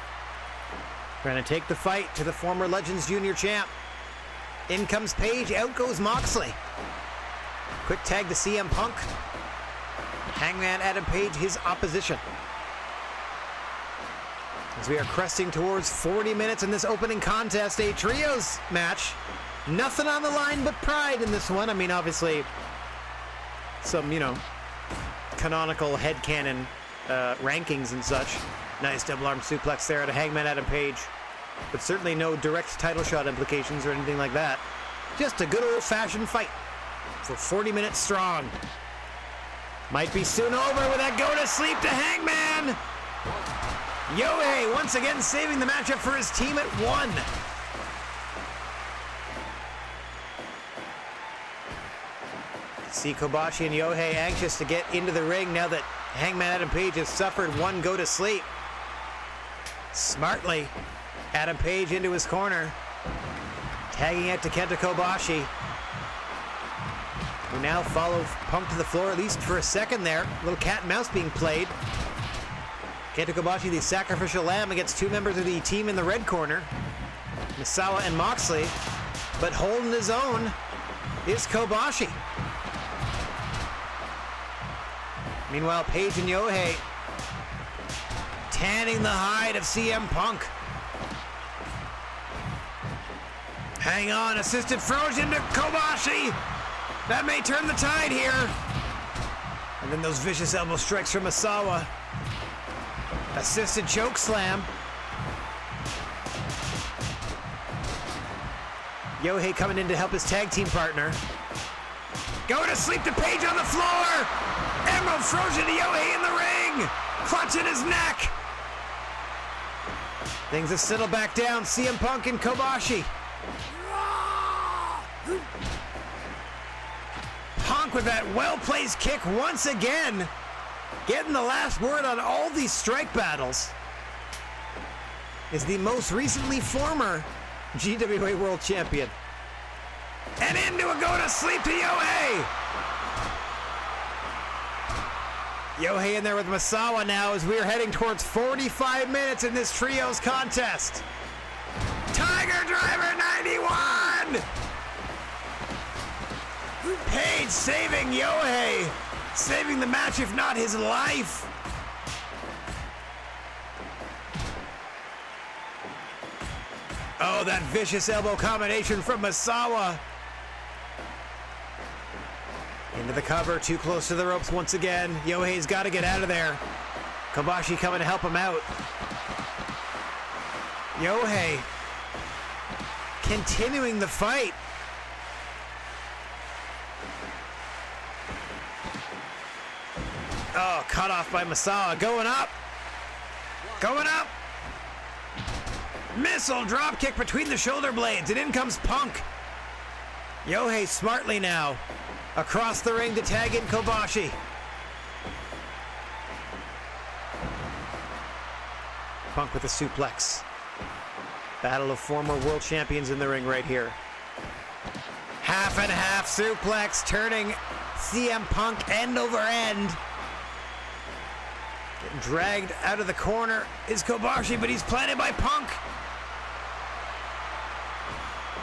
Trying to take the fight to the former Legends Junior champ. In comes Page, out goes Moxley. Quick tag to CM Punk. Hangman Adam Page, his opposition. As we are cresting towards 40 minutes in this opening contest, a trios match. Nothing on the line but pride in this one. I mean, obviously, some, canonical headcanon rankings and such. Nice double arm suplex there to Hangman Adam Page. But certainly no direct title shot implications or anything like that. Just a good old-fashioned fight for 40 minutes strong. Might be soon over with that go to sleep to Hangman. Yohei once again saving the matchup for his team at 1. See Kobashi and Yohei anxious to get into the ring now that Hangman Adam Page has suffered one go to sleep. Smartly, Adam Page into his corner, tagging it to Kenta Kobashi, who now follow Punk to the floor, at least for a second there. A little cat and mouse being played. Kenta Kobashi, the sacrificial lamb, against two members of the team in the red corner, Misawa and Moxley, but holding his own is Kobashi. Meanwhile, Page and Yohei tanning the hide of CM Punk. Hang on, assisted frozen to Kobashi. That may turn the tide here. And then those vicious elbow strikes from Misawa. Assisted choke slam. Yohei coming in to help his tag team partner. Go to sleep to Page on the floor. Emerald frozen to Yohei in the ring. Clutching his neck. Things have settled back down. CM Punk and Kobashi. Punk with that well-placed kick once again. Getting the last word on all these strike battles. Is the most recently former GWA World Champion. And into a go to sleep to Yohei. Yohei in there with Misawa now as we are heading towards 45 minutes in this trios contest. Tiger Driver 91! Page saving Yohei. Saving the match, if not his life. Oh, that vicious elbow combination from Misawa. Into the cover, too close to the ropes once again. Yohei's got to get out of there. Kobashi coming to help him out. Yohei continuing the fight. Oh, cut off by Misawa. Going up. Going up. Missile drop kick between the shoulder blades, and in comes Punk. Yohei smartly now across the ring to tag in Kobashi. Punk with a suplex. Battle of former world champions in the ring right here. Half and half suplex, turning CM Punk end over end. Getting dragged out of the corner is Kobashi, but he's planted by Punk.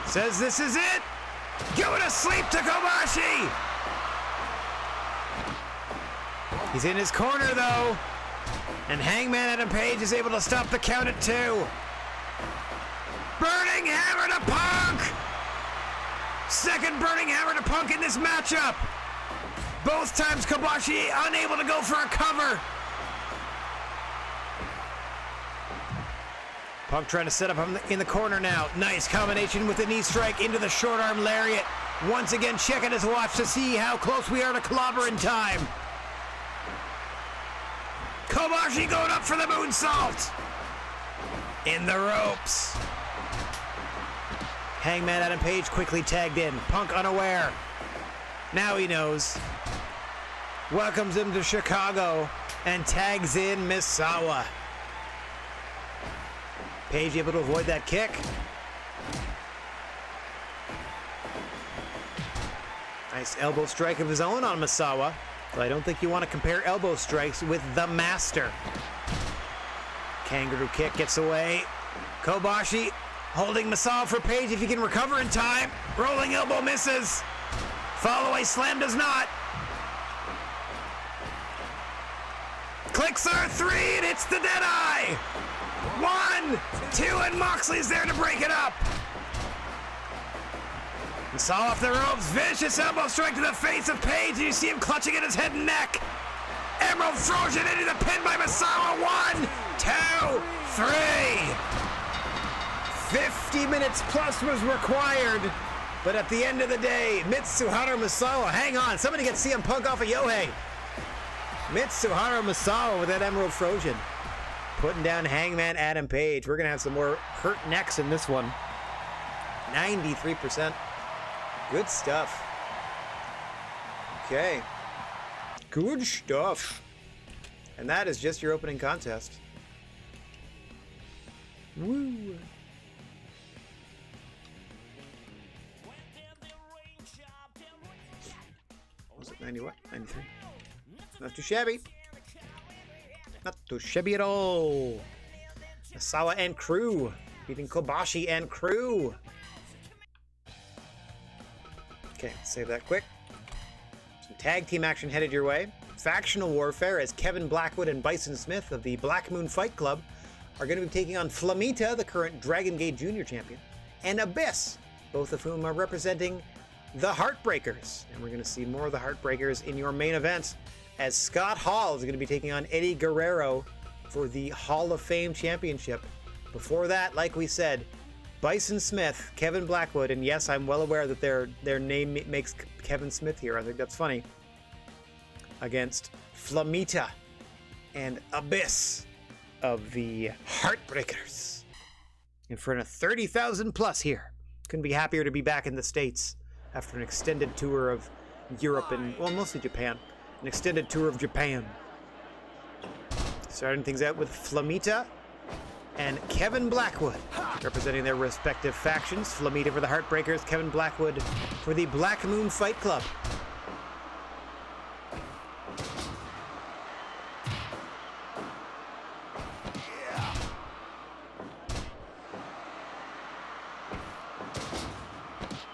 Says this is it. Go to sleep to Kobashi. He's in his corner though. And Hangman Adam Page is able to stop the count at 2. Burning hammer to Punk. Second burning hammer to Punk in this matchup. Both times Kobashi unable to go for a cover. Punk trying to set up him in the corner now. Nice combination with the knee strike into the short arm lariat. Once again checking his watch to see how close we are to clobbering time. Kobashi going up for the moonsault. In the ropes. Hangman Adam Page quickly tagged in. Punk unaware. Now he knows. Welcomes him to Chicago and tags in Misawa. Page able to avoid that kick. Nice elbow strike of his own on Misawa. But I don't think you want to compare elbow strikes with the master. Kangaroo kick gets away. Kobashi holding Misawa for Page if he can recover in time. Rolling elbow misses. Follow-away slam does not. Clicks are 3 and hits the dead eye. 1, 2, and Moxley's there to break it up. Misawa off the ropes, vicious elbow strike to the face of Page, and you see him clutching at his head and neck. Emerald throws it into the pin by Misawa. 1, 2, 3. 50 minutes plus was required, but at the end of the day, Mitsuharu Misawa, hang on, somebody get CM Punk off of Yohei. Mitsuharu Misawa with that Emerald Frozen. Putting down Hangman Adam Page. We're going to have some more hurt necks in this one. 93%. Good stuff. Okay. Good stuff. And that is just your opening contest. Woo. Was it 90 what? 93? Not too shabby. Not too shabby at all. Misawa and crew. Beating Kobashi and crew. Okay, save that quick. Some tag team action headed your way. Factional warfare as Kevin Blackwood and Bison Smith of the Black Moon Fight Club are going to be taking on Flamita, the current Dragon Gate Jr. champion, and Abyss, both of whom are representing the Heartbreakers. And we're going to see more of the Heartbreakers in your main event, as Scott Hall is going to be taking on Eddie Guerrero for the Hall of Fame Championship. Before that, like we said, Bison Smith, Kevin Blackwood, and yes, I'm well aware that their name makes Kevin Smith here. I think that's funny. Against Flamita and Abyss of the Heartbreakers. In front of 30,000 plus here. Couldn't be happier to be back in the States after an extended tour of Europe and, well, mostly Japan. An extended tour of Japan. Starting things out with Flamita and Kevin Blackwood, representing their respective factions. Flamita for the Heartbreakers, Kevin Blackwood for the Black Moon Fight Club.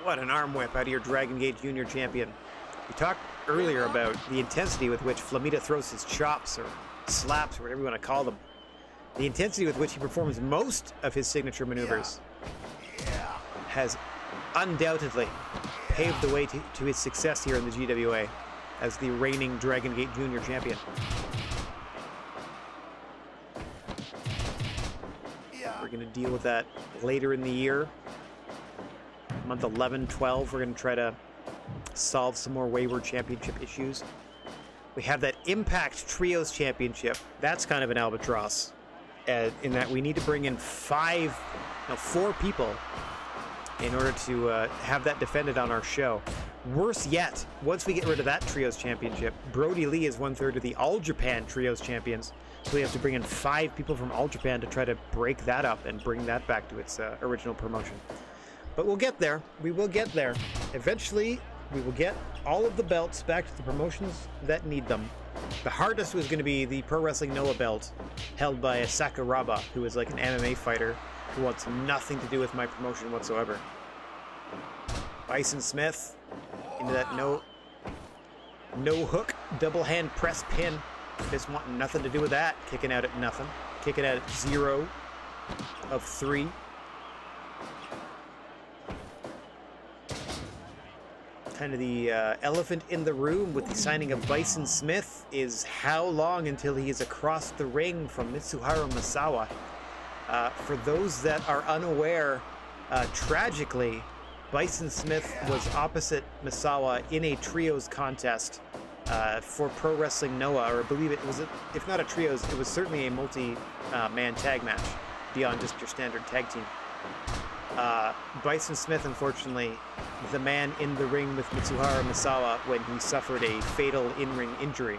What an arm whip out of your Dragon Gate Jr. champion. We talked earlier about the intensity with which Flamita throws his chops or slaps or whatever you want to call them. The intensity with which he performs most of his signature maneuvers has undoubtedly paved the way to his success here in the GWA as the reigning Dragon Gate Jr. champion. We're going to deal with that later in the year. Month 11, 12, we're going to try to solve some more Wayward Championship issues. We have that Impact Trios Championship. That's kind of an albatross in that we need to bring in 4 people in order to have that defended on our show. Worse yet, once we get rid of that Trios Championship, Brody Lee is 1/3 of the All Japan Trios Champions. So we have to bring in 5 people from All Japan to try to break that up and bring that back to its original promotion. But we'll get there. We will get there. Eventually, we will get all of the belts back to the promotions that need them. The hardest was going to be the Pro Wrestling Noah belt held by a Sakuraba, who is like an MMA fighter who wants nothing to do with my promotion whatsoever. Bison Smith into that no hook double hand press pin. Just want nothing to do with that. Kicking out at nothing. Kicking out at 0 of 3. Kind of the elephant in the room with the signing of Bison Smith is how long until he is across the ring from Mitsuharu Misawa. For those that are unaware, tragically, Bison Smith was opposite Misawa in a trios contest for Pro Wrestling Noah, or I believe it was, if not a trios, it was certainly a multi-man tag match beyond just your standard tag team. Bison Smith, unfortunately, the man in the ring with Mitsuharu Misawa when he suffered a fatal in-ring injury.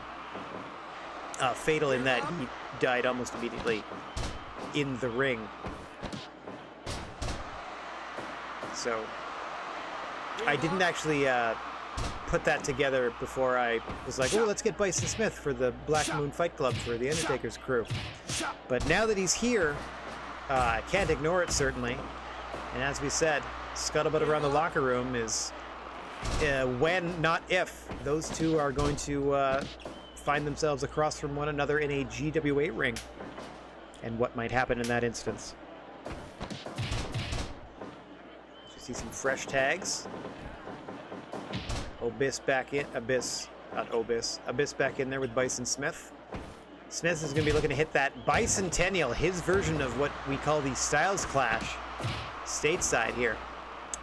Fatal in that he died almost immediately in the ring. So, I didn't actually put that together before I was like, oh, let's get Bison Smith for the Black Moon Fight Club for the Undertaker's crew. But now that he's here, Can't ignore it, certainly. And as we said, scuttlebutt around the locker room is when, not if, those two are going to find themselves across from one another in a GWA ring. And what might happen in that instance. You see some fresh tags. Abyss back in. Abyss back in there with Bison Smith. Smith is going to be looking to hit that Bicentennial, his version of what we call the Styles Clash, stateside here.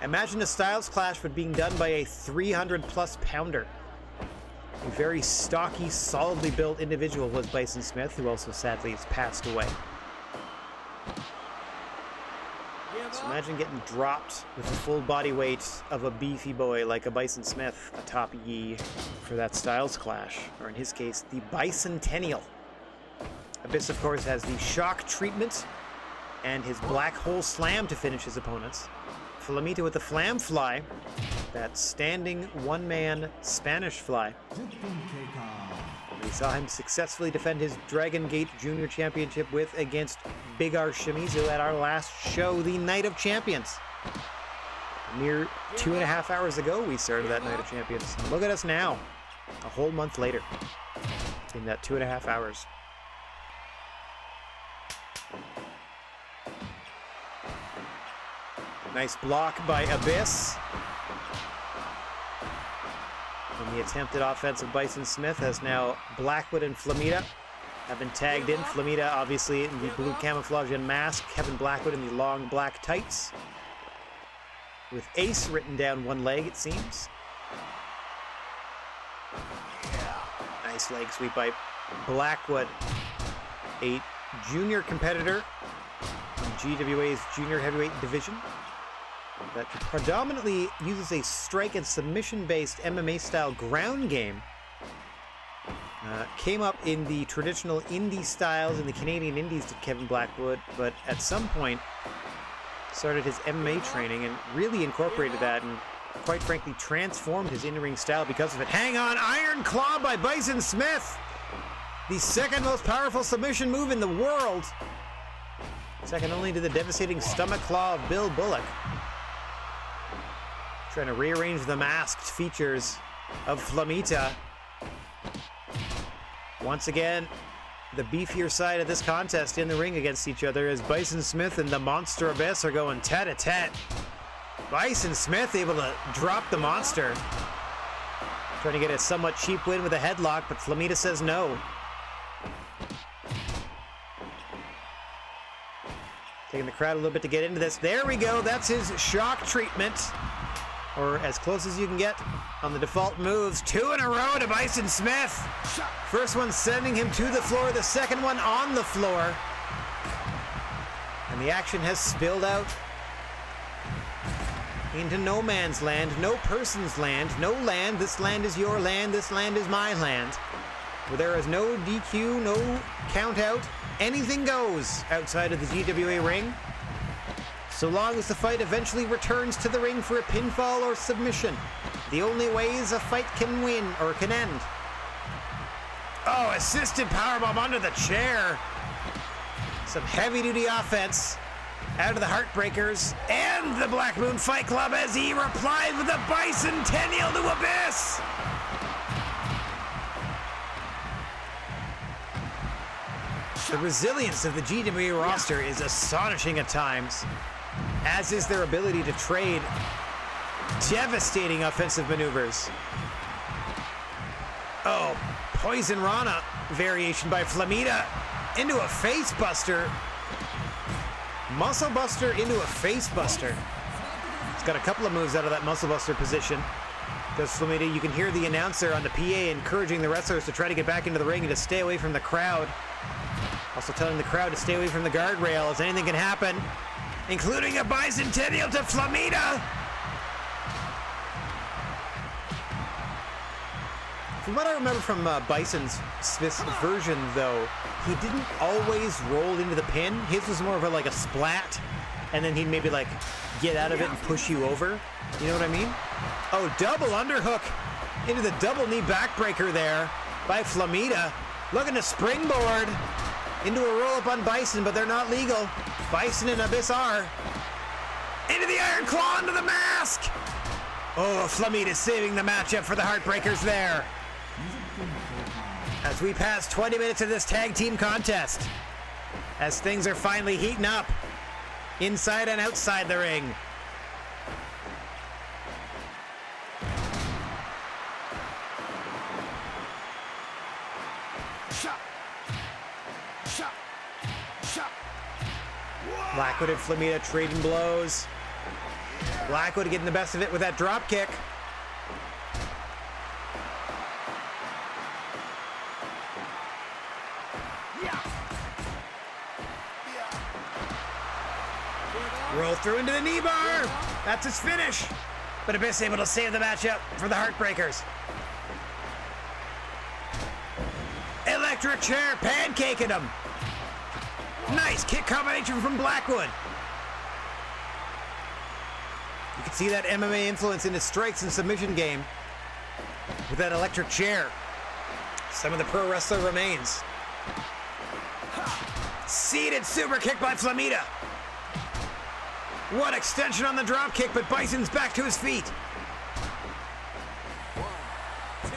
Imagine a Styles Clash but being done by a 300-plus pounder. A very stocky, solidly built individual was Bison Smith, who also sadly has passed away. So imagine getting dropped with the full body weight of a beefy boy like a Bison Smith atop ye for that Styles Clash, or in his case, the Bicentennial. Abyss, of course, has the shock treatment and his black hole slam to finish his opponents. Flamita with the flam fly, that standing one-man Spanish fly. We saw him successfully defend his Dragon Gate Junior Championship against Big R Shimizu at our last show, the Night of Champions. A mere 2.5 hours ago, we started that Night of Champions. And look at us now, a whole month later, in that 2.5 hours. Nice block by Abyss. And the attempted offensive Bison Smith has now Blackwood and Flamita have been tagged in. Flamita obviously in the blue camouflage and mask. Kevin Blackwood in the long black tights. With Ace written down one leg, it seems. Nice leg sweep by Blackwood. A junior competitor in GWA's junior heavyweight division that predominantly uses a strike and submission-based MMA-style ground game. Came up in the traditional indie styles in the Canadian indies to Kevin Blackwood, but at some point started his MMA training and really incorporated that and, quite frankly, transformed his in-ring style because of it. Hang on, Iron Claw by Bison Smith! The second most powerful submission move in the world. Second only to the devastating stomach claw of Bill Bullock. Trying to rearrange the masked features of Flamita. Once again, the beefier side of this contest in the ring against each other as Bison Smith and the Monster Abyss are going tat-a-tat. Bison Smith able to drop the monster. Trying to get a somewhat cheap win with a headlock, but Flamita says no. Taking the crowd a little bit to get into this. There we go. That's his shock treatment. Or as close as you can get on the default moves. 2 in a row to Bison Smith. First one sending him to the floor. The second one on the floor. And the action has spilled out into no man's land, no person's land, no land. This land is your land. This land is my land. Where there is no DQ, no count out. Anything goes outside of the GWA ring, so long as the fight eventually returns to the ring for a pinfall or submission. The only ways a fight can win or can end. Oh, assisted powerbomb under the chair. Some heavy-duty offense out of the Heartbreakers and the Black Moon Fight Club as he replied with a Bicentennial to Abyss. The resilience of the GWA roster is astonishing at times, as is their ability to trade devastating offensive maneuvers. Oh, Poison Rana variation by Flamita into a face buster. Muscle buster into a face buster. He's got a couple of moves out of that muscle buster position. Does Flamita, you can hear the announcer on the PA encouraging the wrestlers to try to get back into the ring and to stay away from the crowd. Also telling the crowd to stay away from the guardrail as anything can happen, including a Bicentennial to Flamita. From what I remember from Bison Smith's version, though, he didn't always roll into the pin. His was more of a splat, and then he'd maybe get out of it and push you over. You know what I mean? Oh, double underhook into the double knee backbreaker there by Flamita. Looking to springboard into a roll-up on Bison, but they're not legal. Bison and Abyss are. Into the Iron Claw, into the mask! Oh, Flamita's saving the matchup for the Heartbreakers there. As we pass 20 minutes of this tag team contest. As things are finally heating up. Inside and outside the ring. Blackwood and Flamita trading blows. Blackwood getting the best of it with that drop kick. Roll through into the knee bar. That's his finish. But Abyss able to save the matchup for the Heartbreakers. Electric chair pancaking him. Nice kick combination from Blackwood. You can see that MMA influence in his strikes and submission game with that electric chair. Some of the pro wrestler remains. Seated super kick by Flamita. What extension on the drop kick, but Bison's back to his feet. 1, 2,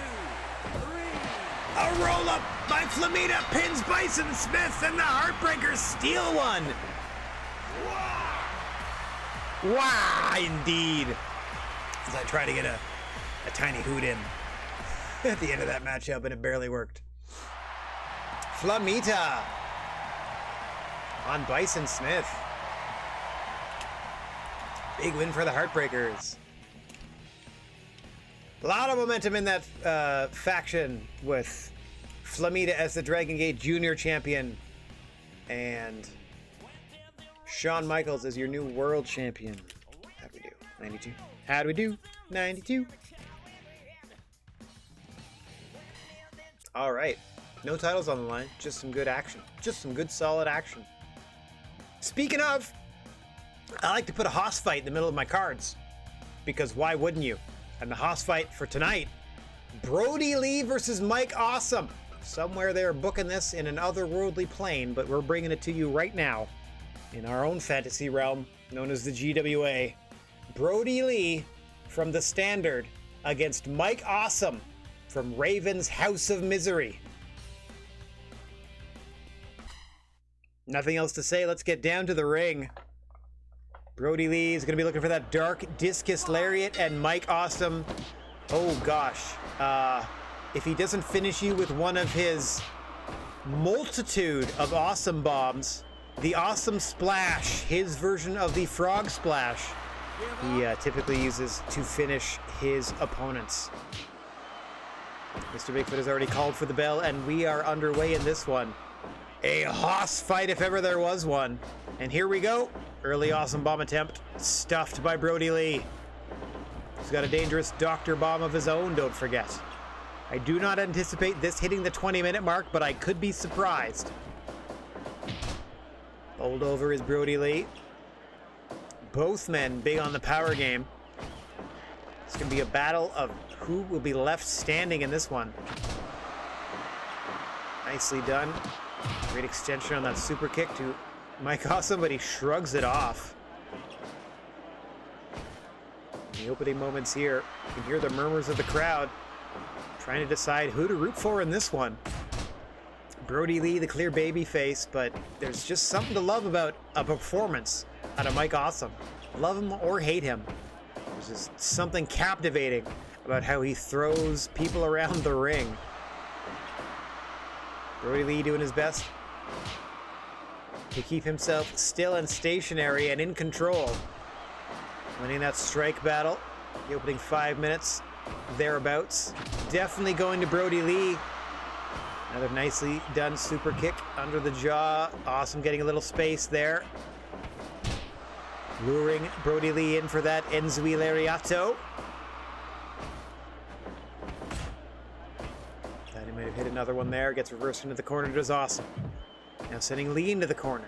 3. A roll up by Flamita pins Bison Smith, and the Heartbreakers steal one. Wow, indeed. As I try to get a tiny hoot in at the end of that matchup, and it barely worked. Flamita on Bison Smith. Big win for the Heartbreakers. A lot of momentum in that faction with Flamita as the Dragon Gate Junior Champion and Shawn Michaels as your new World Champion. How'd we do? 92. How'd we do? 92. All right. No titles on the line. Just some good action. Just some good solid action. Speaking of, I like to put a hoss fight in the middle of my cards. Because why wouldn't you? And the hoss fight for tonight, Brody Lee versus Mike Awesome. Somewhere they're booking this in an otherworldly plane, but we're bringing it to you right now in our own fantasy realm, known as the GWA. Brody Lee from the Standard against Mike Awesome from Raven's House of Misery. Nothing else to say. Let's get down to the ring. Brody Lee is going to be looking for that dark discus lariat, and Mike Awesome, oh gosh, if he doesn't finish you with one of his multitude of awesome bombs, the Awesome Splash, his version of the Frog Splash, he typically uses to finish his opponents. Mr. Bigfoot has already called for the bell, and we are underway in this one. A hoss fight if ever there was one. And here we go. Early awesome bomb attempt, stuffed by Brody Lee. He's got a dangerous doctor bomb of his own, don't forget. I do not anticipate this hitting the 20-minute mark, but I could be surprised. Bowled over is Brody Lee. Both men big on the power game. It's going to be a battle of who will be left standing in this one. Nicely done. Great extension on that super kick to Mike Awesome, but he shrugs it off. In the opening moments here, you can hear the murmurs of the crowd trying to decide who to root for in this one. Brody Lee, the clear baby face, but there's just something to love about a performance out of Mike Awesome. Love him or hate him. There's just something captivating about how he throws people around the ring. Brody Lee doing his best to keep himself still and stationary and in control. Winning that strike battle, the opening 5 minutes, thereabouts. Definitely going to Brody Lee. Another nicely done super kick under the jaw. Awesome getting a little space there. Luring Brody Lee in for that Enzui Lariato. Thought he might have hit another one there. Gets reversed into the corner, does Awesome. Now sending Lee into the corner.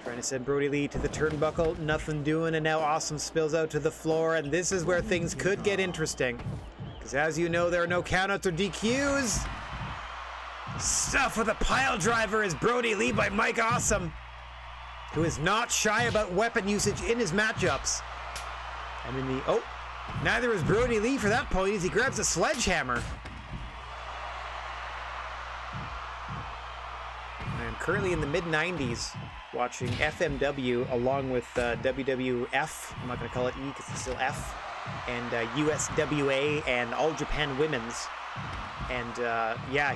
Trying to send Brody Lee to the turnbuckle. Nothing doing, and now Awesome spills out to the floor, and this is where things could get interesting. Because as you know, there are no countouts or DQs. Stuff with a pile driver is Brody Lee by Mike Awesome. who is not shy about weapon usage in his matchups. And in the... Oh, neither is Brody Lee for that point as he grabs a sledgehammer. I am currently in the mid-90s watching FMW along with WWF. I'm not going to call it E because it's still F. And USWA and All Japan Women's. And yeah,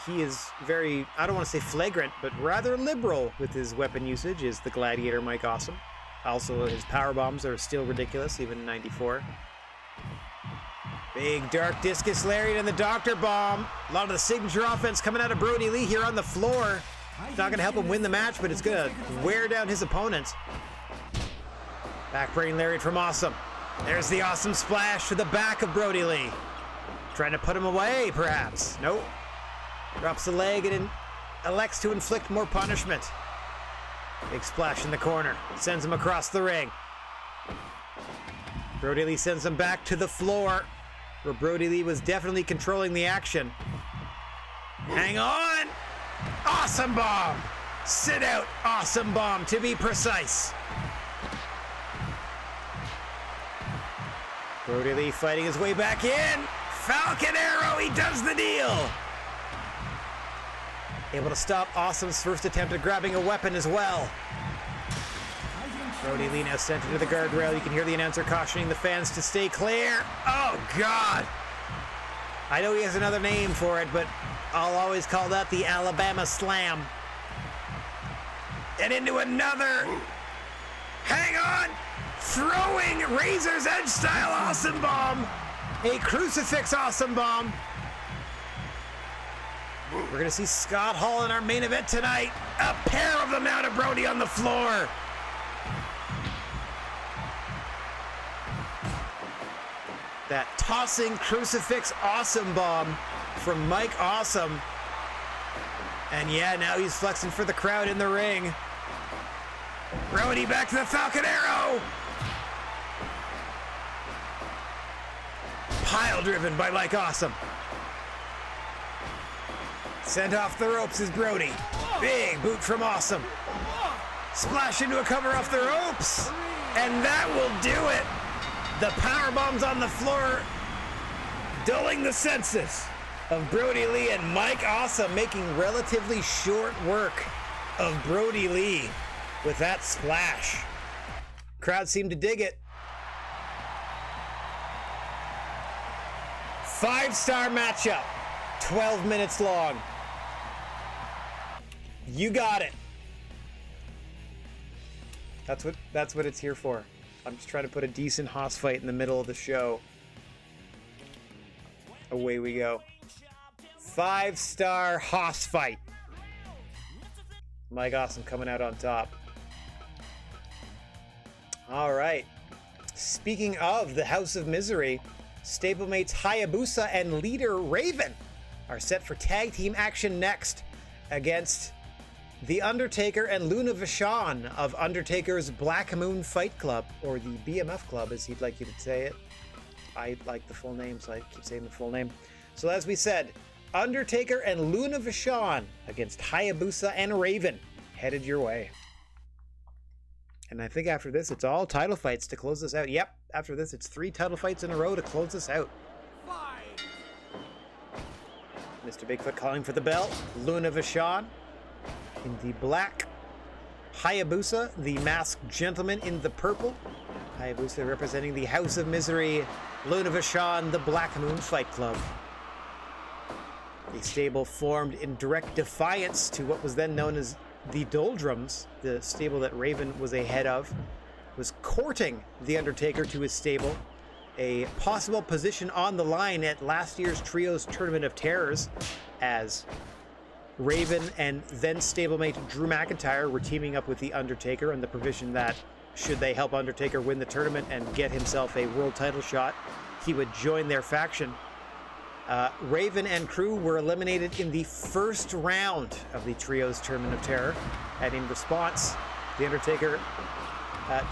he is very, I don't want to say flagrant, but rather liberal with his weapon usage, is the Gladiator Mike Awesome. Also, his power bombs are still ridiculous, even in 94. Big dark discus lariat and the Doctor Bomb. A lot of the signature offense coming out of Brody Lee here on the floor. It's not going to help him win the match, but it's going to wear down his opponent. Backbreaking lariat from Awesome. There's the Awesome splash to the back of Brody Lee. Trying to put him away, perhaps. Nope. Drops the leg and elects to inflict more punishment. Big splash in the corner. Sends him across the ring. Brody Lee sends him back to the floor, where Brody Lee was definitely controlling the action. Hang on! Awesome bomb! Sit out, Awesome bomb, to be precise. Brody Lee fighting his way back in. Falcon Arrow, he does the deal! Able to stop Awesome's first attempt at grabbing a weapon as well. Brody Lee now sent into the guardrail. You can hear the announcer cautioning the fans to stay clear. Oh, God! I know he has another name for it, but I'll always call that the Alabama Slam. And into another. Hang on! Throwing Razor's Edge style Awesome Bomb. A crucifix Awesome Bomb. We're going to see Scott Hall in our main event tonight. A pair of them out of Brody on the floor. That tossing crucifix Awesome Bomb from Mike Awesome. And yeah, now he's flexing for the crowd in the ring. Brody back to the Falcon Arrow. Pile driven by Mike Awesome. Sent off the ropes is Brody. Big boot from Awesome. Splash into a cover off the ropes. And that will do it. The power bombs on the floor, dulling the senses of Brody Lee, and Mike Awesome making relatively short work of Brody Lee with that splash. Crowd seemed to dig it. 5-star matchup, 12 minutes long. You got it. That's what it's here for. I'm just trying to put a decent hoss fight in the middle of the show. Away we go. 5-star hoss fight. Mike Awesome coming out on top. All right. Speaking of the House of Misery, stablemates Hayabusa and leader Raven are set for tag team action next against The Undertaker and Luna Vachon of Undertaker's Black Moon Fight Club, or the BMF Club as he'd like you to say it. I like the full name, so I keep saying the full name. So as we said, Undertaker and Luna Vachon against Hayabusa and Raven headed your way. And I think after this, it's all title fights to close this out. Yep, after this, it's 3 title fights in a row to close this out. Mr. Bigfoot calling for the bell. Luna Vachon in the black. Hayabusa, the masked gentleman, in the purple. Hayabusa representing the House of Misery. Luna Vachon, the Black Moon Fight Club. The stable formed in direct defiance to what was then known as the Doldrums, the stable that Raven was a head of, was courting The Undertaker to his stable. A possible position on the line at last year's Trios Tournament of Terrors, as Raven and then stablemate Drew McIntyre were teaming up with The Undertaker on the provision that should they help Undertaker win the tournament and get himself a world title shot, he would join their faction. Raven and crew were eliminated in the first round of the Trios Tournament of Terror, and in response, The Undertaker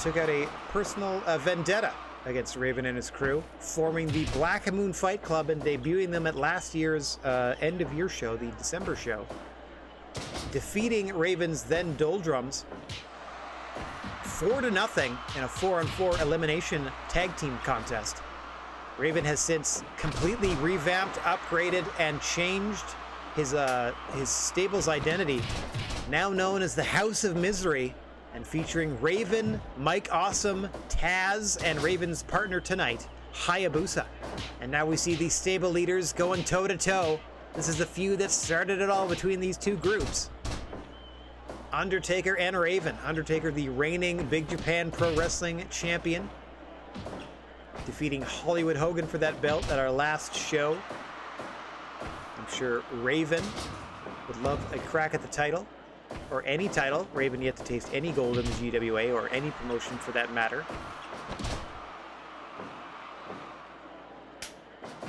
took out a personal vendetta against Raven and his crew, forming the Black Moon Fight Club and debuting them at last year's end-of-year show, the December show. Defeating Raven's then Doldrums, 4-0 in a 4-on-4 elimination tag team contest. Raven has since completely revamped, upgraded, and changed his stable's identity, now known as the House of Misery, and featuring Raven, Mike Awesome, Taz, and Raven's partner tonight, Hayabusa. And now we see these stable leaders going toe-to-toe. This is the feud that started it all between these two groups. Undertaker and Raven. Undertaker, the reigning Big Japan Pro Wrestling champion, defeating Hollywood Hogan for that belt at our last show. I'm sure Raven would love a crack at the title, or any title. Raven yet to taste any gold in the GWA, or any promotion for that matter.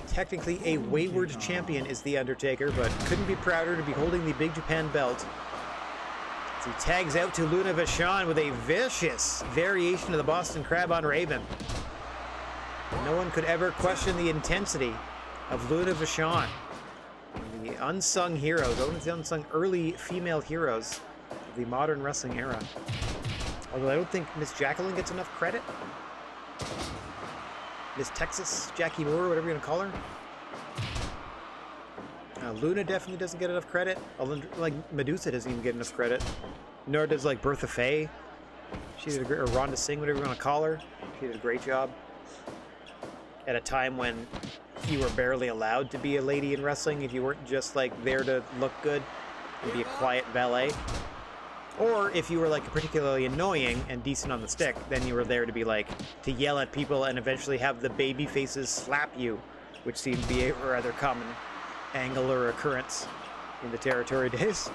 Technically a wayward champion is The Undertaker, but couldn't be prouder to be holding the Big Japan belt. As he tags out to Luna Vachon with a vicious variation of the Boston Crab on Raven. No one could ever question the intensity of Luna Vachon. The unsung heroes, one of the unsung early female heroes of the modern wrestling era. Although I don't think Miss Jacqueline gets enough credit. Miss Texas, Jackie Moore, whatever you're gonna call her. Luna definitely doesn't get enough credit. Although, like, Medusa doesn't even get enough credit. Nor does, like, Bertha Faye. She did a great, or Rhonda Singh, whatever you want to call her. She did a great job. At a time when you were barely allowed to be a lady in wrestling if you weren't just, like, there to look good and be a quiet valet. Or if you were, like, particularly annoying and decent on the stick, then you were there to be, like, to yell at people and eventually have the baby faces slap you, which seemed to be a rather common angle or occurrence in the territory days.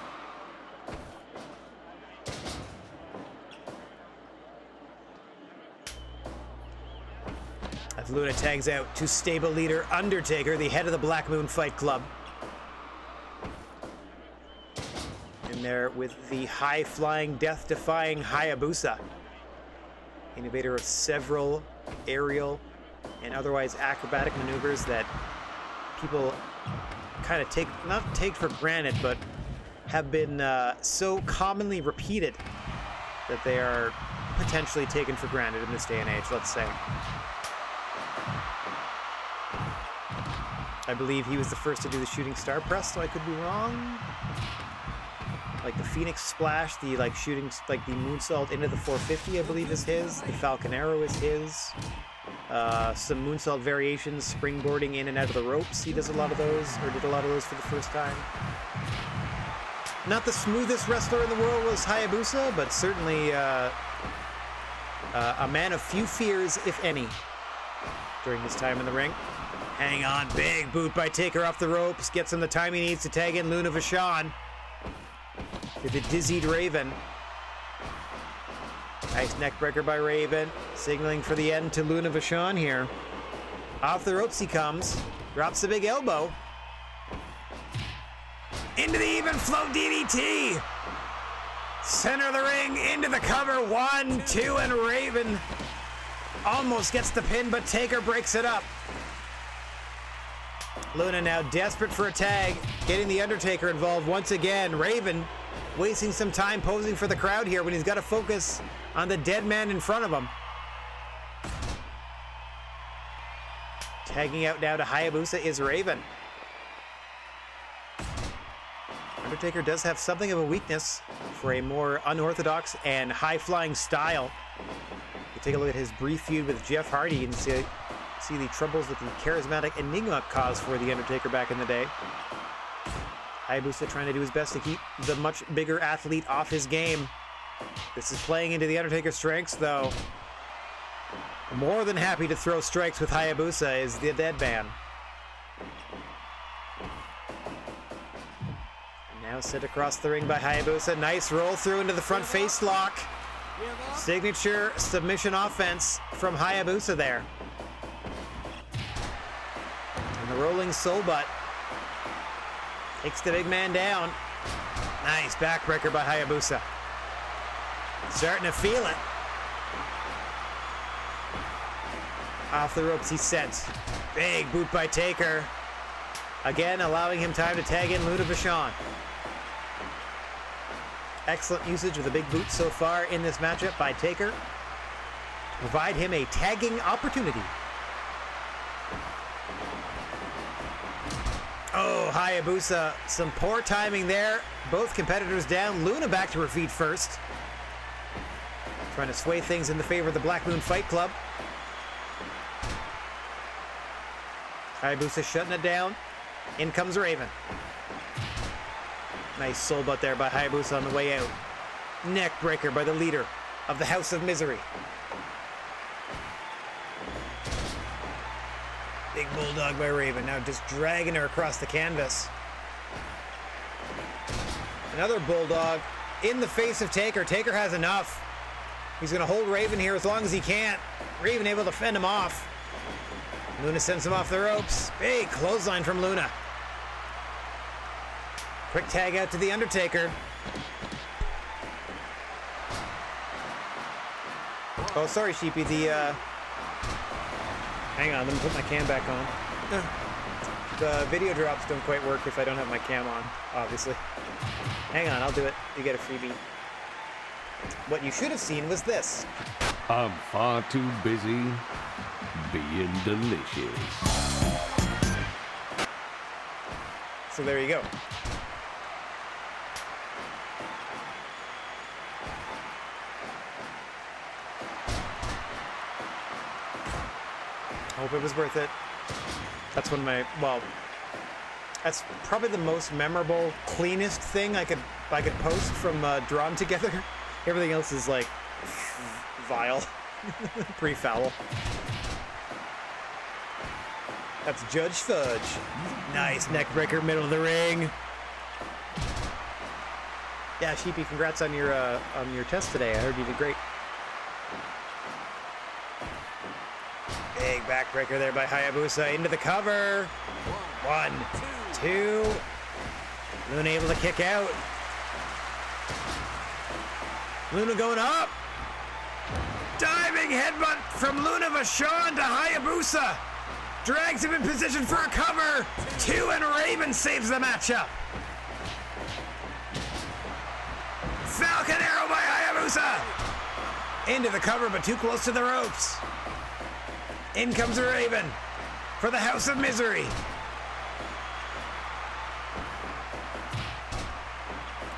As Luna tags out to stable leader Undertaker, the head of the Black Moon Fight Club. In there with the high-flying, death-defying Hayabusa, innovator of several aerial and otherwise acrobatic maneuvers that people kind of not take for granted, but have been so commonly repeated that they are potentially taken for granted in this day and age, let's say. I believe he was the first to do the shooting star press, so I could be wrong. Like the Phoenix Splash, the like shooting, like the moonsault into the 450, I believe is his. The Falcon Arrow is his. Some moonsault variations, springboarding in and out of the ropes. He does a lot of those, or did a lot of those for the first time. Not the smoothest wrestler in the world was Hayabusa, but certainly a man of few fears, if any, during his time in the ring. Hang on, big boot by Taker off the ropes, gets him the time he needs to tag in Luna Vachon to the dizzied Raven. Nice neckbreaker by Raven, signaling for the end to Luna Vachon here. Off the ropes he comes, drops the big elbow. Into the even flow DDT. Center of the ring, into the cover, 1, 2, and Raven almost gets the pin, but Taker breaks it up. Luna now desperate for a tag, getting the Undertaker involved once again. Raven wasting some time posing for the crowd here when he's got to focus on the dead man in front of him. Tagging out now to Hayabusa is Raven. Undertaker does have something of a weakness for a more unorthodox and high-flying style. You take a look at his brief feud with Jeff Hardy and see the troubles that the charismatic Enigma caused for the Undertaker back in the day. Hayabusa trying to do his best to keep the much bigger athlete off his game. This is playing into the Undertaker's strengths, though. More than happy to throw strikes with Hayabusa is the dead man. Now set across the ring by Hayabusa. Nice roll through into the front face lock. Signature submission offense from Hayabusa there. And the rolling soul butt takes the big man down. Nice backbreaker by Hayabusa. Starting to feel it. Off the ropes he sets. Big boot by Taker. Again, allowing him time to tag in Luna Vachon. Excellent usage of the big boot so far in this matchup by Taker. Provide him a tagging opportunity. Oh, Hayabusa, some poor timing there. Both competitors down. Luna back to her feet first. Trying to sway things in the favor of the Black Moon Fight Club. Hayabusa shutting it down. In comes Raven. Nice soul butt there by Hayabusa on the way out. Neck breaker by the leader of the House of Misery. Big bulldog by Raven, now just dragging her across the canvas. Another bulldog in the face of Taker. Taker has enough. He's going to hold Raven here as long as he can. Raven able to fend him off. Luna sends him off the ropes. Big clothesline from Luna. Quick tag out to the Undertaker. Oh, sorry, Sheepy. Hang on, let me put my cam back on. The video drops don't quite work if I don't have my cam on, obviously. Hang on, I'll do it. You get a freebie. What you should have seen was this. I'm far too busy being delicious. So there you go. Hope it was worth it. That's one of my, well, that's probably the most memorable, cleanest thing I could post from Drawn Together. Everything else is like vile, pretty foul. That's Judge Fudge. Nice neck breaker, middle of the ring. Yeah, Sheepy, congrats on your test today. I heard you did great. Big backbreaker there by Hayabusa into the cover. 1, 2. Luna able to kick out. Luna going up. Diving headbutt from Luna Vachon to Hayabusa. Drags him in position for a cover. 2, and Raven saves the matchup. Falcon arrow by Hayabusa. Into the cover, but too close to the ropes. In comes Raven for the House of Misery.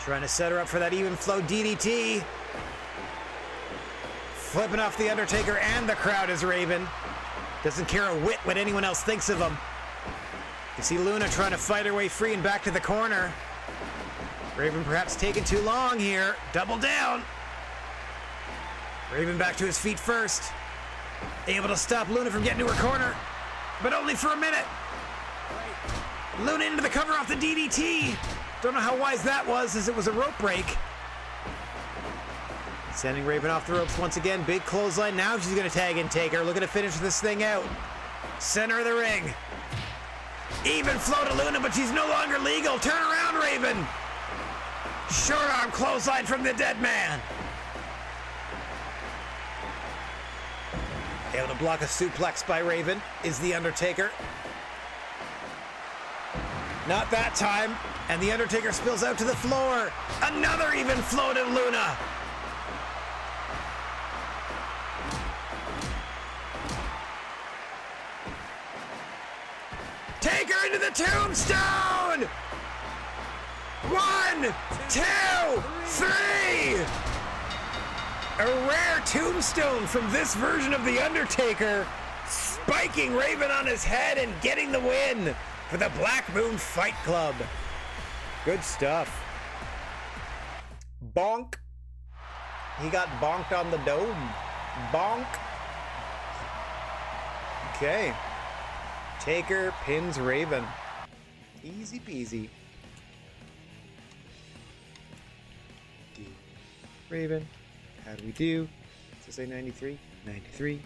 Trying to set her up for that even flow DDT. Flipping off the Undertaker and the crowd is Raven. Doesn't care a whit what anyone else thinks of him. You see Luna trying to fight her way free and back to the corner. Raven perhaps taking too long here. Double down. Raven back to his feet first. Able to stop Luna from getting to her corner, but only for a minute. Luna into the cover off the DDT. Don't know how wise that was, as it was a rope break. Sending Raven off the ropes once again. Big clothesline. Now she's going to tag in Taker. Looking to finish this thing out. Center of the ring. Even flow to Luna, but she's no longer legal. Turn around, Raven. Short arm clothesline from the dead man. Able to block a suplex by Raven is the Undertaker. Not that time. And the Undertaker spills out to the floor. Another even flow to Luna. Take her into the tombstone! 1, 2, 3! A rare tombstone from this version of The Undertaker, spiking Raven on his head and getting the win for the Black Moon Fight Club. Good stuff. Bonk. He got bonked on the dome. Bonk. Okay. Taker pins Raven. Easy peasy. Raven. How do we do? Does it say 93? 93.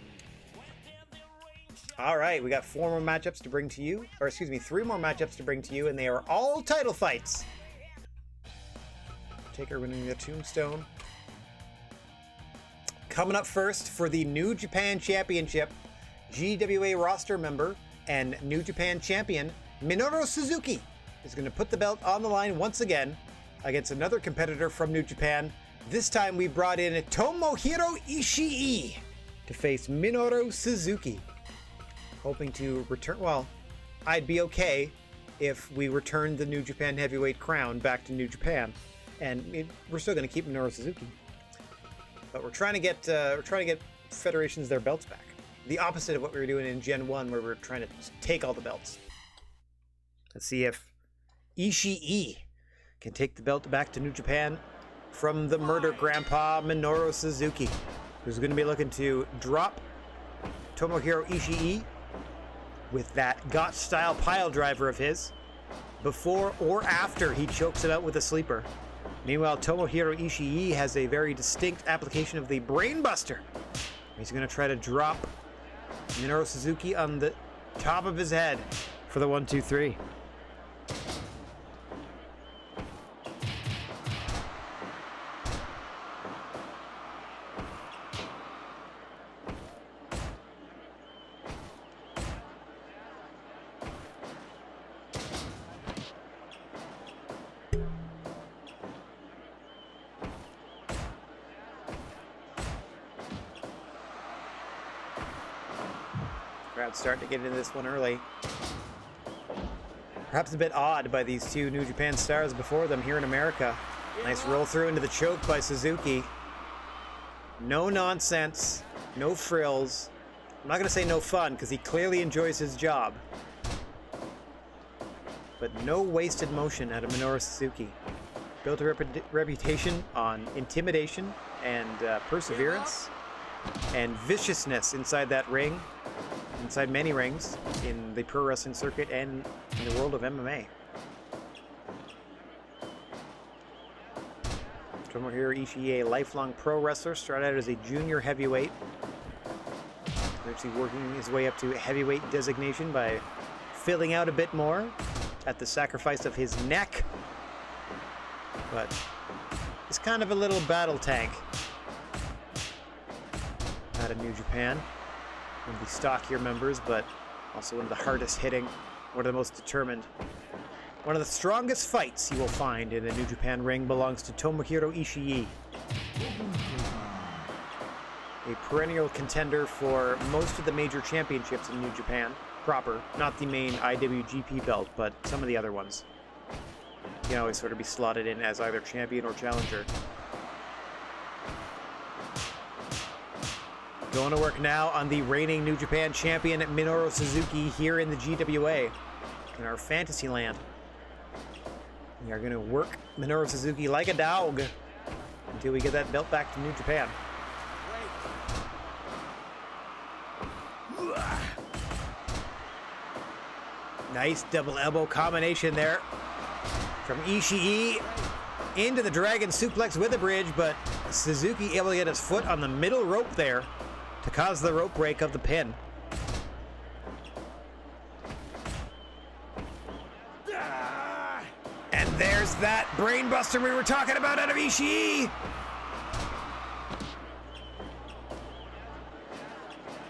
All right, we got 4 more matchups to bring to you. Or excuse me, 3 more matchups to bring to you, and they are all title fights. Taker winning the tombstone. Coming up first for the New Japan Championship, GWA roster member and New Japan champion Minoru Suzuki is going to put the belt on the line once again against another competitor from New Japan. This time we brought in Tomohiro Ishii to face Minoru Suzuki. Hoping to return, well, I'd be okay if we returned the New Japan Heavyweight crown back to New Japan. And we're still going to keep Minoru Suzuki. But we're trying to get federations their belts back. The opposite of what we were doing in Gen 1, where we were trying to take all the belts. Let's see if Ishii can take the belt back to New Japan from the murder grandpa Minoru Suzuki, who's going to be looking to drop Tomohiro Ishii with that Gotch-style pile driver of his before or after he chokes him out with a sleeper. Meanwhile, Tomohiro Ishii has a very distinct application of the Brainbuster. He's going to try to drop Minoru Suzuki on the top of his head for the 1-2-3. Crowd's starting to get into this one early. Perhaps a bit awed by these two New Japan stars before them here in America. Nice roll through into the choke by Suzuki. No nonsense, no frills. I'm not going to say no fun, because he clearly enjoys his job. But no wasted motion out of Minoru Suzuki. Built a reputation on intimidation and perseverance and viciousness inside that ring. Inside many rings in the pro wrestling circuit and in the world of MMA. Tomohiro Ishii, a lifelong pro wrestler, started out as a junior heavyweight, eventually working his way up to heavyweight designation by filling out a bit more at the sacrifice of his neck. But he's kind of a little battle tank out of New Japan. One of the stockier members, but also one of the hardest hitting, one of the most determined. One of the strongest fights you will find in a New Japan ring belongs to Tomohiro Ishii. A perennial contender for most of the major championships in New Japan proper, not the main IWGP belt, but some of the other ones. You can always sort of be slotted in as either champion or challenger. Going to work now on the reigning New Japan champion Minoru Suzuki here in the GWA, in our fantasy land. We are going to work Minoru Suzuki like a dog until we get that belt back to New Japan. Nice double elbow combination there from Ishii into the Dragon Suplex with a bridge, but Suzuki able to get his foot on the middle rope there to cause the rope break of the pin. And there's that brainbuster we were talking about out of Ishii.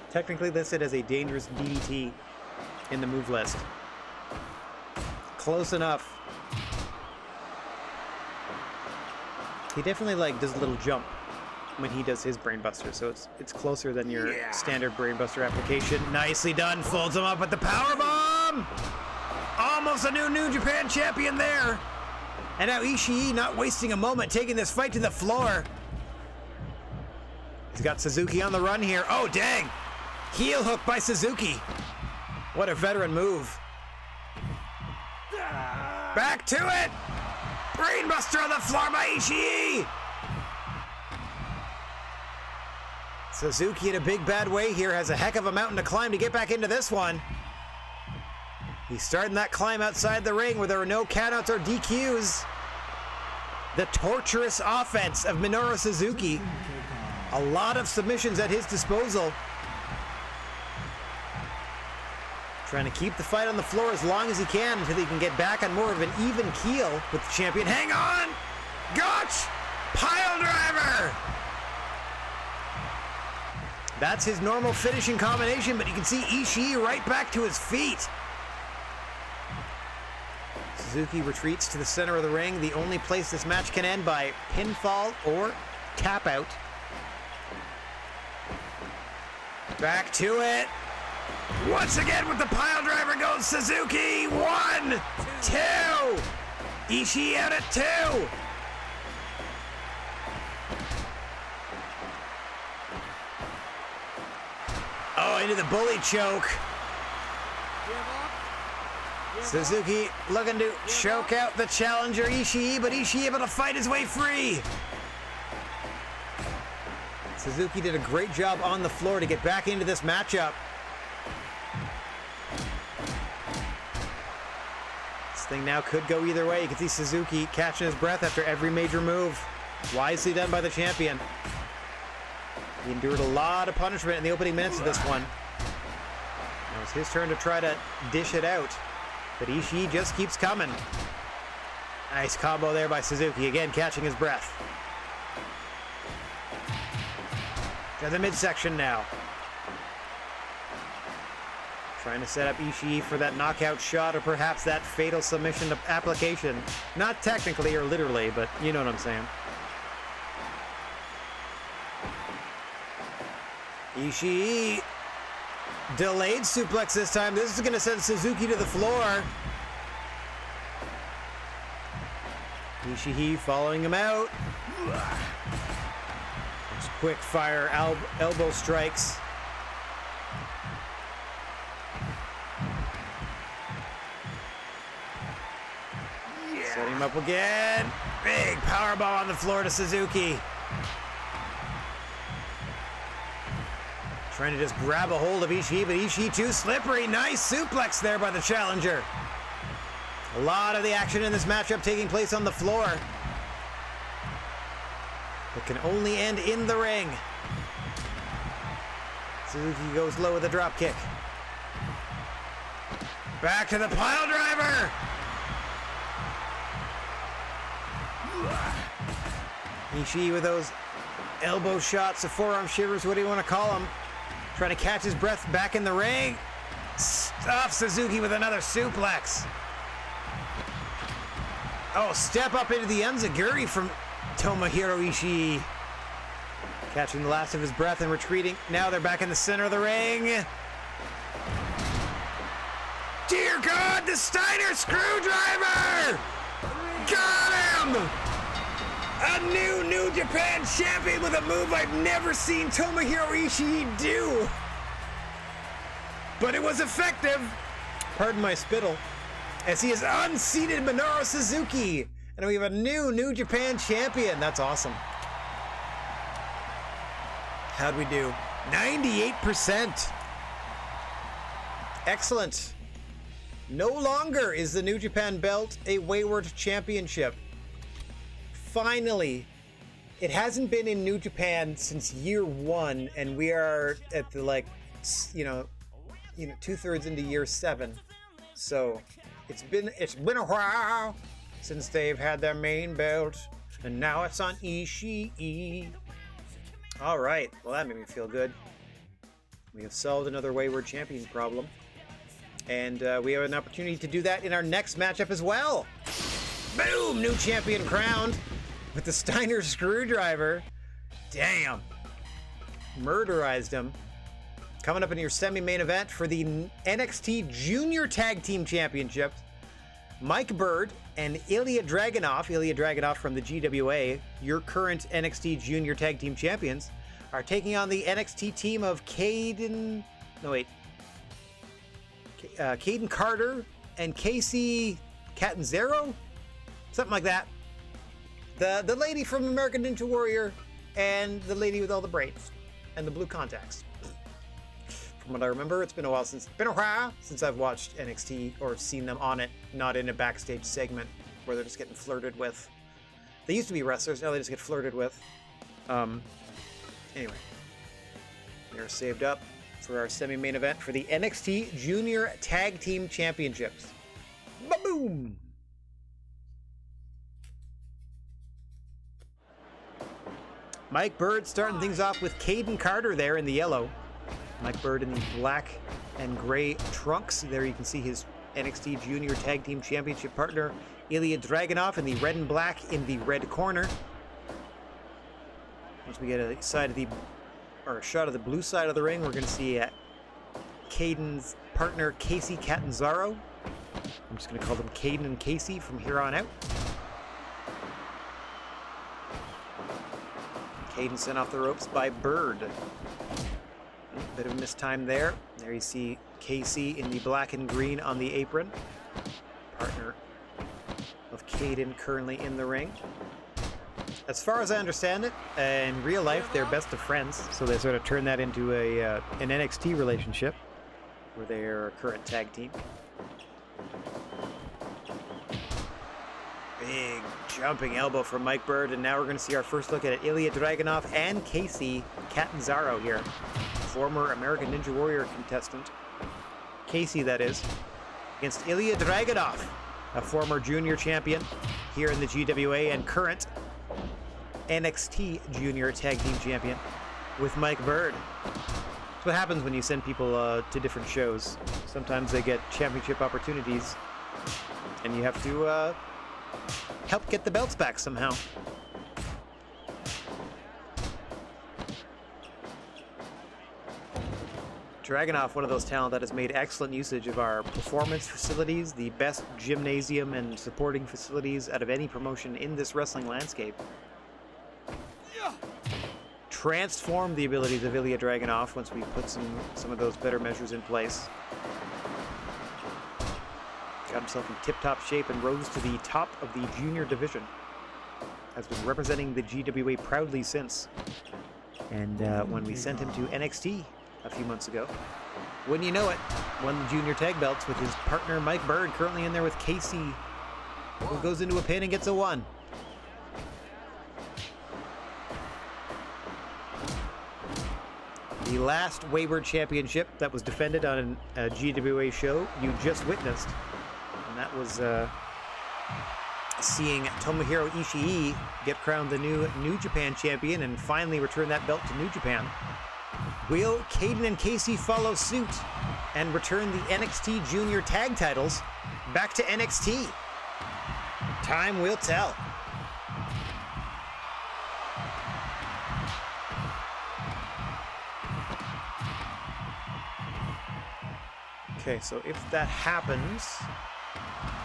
Technically listed as a dangerous DDT in the move list. Close enough. He definitely does a little jump when he does his brainbuster, so it's closer than your standard brainbuster application. Nicely done. Folds him up with the power bomb. Almost a New Japan champion there. And now Ishii not wasting a moment, taking this fight to the floor. He's got Suzuki on the run here. Oh, dang. Heel hook by Suzuki. What a veteran move. Back to it. Brainbuster on the floor by Ishii. Suzuki in a big bad way here, has a heck of a mountain to climb to get back into this one. He's starting that climb outside the ring where there are no countouts or DQs. The torturous offense of Minoru Suzuki. A lot of submissions at his disposal. Trying to keep the fight on the floor as long as he can until he can get back on more of an even keel with the champion. Hang on! Gotch! Pile driver! That's his normal finishing combination, but you can see Ishii right back to his feet. Suzuki retreats to the center of the ring, the only place this match can end by pinfall or tap out. Back to it. Once again with the pile driver goes Suzuki. 1, 2. Ishii out at 2. Oh, into the bully choke. Suzuki looking to choke out the challenger Ishii, but Ishii able to fight his way free. Suzuki did a great job on the floor to get back into this matchup. This thing now could go either way. You can see Suzuki catching his breath after every major move. Wisely done by the champion. He endured a lot of punishment in the opening minutes of this one. Now it's his turn to try to dish it out. But Ishii just keeps coming. Nice combo there by Suzuki, again catching his breath. To the midsection now. Trying to set up Ishii for that knockout shot or perhaps that fatal submission application. Not technically or literally, but you know what I'm saying. Ishii delayed suplex this time. This is going to send Suzuki to the floor. Ishii following him out. Those quick fire elbow strikes. Setting him up again. Big powerbomb on the floor to Suzuki. Trying to just grab a hold of Ishii, but Ishii too slippery. Nice suplex there by the challenger. A lot of the action in this matchup taking place on the floor. It can only end in the ring. Suzuki goes low with a drop kick. Back to the pile driver. Ishii with those elbow shots, the forearm shivers, what do you want to call them? Trying to catch his breath back in the ring. Stuff Suzuki with another suplex. Oh, step up into the enziguri from Tomohiro Ishii. Catching the last of his breath and retreating. Now they're back in the center of the ring. Dear God, the Steiner screwdriver! Got him! A new New Japan champion with a move I've never seen Tomohiro Ishii do. But it was effective. Pardon my spittle. As he has unseated Minoru Suzuki. And we have a new New Japan champion. That's awesome. How'd we do? 98%. Excellent. No longer is the New Japan belt a Wayward championship. Finally, it hasn't been in New Japan since year 1, and we are at the 2/3 into year 7. So it's been a while since they've had their main belt, and now it's on Ishii. All right, well that made me feel good. We have solved another Wayward champion problem, and we have an opportunity to do that in our next matchup as well. Boom! New champion crowned. With the Steiner screwdriver. Damn. Murderized him. Coming up in your semi-main event for the NXT Junior Tag Team Championship, Mike Bird and Ilya Dragunov from the GWA, your current NXT Junior Tag Team Champions, are taking on the NXT team of Kaden Carter and Casey Catanzaro? Something like that. The lady from American Ninja Warrior and the lady with all the braids and the blue contacts. From what I remember, it's been a while since I've watched NXT or seen them on it, not in a backstage segment where they're just getting flirted with. They used to be wrestlers, now they just get flirted with. Anyway, they're saved up for our semi-main event for the NXT Junior Tag Team Championships. Ba-boom! Mike Bird starting things off with Kaden Carter there in the yellow. Mike Bird in the black and gray trunks. There you can see his NXT Junior Tag Team Championship partner Ilya Dragunov in the red and black in the red corner. Once we get a shot of the blue side of the ring, we're going to see Kaden's partner Casey Catanzaro. I'm just going to call them Kaden and Casey from here on out. Kaden sent off the ropes by Bird. Bit of a mistime there. There you see Casey in the black and green on the apron. Partner of Kaden currently in the ring. As far as I understand it, in real life, they're best of friends. So they sort of turn that into an NXT relationship where they're a current tag team. Big jumping elbow from Mike Bird, and now we're going to see our first look at Ilya Dragunov and Casey Catanzaro here. Former American Ninja Warrior contestant. Casey, that is. Against Ilya Dragunov, a former junior champion here in the GWA and current NXT Junior Tag Team Champion with Mike Bird. That's what happens when you send people to different shows. Sometimes they get championship opportunities, and you have to help get the belts back somehow. Dragunov, one of those talent that has made excellent usage of our performance facilities, the best gymnasium and supporting facilities out of any promotion in this wrestling landscape. Transformed the abilities of Ilya Dragunov once we put some of those better measures in place. Got himself in tip-top shape and rose to the top of the junior division. Has been representing the GWA proudly since. And when we sent him to NXT a few months ago, wouldn't you know it, won the junior tag belts with his partner Mike Bird, currently in there with Casey, who goes into a pin and gets a 1. The last Wayward Championship that was defended on a GWA show you just witnessed. And that was seeing Tomohiro Ishii get crowned the New Japan champion and finally return that belt to New Japan. Will Kaden and Casey follow suit and return the NXT Junior Tag titles back to NXT? Time will tell. Okay, so if that happens,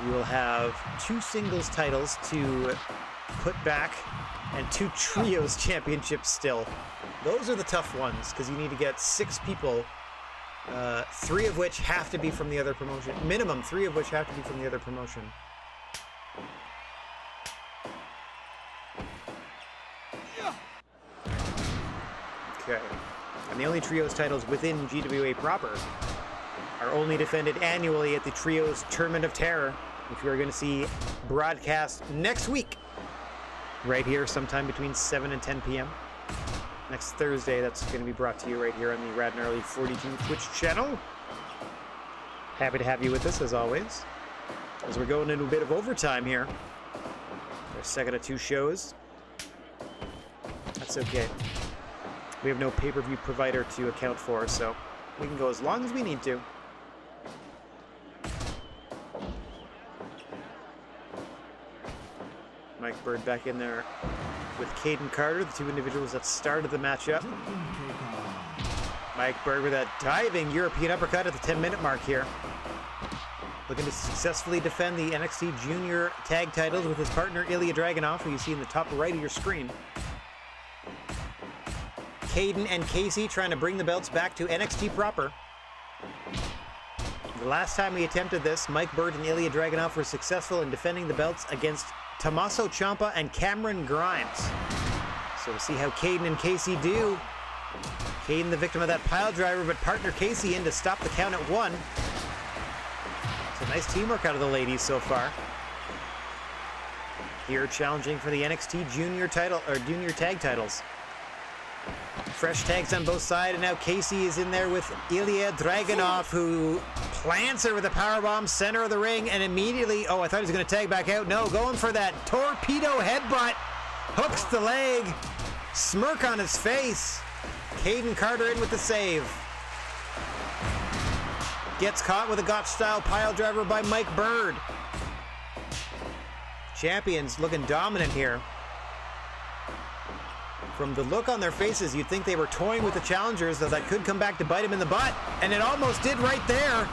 we will have 2 singles titles to put back and 2 trios championships still. Those are the tough ones because you need to get 6 people, 3 of which have to be from the other promotion. Minimum 3 of which have to be from the other promotion. Okay. And the only trios titles within GWA proper are only defended annually at the Trios Tournament of Terror, which we are going to see broadcast next week, right here sometime between 7 and 10 p.m. Next Thursday, that's going to be brought to you right here on the Rad Gnarly 42 Twitch channel. Happy to have you with us, as always, as we're going into a bit of overtime here. Our second of 2 shows. That's okay. We have no pay-per-view provider to account for, so we can go as long as we need to. Mike Bird back in there with Kaden Carter, the 2 individuals that started the matchup. Mike Bird with a diving European uppercut at the 10-minute mark here. Looking to successfully defend the NXT Junior Tag titles with his partner Ilya Dragunov, who you see in the top right of your screen. Kaden and Casey trying to bring the belts back to NXT proper. The last time we attempted this, Mike Bird and Ilya Dragunov were successful in defending the belts against Tommaso Ciampa and Cameron Grimes. So we'll see how Kaden and Casey do. Kaden the victim of that pile driver, but partner Casey in to stop the count at 1. So nice teamwork out of the ladies so far. Here challenging for the NXT Junior title, or Junior Tag titles. Fresh tags on both sides, and now Casey is in there with Ilya Dragunov, who plants her with a powerbomb center of the ring, and immediately, oh, I thought he was going to tag back out. No, going for that torpedo headbutt. Hooks the leg. Smirk on his face. Kaden Carter in with the save. Gets caught with a Gotch-style pile driver by Mike Bird. Champions looking dominant here. From the look on their faces, you'd think they were toying with the challengers, though that could come back to bite him in the butt. And it almost did right there.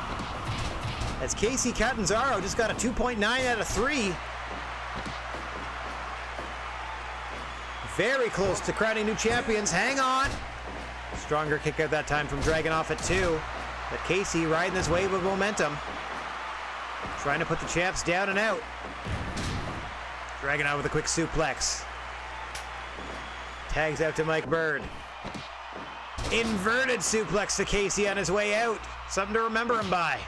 As Casey Catanzaro just got a 2.9 out of 3. Very close to crowning new champions. Hang on. Stronger kick out that time from Dragunov at 2. But Casey riding this wave of momentum. Trying to put the champs down and out. Dragunov with a quick suplex. Tags out to Mike Bird. Inverted suplex to Casey on his way out. Something to remember him by.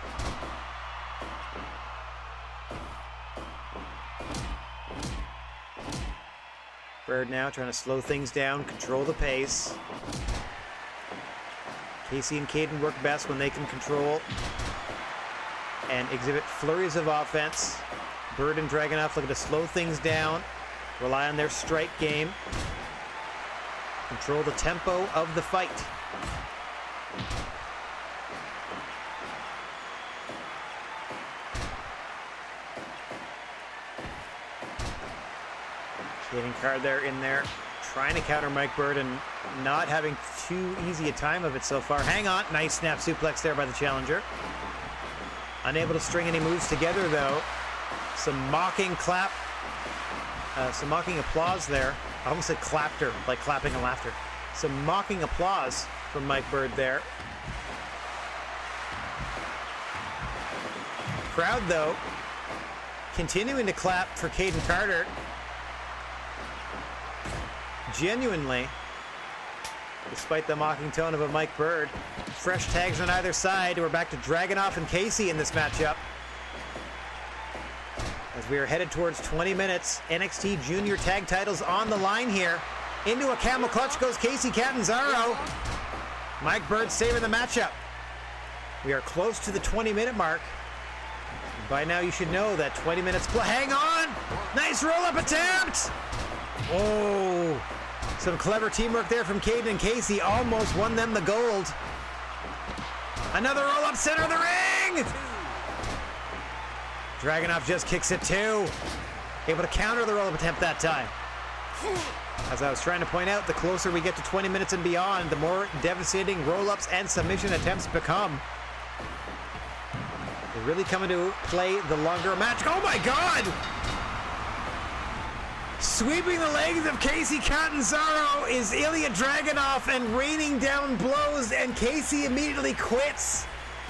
Bird now trying to slow things down, control the pace. Casey and Kaden work best when they can control and exhibit flurries of offense. Bird and Dragunov looking to slow things down, rely on their strike game, control the tempo of the fight. Kaden Carter in there, trying to counter Mike Bird and not having too easy a time of it so far. Hang on, nice snap suplex there by the challenger. Unable to string any moves together though. Some mocking applause there. I almost said clapter, like clapping and laughter. Some mocking applause from Mike Bird there. Crowd though, continuing to clap for Kaden Carter. Genuinely, despite the mocking tone of a Mike Bird. Fresh tags on either side. We're back to Dragunov and Casey in this matchup. As we are headed towards 20 minutes, NXT Junior Tag titles on the line here. Into a camel clutch goes Casey Catanzaro. Mike Bird saving the matchup. We are close to the 20-minute mark. By now you should know that 20 minutes play. Hang on! Nice roll-up attempt! Oh, some clever teamwork there from Kaden and Casey. Almost won them the gold. Another roll-up center of the ring! Dragunov just kicks it too. Able to counter the roll-up attempt that time. As I was trying to point out, the closer we get to 20 minutes and beyond, the more devastating roll-ups and submission attempts become. They're really coming to play the longer a match. Oh my God! Sweeping the legs of Casey Catanzaro is Ilya Dragunov and raining down blows, and Casey immediately quits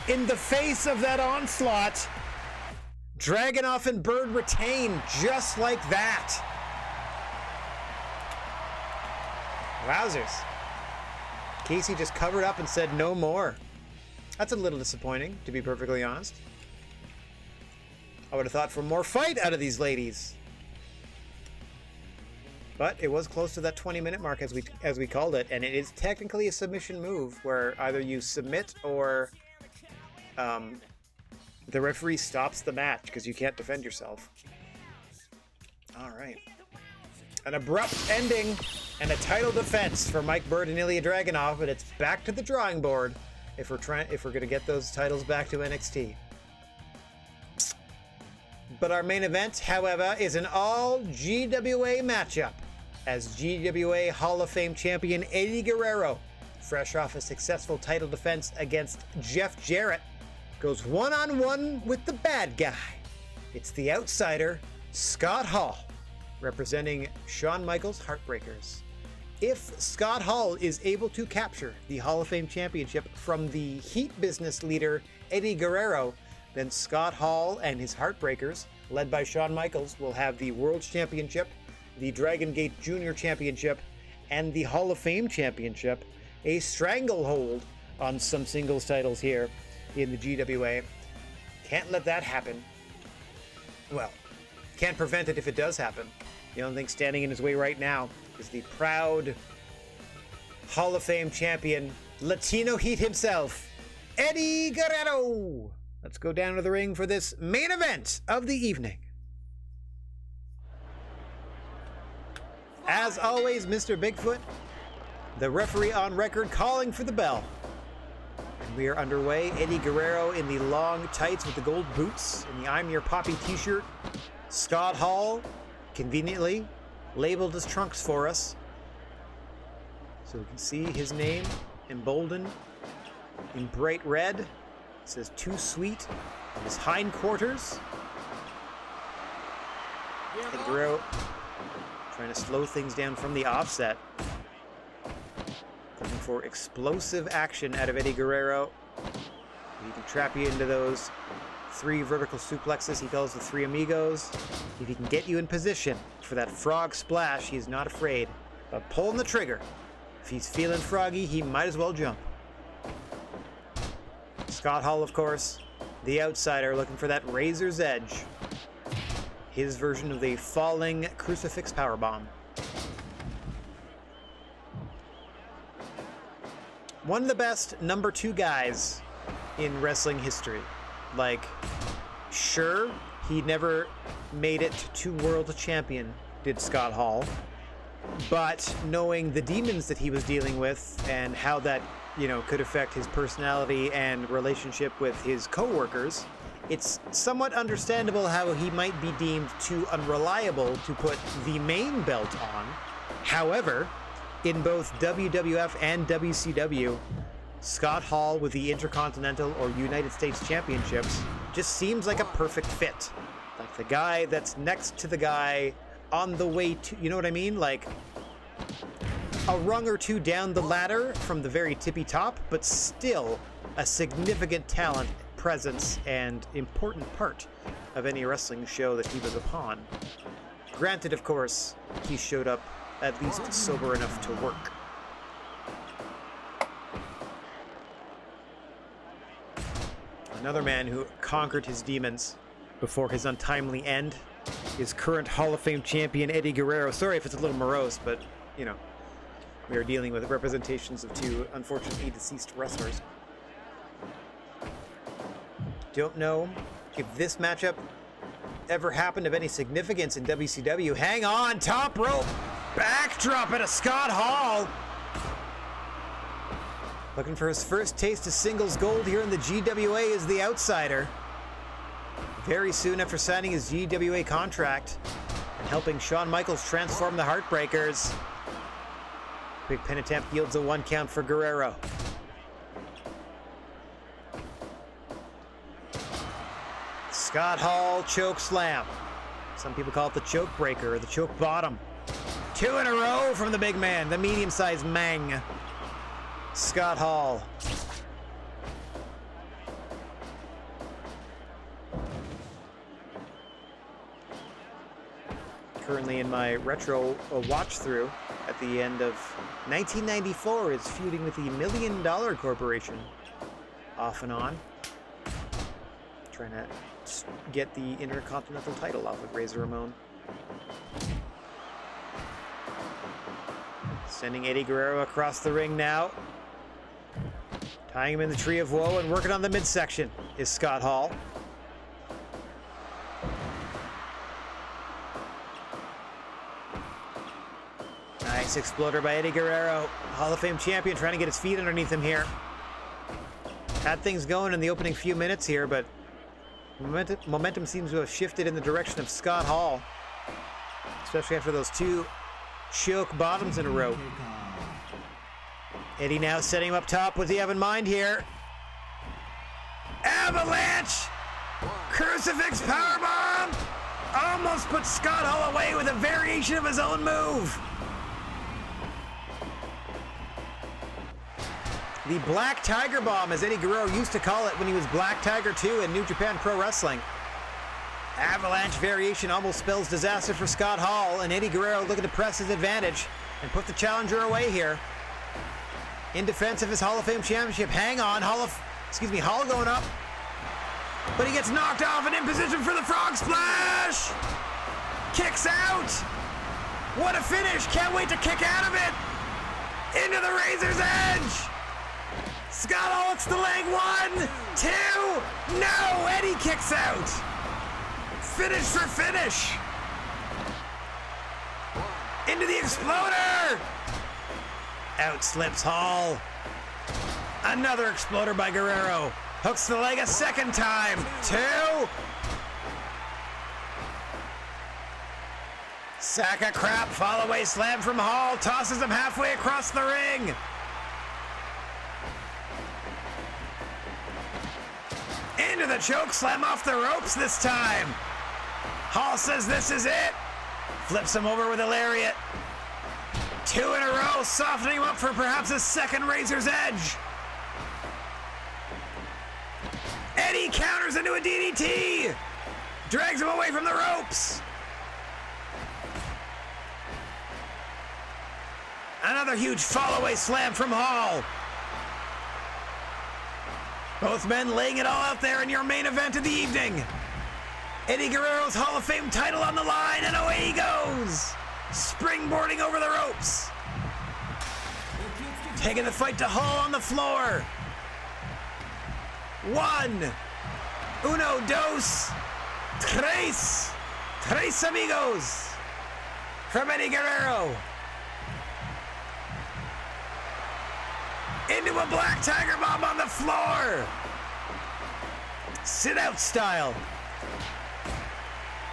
in the face of that onslaught. Dragunov and Bird retain just like that. Wowzers. Casey just covered up and said no more. That's a little disappointing, to be perfectly honest. I would have thought for more fight out of these ladies. But it was close to that 20-minute mark as we called it, and it is technically a submission move where either you submit or the referee stops the match because you can't defend yourself. All right. An abrupt ending and a title defense for Mike Bird and Ilya Dragunov, but it's back to the drawing board if we're going to get those titles back to NXT. But our main event, however, is an all GWA matchup as GWA Hall of Fame champion Eddie Guerrero, fresh off a successful title defense against Jeff Jarrett, goes one-on-one with the bad guy. It's the outsider, Scott Hall, representing Shawn Michaels' Heartbreakers. If Scott Hall is able to capture the Hall of Fame championship from the Heat business leader Eddie Guerrero, then Scott Hall and his Heartbreakers, led by Shawn Michaels, will have the World Championship, the Dragon Gate Junior Championship, and the Hall of Fame Championship, a stranglehold on some singles titles here in the GWA. Can't let that happen. Well, can't prevent it if it does happen. The only thing standing in his way right now is the proud Hall of Fame champion, Latino Heat himself, Eddie Guerrero. Let's go down to the ring for this main event of the evening. As always, Mr. Bigfoot, the referee on record calling for the bell. We are underway. Eddie Guerrero in the long tights with the gold boots and the I'm Your Poppy t-shirt. Scott Hall, conveniently, labeled as Trunks for us. So we can see his name emboldened in bright red. It says "Too Sweet" on his hindquarters. Eddie Guerrero trying to slow things down from the offset. Looking for explosive action out of Eddie Guerrero. He can trap you into those 3 vertical suplexes he calls the 3 amigos. If he can get you in position for that frog splash, he's not afraid of pulling the trigger. If he's feeling froggy, he might as well jump. Scott Hall, of course, the outsider, looking for that razor's edge. His version of the falling crucifix powerbomb. One of the best number 2 guys in wrestling history. Like, sure, he never made it to world champion, did Scott Hall. But knowing the demons that he was dealing with and how that, could affect his personality and relationship with his co-workers, it's somewhat understandable how he might be deemed too unreliable to put the main belt on. However, in both WWF and WCW, Scott Hall with the Intercontinental or United States Championships just seems like a perfect fit. Like the guy that's next to the guy on the way to, you know what I mean? Like a rung or 2 down the ladder from the very tippy top, but still a significant talent, presence, and important part of any wrestling show that he was upon. Granted, of course, he showed up at least sober enough to work. Another man who conquered his demons before his untimely end is current Hall of Fame champion Eddie Guerrero. Sorry if it's a little morose, but, we are dealing with representations of 2 unfortunately deceased wrestlers. Don't know if this matchup ever happened of any significance in WCW. Hang on, top rope, backdrop at a Scott Hall. Looking for his first taste of singles gold here in the GWA is the outsider. Very soon after signing his GWA contract and helping Shawn Michaels transform the Heartbreakers. Quick pin attempt yields a 1 count for Guerrero. Scott Hall choke slam. Some people call it the choke breaker or the choke bottom. 2 in a row from the big man, the medium-sized Mang. Scott Hall. Currently in my retro watch through at the end of 1994 is feuding with the $1 Million Corporation off and on. Trying to get the Intercontinental title off of Razor Ramon. Sending Eddie Guerrero across the ring now. Tying him in the Tree of Woe and working on the midsection is Scott Hall. Nice exploder by Eddie Guerrero. Hall of Fame champion trying to get his feet underneath him here. Had things going in the opening few minutes here, but momentum seems to have shifted in the direction of Scott Hall. Especially after those 2 choke bottoms in a row. Eddie now setting him up top. What's he have in mind here? Avalanche! Crucifix powerbomb! Almost put Scott Hall away with a variation of his own move. The Black Tiger Bomb, as Eddie Guerrero used to call it when he was Black Tiger 2 in New Japan Pro Wrestling. Avalanche variation almost spells disaster for Scott Hall, and Eddie Guerrero looking to press his advantage and put the challenger away here. In defense of his Hall of Fame championship. Hang on, Hall going up. But he gets knocked off and in position for the frog splash! Kicks out! What a finish! Can't wait to kick out of it! Into the razor's edge! Scott Hall hits the leg. 1, 2, no! Eddie kicks out! Finish for finish! Into the exploder! Out slips Hall. Another exploder by Guerrero. Hooks the leg a second time. 2. Sack of crap, fall away slam from Hall. Tosses him halfway across the ring. Into the choke slam off the ropes this time. Hall says this is it. Flips him over with a lariat. 2 in a row, softening him up for perhaps a second Razor's Edge. Eddie counters into a DDT. Drags him away from the ropes. Another huge fall-away slam from Hall. Both men laying it all out there in your main event of the evening. Eddie Guerrero's Hall of Fame title on the line, and away he goes. Springboarding over the ropes. Taking the fight to Hall on the floor. 1, uno, dos, tres. Tres amigos. From Eddie Guerrero. Into a black tiger bomb on the floor. Sit out style.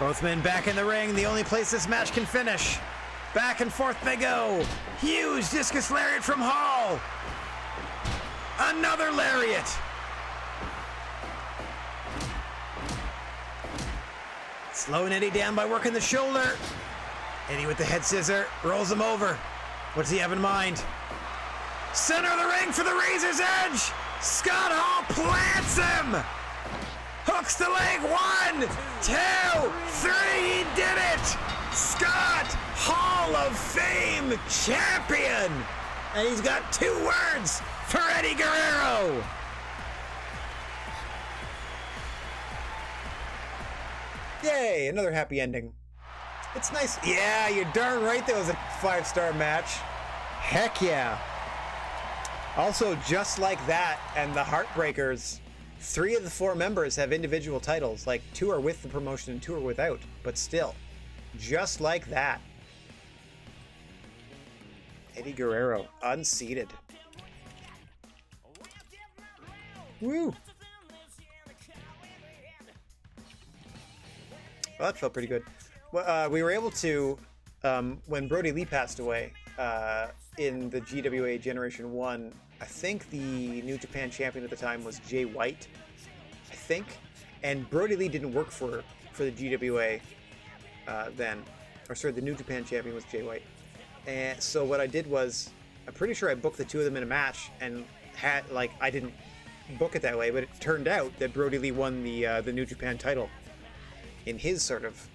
Both men back in the ring, the only place this match can finish. Back and forth they go. Huge discus lariat from Hall. Another lariat. Slowing Eddie down by working the shoulder. Eddie with the head scissor, rolls him over. What's he have in mind? Center of the ring for the Razor's Edge. Scott Hall plants him. Hooks the leg. 1, 2, 3. He did it. Scott Hall of Fame champion. And he's got 2 words for Eddie Guerrero. Yay, another happy ending. It's nice. Yeah, you're darn right that was a 5-star match. Heck yeah. Also, just like that and the Heartbreakers, 3 of the 4 members have individual titles. Like 2 are with the promotion and 2 are without. But still, just like that. Eddie Guerrero, unseated. Woo! Well, that felt pretty good. Well, we were able to, when Brody Lee passed away, in the GWA Generation 1, I think the New Japan champion at the time was Jay White, I think. And Brody Lee didn't work for the GWA then. Or sorry, the New Japan champion was Jay White. And so what I did was, I'm pretty sure I booked the 2 of them in a match and had, like, I didn't book it that way, but it turned out that Brody Lee won the New Japan title in his sort of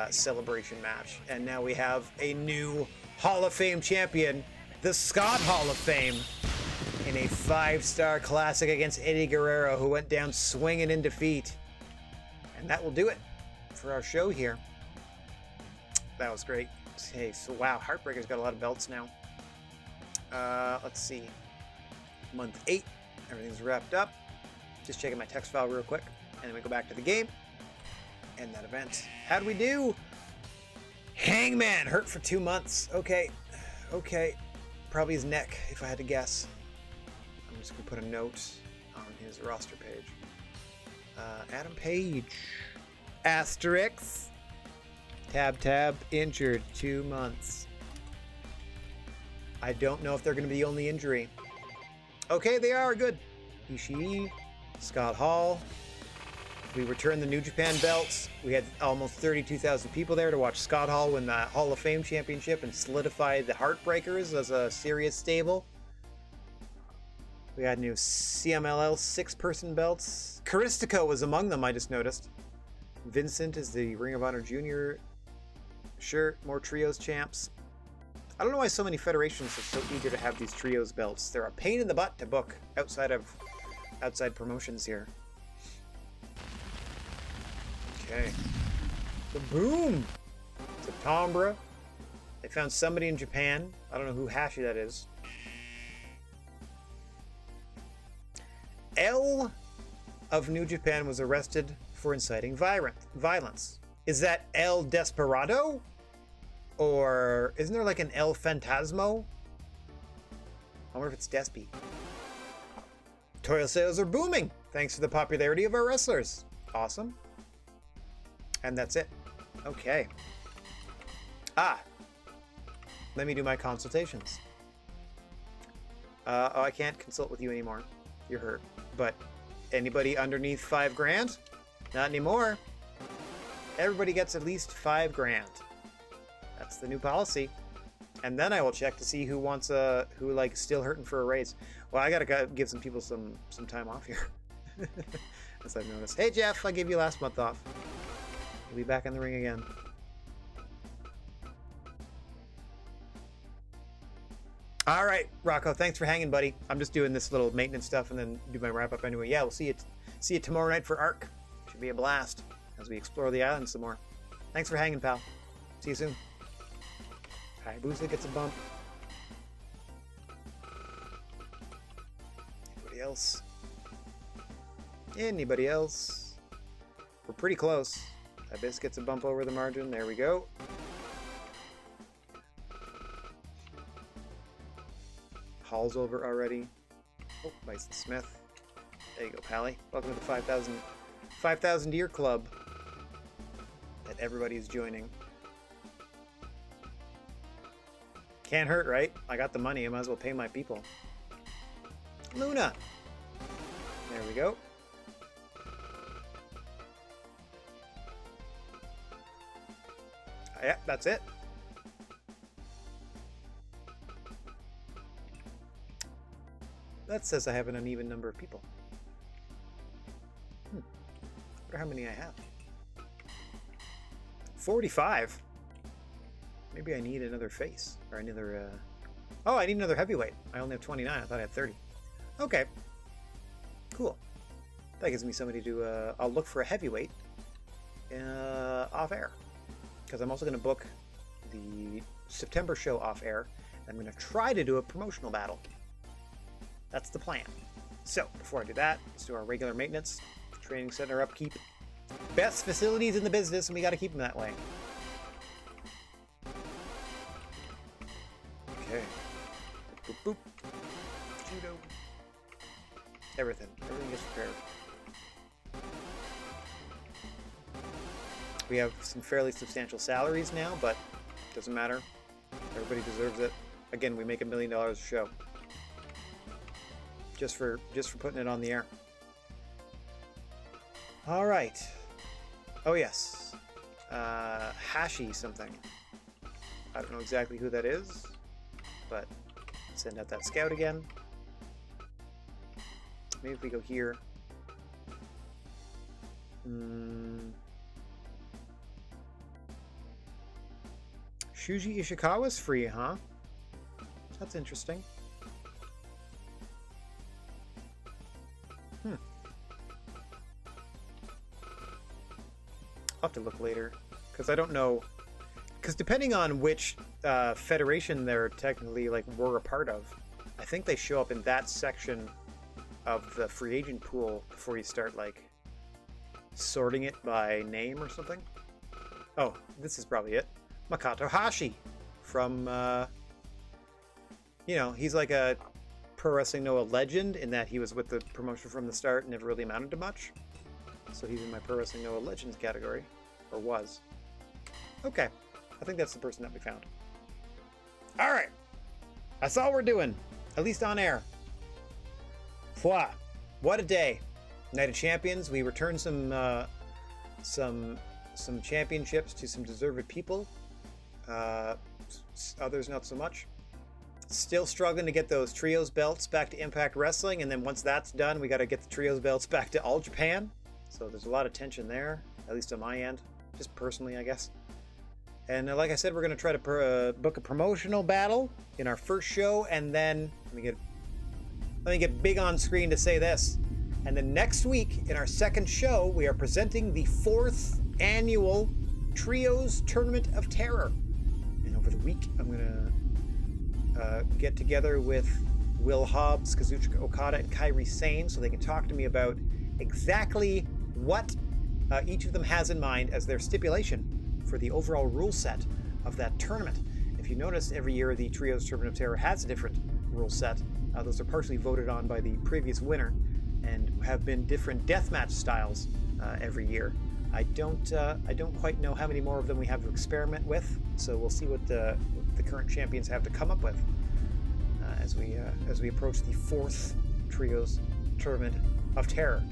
celebration match. And now we have a new Hall of Fame champion, the Scott Hall of Fame, in a 5-star classic against Eddie Guerrero, who went down swinging in defeat. And that will do it for our show here. That was great. Hey, so wow, Heartbreaker's got a lot of belts now. Let's see. Month 8, everything's wrapped up. Just checking my text file real quick, and then we go back to the game and that event. How'd we do? Hangman hurt for 2 months. Okay. Probably his neck, if I had to guess. I'm just gonna put a note on his roster page. Adam Page. Asterix. Tab, injured 2 months. I don't know if they're gonna be the only injury. Okay, they are good. Ishii, Scott Hall. We returned the New Japan belts. We had almost 32,000 people there to watch Scott Hall win the Hall of Fame championship and solidify the Heartbreakers as a serious stable. We had new CMLL 6-person belts. Caristico was among them, I just noticed. Vincent is the Ring of Honor Junior. Sure, more trios champs. I don't know why so many federations are so eager to have these trios belts. They're a pain in the butt to book outside promotions here. Okay. The boom! It's a Tombra. They found somebody in Japan. I don't know who Hashi that is. L of New Japan was arrested for inciting violence. Is that El Desperado? Or isn't there like an El Fantasmo? I wonder if it's Despy. Toyo sales are booming thanks to the popularity of our wrestlers. Awesome. And that's it. Okay. Let me do my consultations. Oh, I can't consult with you anymore. You're hurt. But anybody underneath $5,000? Not anymore. Everybody gets at least $5,000. That's the new policy. And then I will check to see who wants still hurting for a raise. Well, I gotta give some people some time off here. As I've noticed. Hey Jeff, I gave you last month off. You'll be back in the ring again. All right, Rocco, thanks for hanging, buddy. I'm just doing this little maintenance stuff and then do my wrap up anyway. Yeah, we'll see you tomorrow night for Arc. Should be a blast as we explore the island some more. Thanks for hanging, pal. See you soon. Hayabusa gets a bump. Anybody else? Anybody else? We're pretty close. Abyss gets a bump over the margin. There we go. Hall's over already. Oh, Bison Smith. There you go, Pally. Welcome to the 5,000 year club that everybody's joining. Can't hurt, right? I got the money. I might as well pay my people. Luna. There we go. Yeah, that's it. That says I have an uneven number of people. I wonder how many I have. 45. Maybe I need another face or another. Oh, I need another heavyweight. I only have 29. I thought I had 30. Okay. Cool. That gives me somebody to. I'll look for a heavyweight off air, because I'm also going to book the September show off air. I'm going to try to do a promotional battle. That's the plan. So, before I do that, let's do our regular maintenance. Training center upkeep. Best facilities in the business, and we got to keep them that way. Okay. Boop, boop. Judo. Everything. Everything gets prepared. We have some fairly substantial salaries now, but it doesn't matter. Everybody deserves it. Again, we make $1 million a show. Just for putting it on the air. All right. Oh yes, Hashi something. I don't know exactly who that is, but send out that scout again. Maybe if we go here. Shuji Ishikawa's free, huh? That's interesting. I'll have to look later, because I don't know. Because depending on which federation they're technically were a part of, I think they show up in that section of the free agent pool before you start sorting it by name or something. Oh, this is probably it. Makoto Hashi from he's like a Pro Wrestling Noah legend in that he was with the promotion from the start and never really amounted to much. So he's in my Pro Wrestling Noah Legends category. Or was. Okay. I think that's the person that we found. Alright. That's all we're doing. At least on air. Fwa. What a day. Night of Champions. We returned some championships to some deserved people. Others not so much. Still struggling to get those trios belts back to Impact Wrestling, and then once that's done, we got to get the trios belts back to All Japan. So there's a lot of tension there, at least on my end, just personally, I guess. And like I said, we're going to try to book a promotional battle in our first show, and then let me get big on screen to say this. And then next week, in our second show, we are presenting the 4th annual Trios Tournament of Terror. And over the week, I'm going to get together with Will Hobbs, Kazuchika Okada, and Kairi Sane so they can talk to me about exactly what each of them has in mind as their stipulation for the overall rule set of that tournament. If you notice, every year the Trios Tournament of Terror has a different rule set. Those are partially voted on by the previous winner. have been different deathmatch styles every year. I don't quite know how many more of them we have to experiment with, so we'll see what the current champions have to come up with as we approach the 4th Trios Tournament of Terror.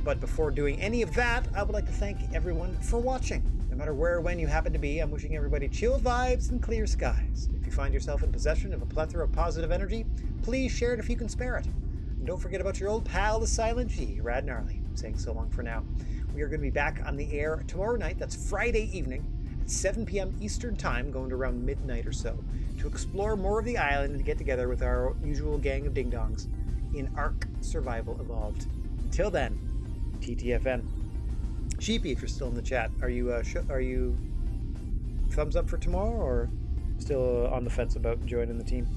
But before doing any of that, I would like to thank everyone for watching. No matter where or when you happen to be, I'm wishing everybody chill vibes and clear skies. If you find yourself in possession of a plethora of positive energy, please share it if you can spare it. And don't forget about your old pal, the Silent G, Rad Gnarly. I'm saying so long for now. We are going to be back on the air tomorrow night, that's Friday evening, at 7 p.m. Eastern Time, going to around midnight or so, to explore more of the island and get together with our usual gang of ding-dongs in Ark Survival Evolved. Until then, TTFN. Sheepy, if you're still in the chat, are you thumbs up for tomorrow or still on the fence about joining the team?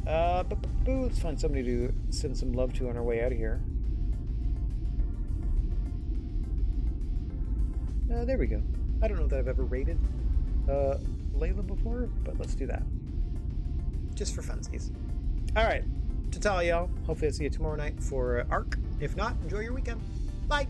Let's find somebody to send some love to on our way out of here. There we go. I don't know that I've ever rated Layla before, but let's do that. Just for funsies. All right. Ta-ta, y'all. Hopefully I'll see you tomorrow night for Ark. If not, enjoy your weekend. Bye.